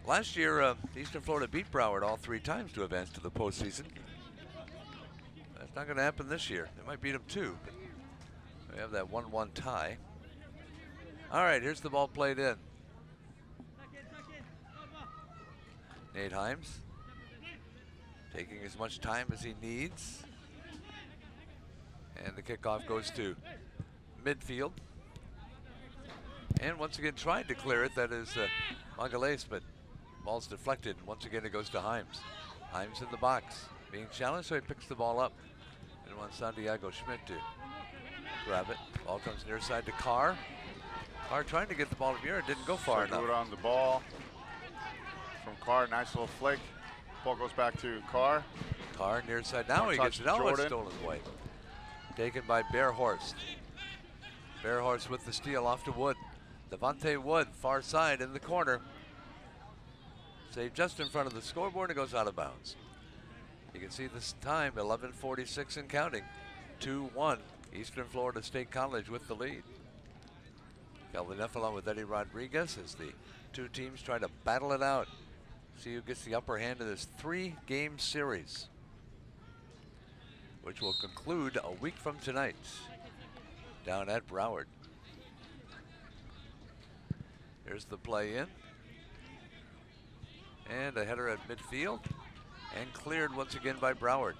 Last year, Eastern Florida beat Broward all 3 times to advance to the postseason. That's not going to happen this year. They might beat them 2, but we have that 1-1 tie. All right, here's the ball played in. Nate Himes taking as much time as he needs. And the kickoff goes to midfield. And once again tried to clear it, that is Magalhaes, but ball's deflected. Once again it goes to Himes. Himes in the box, being challenged, so he picks the ball up. And wants Santiago Schmidt to grab it. Ball comes near side to Carr. Carr trying to get the ball to Muir, didn't go far enough. on the ball from Carr, nice little flick. Ball goes back to Carr. Carr near side, now he gets it, now it's stolen away. Taken by Barenhorst. Barenhorst with the steal off to Wood. Devontae Wood, far side in the corner. Saved just in front of the scoreboard, and goes out of bounds. You can see this time, 11:46 and counting. 2-1, Eastern Florida State College with the lead. Kelvin Nephilim with Eddie Rodriguez as the 2 teams try to battle it out. See who gets the upper hand in this 3-game series. which will conclude a week from tonight down at Broward. Here's the play in. And a header at midfield. And cleared once again by Broward.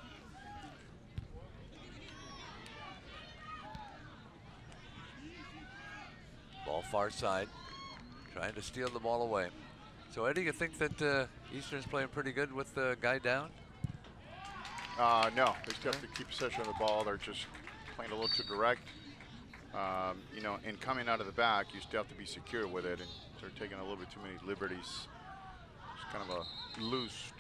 Ball far side. Trying to steal the ball away. So Eddie, you think that Eastern's playing pretty good with the guy down? No, they still have to keep possession of the ball. They're just playing a little too direct. You know, in coming out of the back, you still have to be secure with it, and they're taking a little bit too many liberties. It's kind of a loose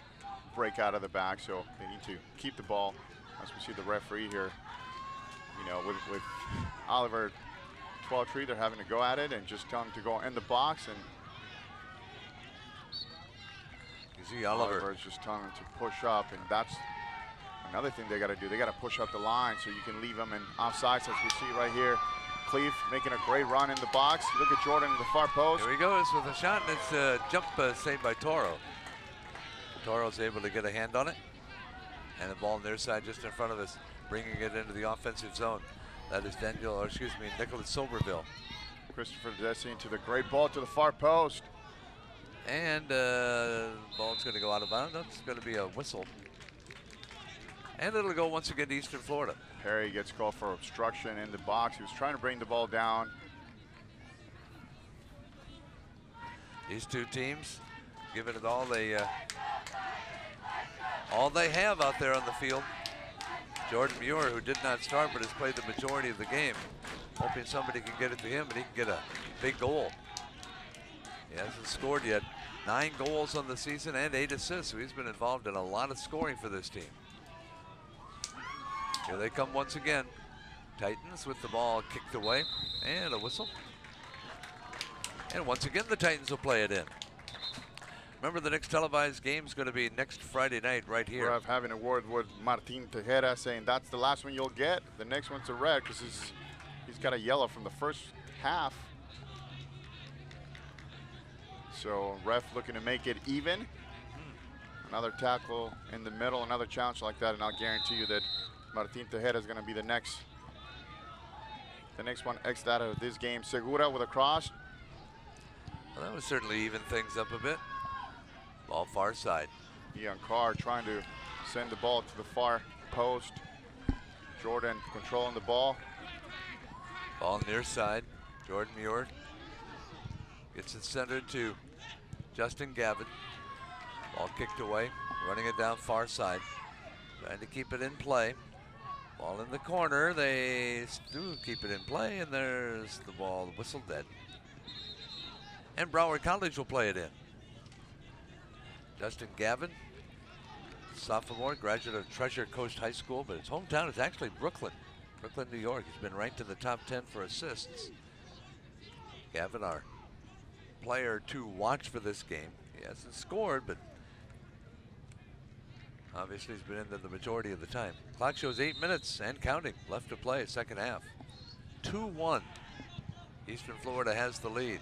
break out of the back, so they need to keep the ball. As we see the referee here, you know, with Oliver 12-3, they're having to go at it and just tell him to go in the box, and you see Oliver is just telling him to push up, and that's another thing they got to do. They got to push up the line so you can leave them in offsides, as we see right here. Cleef making a great run in the box. Look at Jordan in the far post. Here he goes with a shot, and it's a jump saved by Toro. Toro's able to get a hand on it, and the ball on their side just in front of us, bringing it into the offensive zone. That is Nicholas Soberville. Christopher Desi into the great ball to the far post. And the ball's going to go out of bounds. That's going to be a whistle. And it'll go once again to Eastern Florida. Perry gets called for obstruction in the box. He was trying to bring the ball down. These two teams giving it all they have out there on the field. Jordan Muir, who did not start but has played the majority of the game, hoping somebody can get it to him and he can get a big goal. He hasn't scored yet. 9 goals on the season and 8 assists, so he's been involved in a lot of scoring for this team. Here they come once again. Titans with the ball kicked away and a whistle. And once again, the Titans will play it in. Remember, the next televised game is going to be next Friday night right here. We're having a word with Martin Tejera saying that's the last one you'll get. The next one's a red because he's got a yellow from the first half. So ref looking to make it even. Another tackle in the middle, another challenge like that, and I'll guarantee you that Martin Tejera is going to be the next one exit out of this game. Segura with a cross. Well, that would certainly even things up a bit. Ball far side. Ian Carr trying to send the ball to the far post. Jordan controlling the ball. Ball near side. Jordan Muir gets it centered to Justin Gavin. Ball kicked away, running it down far side. Trying to keep it in play. Ball in the corner. They do keep it in play, and there's the ball, the whistle dead. And Broward College will play it in. Justin Gavin, sophomore, graduate of Treasure Coast High School, but his hometown is actually Brooklyn, New York. He's been ranked in the top 10 for assists. Gavin, our player to watch for this game. He hasn't scored, but obviously he's been in there the majority of the time. Clock shows 8 minutes and counting left to play, second half. 2-1. Eastern Florida has the lead.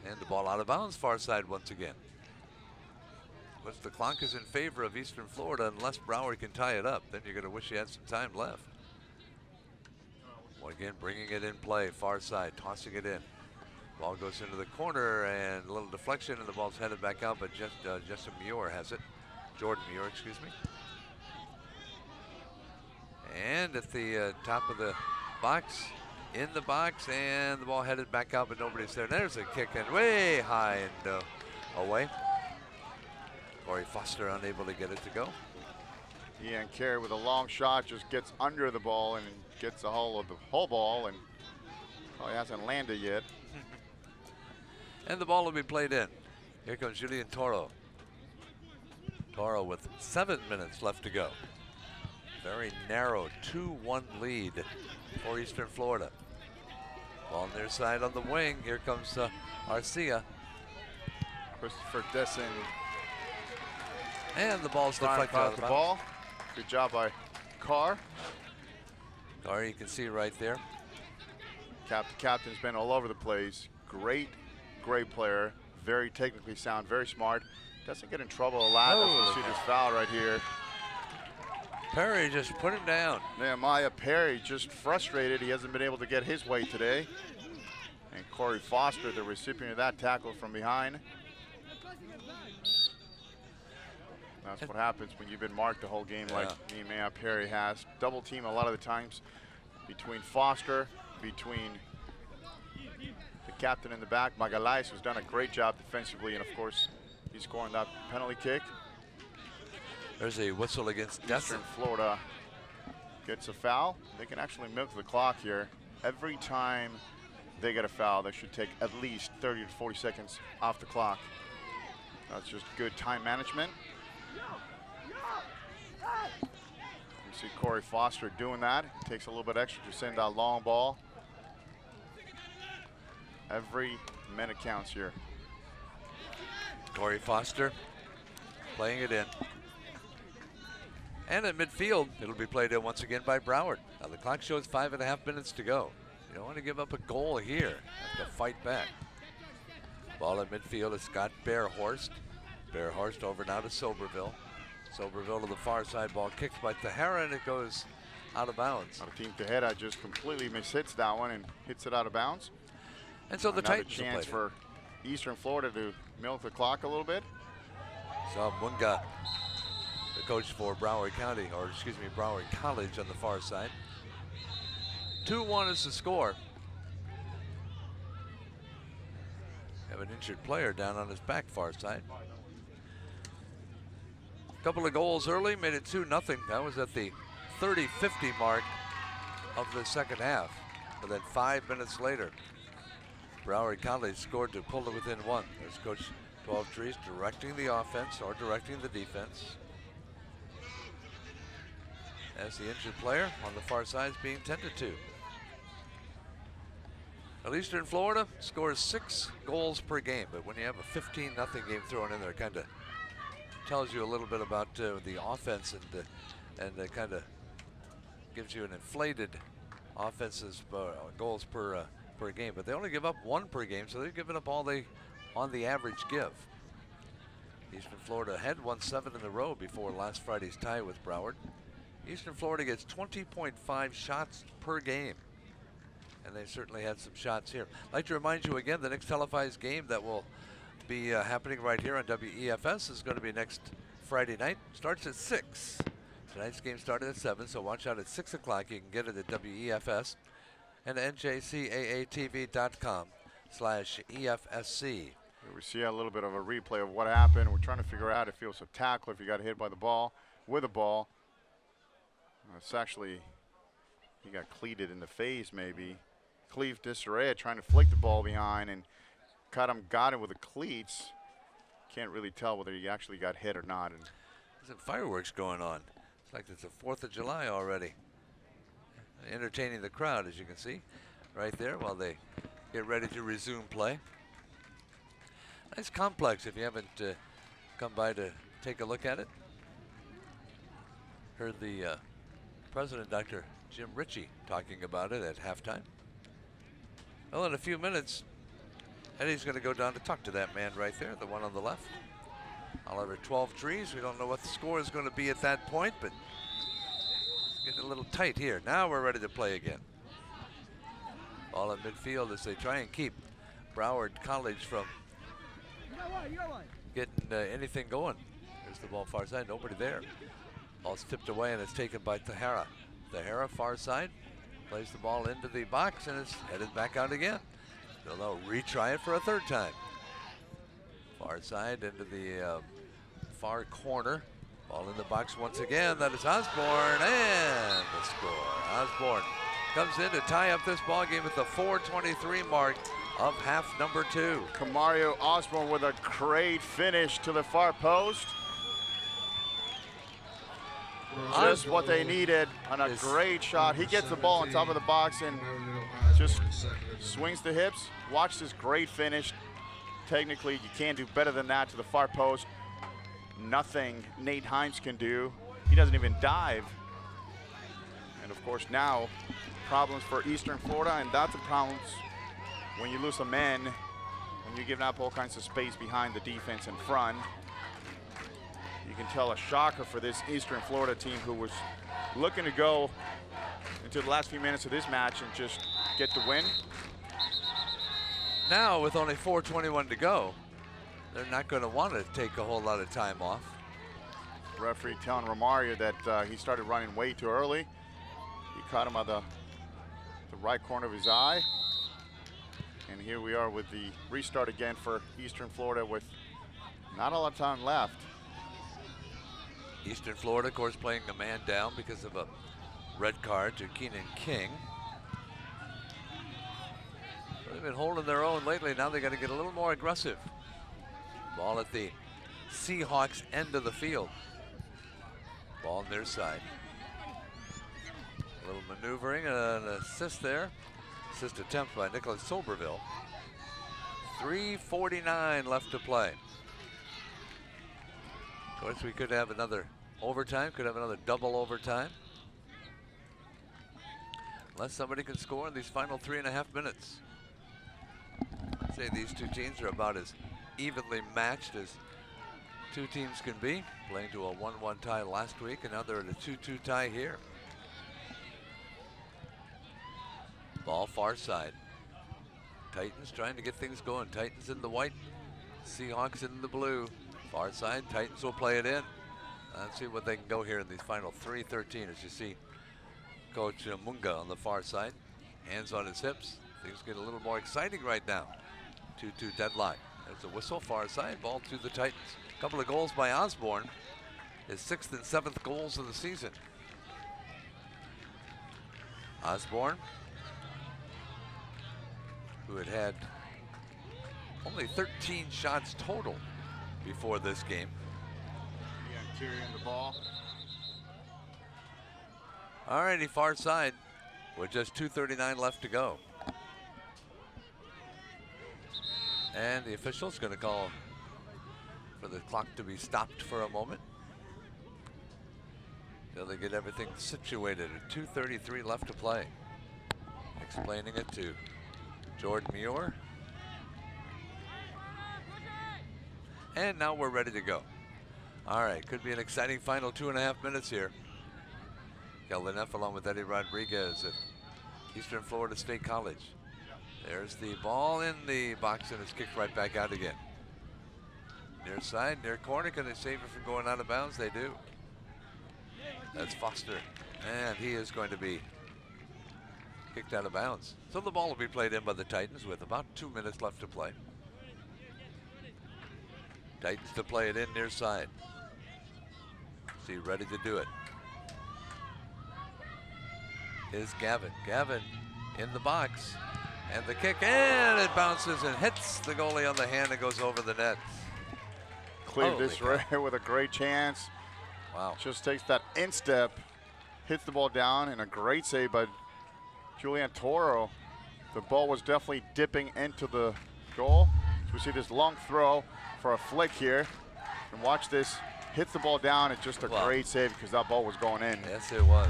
And the ball out of bounds, far side once again. But the clock is in favor of Eastern Florida unless Broward can tie it up. Then you're going to wish you had some time left. Well, again, bringing it in play, far side, tossing it in. Ball goes into the corner and a little deflection, and the ball's headed back out, but Justin Muir has it. Jordan Muir, excuse me. And at the top of the box, in the box, and the ball headed back out, but nobody's there. There's a kick in way high and away. Corey Foster unable to get it to go. Ian Carey with a long shot just gets under the ball and gets a hold of the whole ball, and probably hasn't landed yet. And the ball will be played in. Here comes Julian Toro. Toro with 7 minutes left to go. Very narrow 2-1 lead for Eastern Florida. Ball on their side on the wing. Here comes Arcia. Christopher Dessen. And the ball's deflected out of the ball. Good job by Carr. Carr, you can see right there. Captain's been all over the place. Great player. Very technically sound, very smart. Doesn't get in trouble a lot. That's what we see this foul right here. Perry just put him down. Nehemiah Perry just frustrated. He hasn't been able to get his way today. And Corey Foster, the recipient of that tackle from behind. That's what happens when you've been marked the whole game like Nehemiah Perry has. Double team a lot of the times between Foster, between the captain in the back, Magalhães, who's done a great job defensively, and of course, he's scoring that penalty kick. There's a whistle against Destin. Florida gets a foul. They can actually milk the clock here. Every time they get a foul, they should take at least 30 to 40 seconds off the clock. That's just good time management. You see Corey Foster doing that. It takes a little bit extra to send that long ball. Every minute counts here. Corey Foster playing it in. And at midfield, it'll be played in once again by Broward. Now the clock shows 5.5 minutes to go. You don't want to give up a goal here. Have to fight back. Ball at midfield is Scott Bearhorst. Bearhorst over now to Soberville. Soberville to the far side, ball kicked by Tejera, and it goes out of bounds. Team Tejera just completely mishits that one and hits it out of bounds. And so the Titans have a chance for Eastern Florida to milk the clock a little bit. So Munga, the coach for Broward County, or excuse me, Broward College on the far side. 2-1 is the score. Have an injured player down on his back far side. Couple of goals early, made it 2-0. That was at the 30-50 mark of the second half. But then 5 minutes later, Broward College scored to pull it within 1. There's Coach 12 Trees directing the offense or directing the defense. As the injured player on the far side is being tended to. Well, Eastern Florida scores 6 goals per game, but when you have a 15-0 game thrown in there, kind of tells you a little bit about the offense, and kind of gives you an inflated offense's goals per game. But they only give up 1 per game, so they're giving up all they on the average give. Eastern Florida had won 7 in a row before last Friday's tie with Broward. Eastern Florida gets 20.5 shots per game, and they certainly had some shots here. I'd like to remind you again, the next televised game that will be happening right here on WEFS is going to be next Friday night. Starts at 6. Tonight's game started at 7, so watch out at 6 o'clock. You can get it at WEFS and NJCAA-TV.com/EFSC. We see a little bit of a replay of what happened. We're trying to figure out if it was a tackle, if he got hit by the ball, with a ball. It's actually, he got cleated in the face maybe. Cleve Disarray trying to flick the ball behind and got him with the cleats. Can't really tell whether he actually got hit or not. And there's some fireworks going on. It's like it's the 4th of July already. Entertaining the crowd, as you can see, right there while they get ready to resume play. Nice complex if you haven't come by to take a look at it. Heard the president, Dr. Jim Ritchie, talking about it at halftime. Well, in a few minutes, Eddie's going to go down to talk to that man right there, the one on the left. Oliver 12 Trees. We don't know what the score is going to be at that point, but it's getting a little tight here. Now we're ready to play again. Ball in midfield as they try and keep Broward College from getting anything going. There's the ball far side, nobody there. Ball's tipped away and it's taken by Tejera. Tejera far side, plays the ball into the box and it's headed back out again. So they'll retry it for a 3rd time. Far side into the far corner. Ball in the box once again. That is Osborne, and the score. Osborne comes in to tie up this ball game at the 4:23 mark of half number 2. Kamario Osborne with a great finish to the far post. Just what they needed on a great shot. He gets the ball on top of the box and just swings the hips. Watch this great finish. Technically, you can't do better than that to the far post. Nothing Nate Himes can do. He doesn't even dive. And of course now, problems for Eastern Florida, and that's the problems when you lose a man, when you're giving up all kinds of space behind the defense in front. You can tell a shocker for this Eastern Florida team who was looking to go into the last few minutes of this match and just get the win. Now, with only 4:21 to go, they're not going to want to take a whole lot of time off. Referee telling Romario that he started running way too early. He caught him on the right corner of his eye. And here we are with the restart again for Eastern Florida with not a lot of time left. Eastern Florida, of course, playing a man down because of a red card to Keenan King. They've been holding their own lately. Now they got to get a little more aggressive. Ball at the Seahawks end of the field. Ball on their side. A little maneuvering, an assist there. Assist attempt by Nicholas Soberville. 3:49 left to play. Of course, we could have another overtime, could have another double overtime. Unless somebody can score in these final 3.5 minutes. I'd say these two teams are about as evenly matched as two teams can be. Playing to a 1-1 tie last week, and now they're at a 2-2 tie here. Ball far side. Titans trying to get things going. Titans in the white, Seahawks in the blue. Far side, Titans will play it in. Let's see what they can go here in these final 3:13 as you see Coach Munga on the far side. Hands on his hips. Things get a little more exciting right now. 2-2 deadlock. There's a whistle, far side, ball to the Titans. A couple of goals by Osborne. His 6th and 7th goals of the season. Osborne, who had only 13 shots total before this game. The interior in the ball. All righty, far side with just 2:39 left to go. And the official's going to call for the clock to be stopped for a moment till they get everything situated. 2:33 left to play. Explaining it to Jordan Muir. And now we're ready to go. All right, could be an exciting final 2.5 minutes here. Kelvin Neff along with Eddie Rodriguez at Eastern Florida State College. There's the ball in the box and it's kicked right back out again. Near side, near corner, can they save it from going out of bounds? They do. That's Foster, and he is going to be kicked out of bounds. So the ball will be played in by the Titans with about 2 minutes left to play. Titans to play it in near side. See, ready to do it. Is Gavin. Gavin in the box. And the kick, and it bounces and hits the goalie on the hand and goes over the net. Cleaved this right with a great chance. Wow. Just takes that instep, hits the ball down, and a great save by Julian Toro. The ball was definitely dipping into the goal. So we see this long throw for a flick here. And watch this, hits the ball down. It's just a great save because that ball was going in. Yes, it was.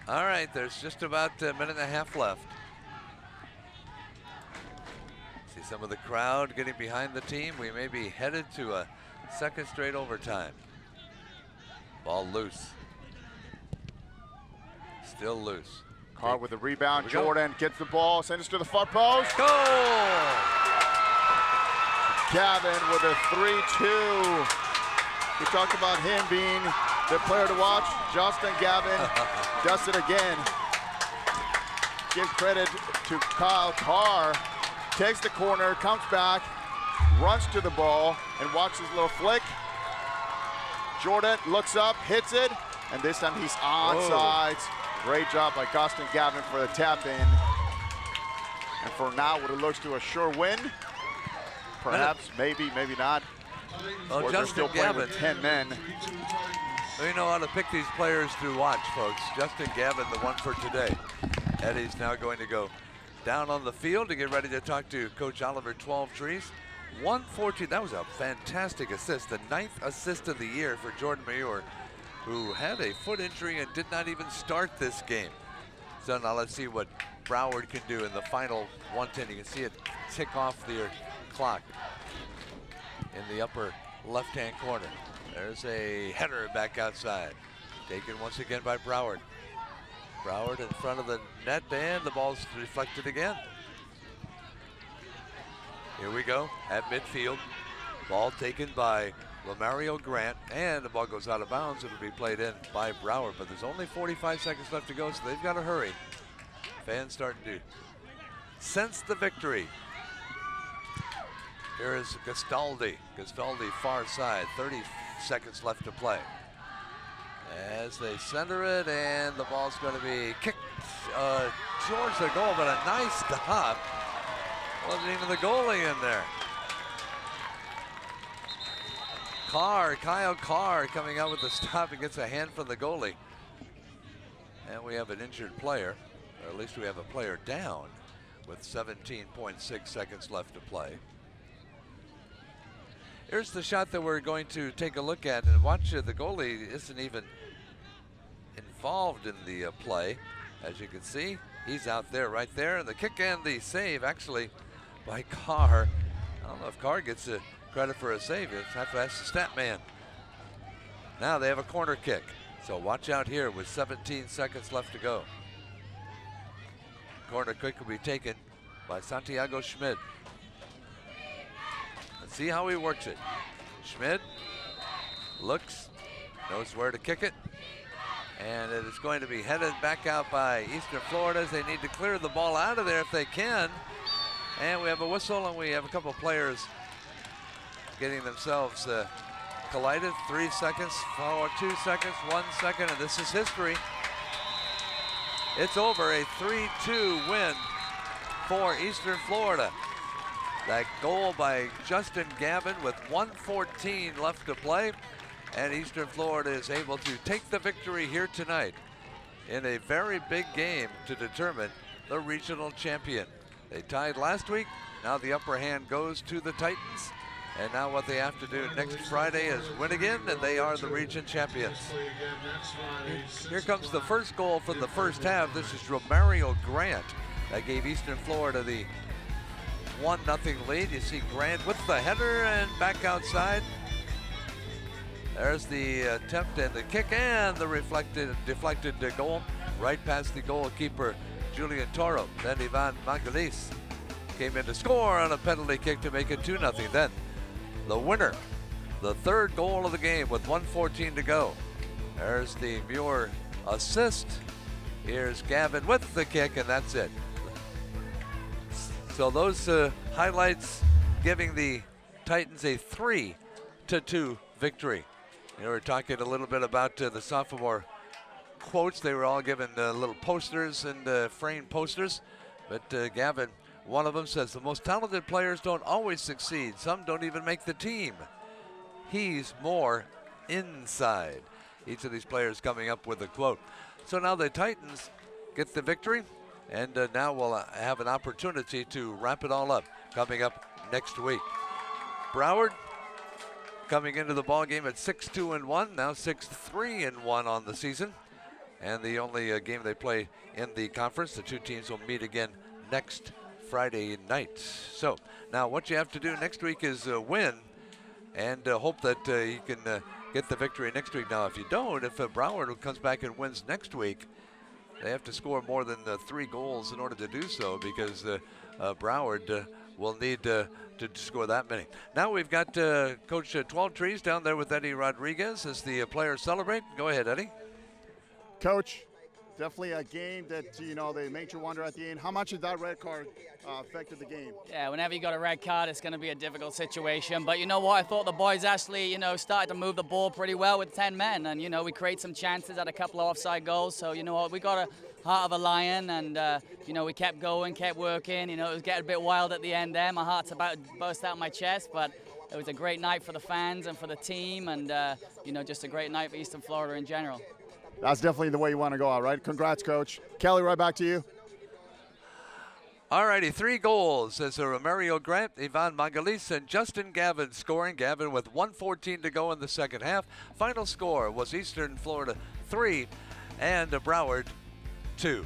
All right, there's just about a minute and a half left. See some of the crowd getting behind the team. We may be headed to a second straight overtime. Ball loose. Still loose. Carr with the rebound. Jordan gets the ball, sends it to the far post. Goal! Gavin with a 3-2. We talked about him being the player to watch. Justin Gavin does it again. Give credit to Kyle Carr. Takes the corner, comes back, runs to the ball, and watches his little flick. Jordan looks up, hits it, and this time he's onside. Great job by Justin Gavin for the tap in. And for now, what it looks to a sure win. Perhaps, maybe, maybe not. Well, Justin still playing with 10 men. We know how to pick these players to watch, folks. Justin Gavin, the one for today. Eddie's now going to go down on the field to get ready to talk to Coach Oliver 12 Trees. 114, that was a fantastic assist. The 9th assist of the year for Jordan Muir, who had a foot injury and did not even start this game. So now let's see what Broward can do in the final 110. You can see it tick off the clock in the upper left-hand corner. There's a header back outside. Taken once again by Broward. Broward in front of the net, and the ball's deflected again. Here we go at midfield. Ball taken by Romario Grant, and the ball goes out of bounds. It'll be played in by Broward, but there's only 45 seconds left to go, so they've got to hurry. Fans starting to sense the victory. Here is Gastaldi. Gastaldi far side, 30 seconds left to play. As they center it, and the ball's going to be kicked towards the goal, but a nice stop. Wasn't even the goalie in there. Kyle Carr coming out with the stop and gets a hand from the goalie. And we have an injured player, or at least we have a player down with 17.6 seconds left to play. Here's the shot that we're going to take a look at, and watch the goalie isn't even involved in the play. As you can see, he's out there, right there, and the kick and the save actually by Carr. I don't know if Carr gets credit for a save. You have to ask the stat man. Now they have a corner kick, so watch out here with 17 seconds left to go. Corner kick will be taken by Santiago Schmid. Let's see how he works it. Schmid looks, knows where to kick it, and it is going to be headed back out by Eastern Florida as they need to clear the ball out of there if they can. And we have a whistle, and we have a couple of players getting themselves collided. 3 seconds, 2 seconds, 1 second, and this is history. It's over, a 3-2 win for Eastern Florida. That goal by Justin Gavin with 1:14 left to play, and Eastern Florida is able to take the victory here tonight in a very big game to determine the regional champion. They tied last week, now the upper hand goes to the Titans, and now what they have to do next Friday is win again, and they are the region champions. Here comes the first goal from the first half. This is Romario Grant that gave Eastern Florida the 1-0 lead. You see Grant with the header and back outside. There's the attempt and the kick and the deflected goal right past the goalkeeper, Julian Toro. Then Ivan Magalis came in to score on a penalty kick to make it 2-0. Then the winner, the third goal of the game with 1:14 to go. There's the Muir assist. Here's Gavin with the kick, and that's it. So those highlights giving the Titans a 3-2 victory. You know, we're talking a little bit about the sophomore quotes. They were all given little posters and framed posters. But Gavin, one of them says, the most talented players don't always succeed. Some don't even make the team. He's more inside. Each of these players coming up with a quote. So now the Titans get the victory. And now we'll have an opportunity to wrap it all up coming up next week. Broward coming into the ball game at 6-2-1, now 6-3-1 on the season. And the only game they play in the conference, the two teams will meet again next Friday night. So now what you have to do next week is win and hope that you can get the victory next week. Now if you don't, if Broward comes back and wins next week, they have to score more than 3 goals in order to do so, because Broward will need to score that many. Now we've got Coach 12 Trees down there with Eddie Rodriguez as the players celebrate. Go ahead, Eddie. Coach, definitely a game that, you know, they made you wonder at the end. How much did that red card affected the game? Yeah, whenever you got a red card, it's going to be a difficult situation. But you know what? I thought the boys actually, you know, started to move the ball pretty well with 10 men. And, you know, we create some chances, had a couple of offside goals. So, you know what? We got a heart of a lion. And, you know, we kept going, kept working. You know, it was getting a bit wild at the end there. My heart's about to burst out of my chest. But it was a great night for the fans and for the team. And, you know, just a great night for Eastern Florida in general. That's definitely the way you want to go out, right? Congrats, Coach. Kelly, right back to you. All righty, 3 goals as Romario Grant, Ivan Magalis, and Justin Gavin scoring. Gavin with 1:14 to go in the second half. Final score was Eastern Florida 3 and Broward 2.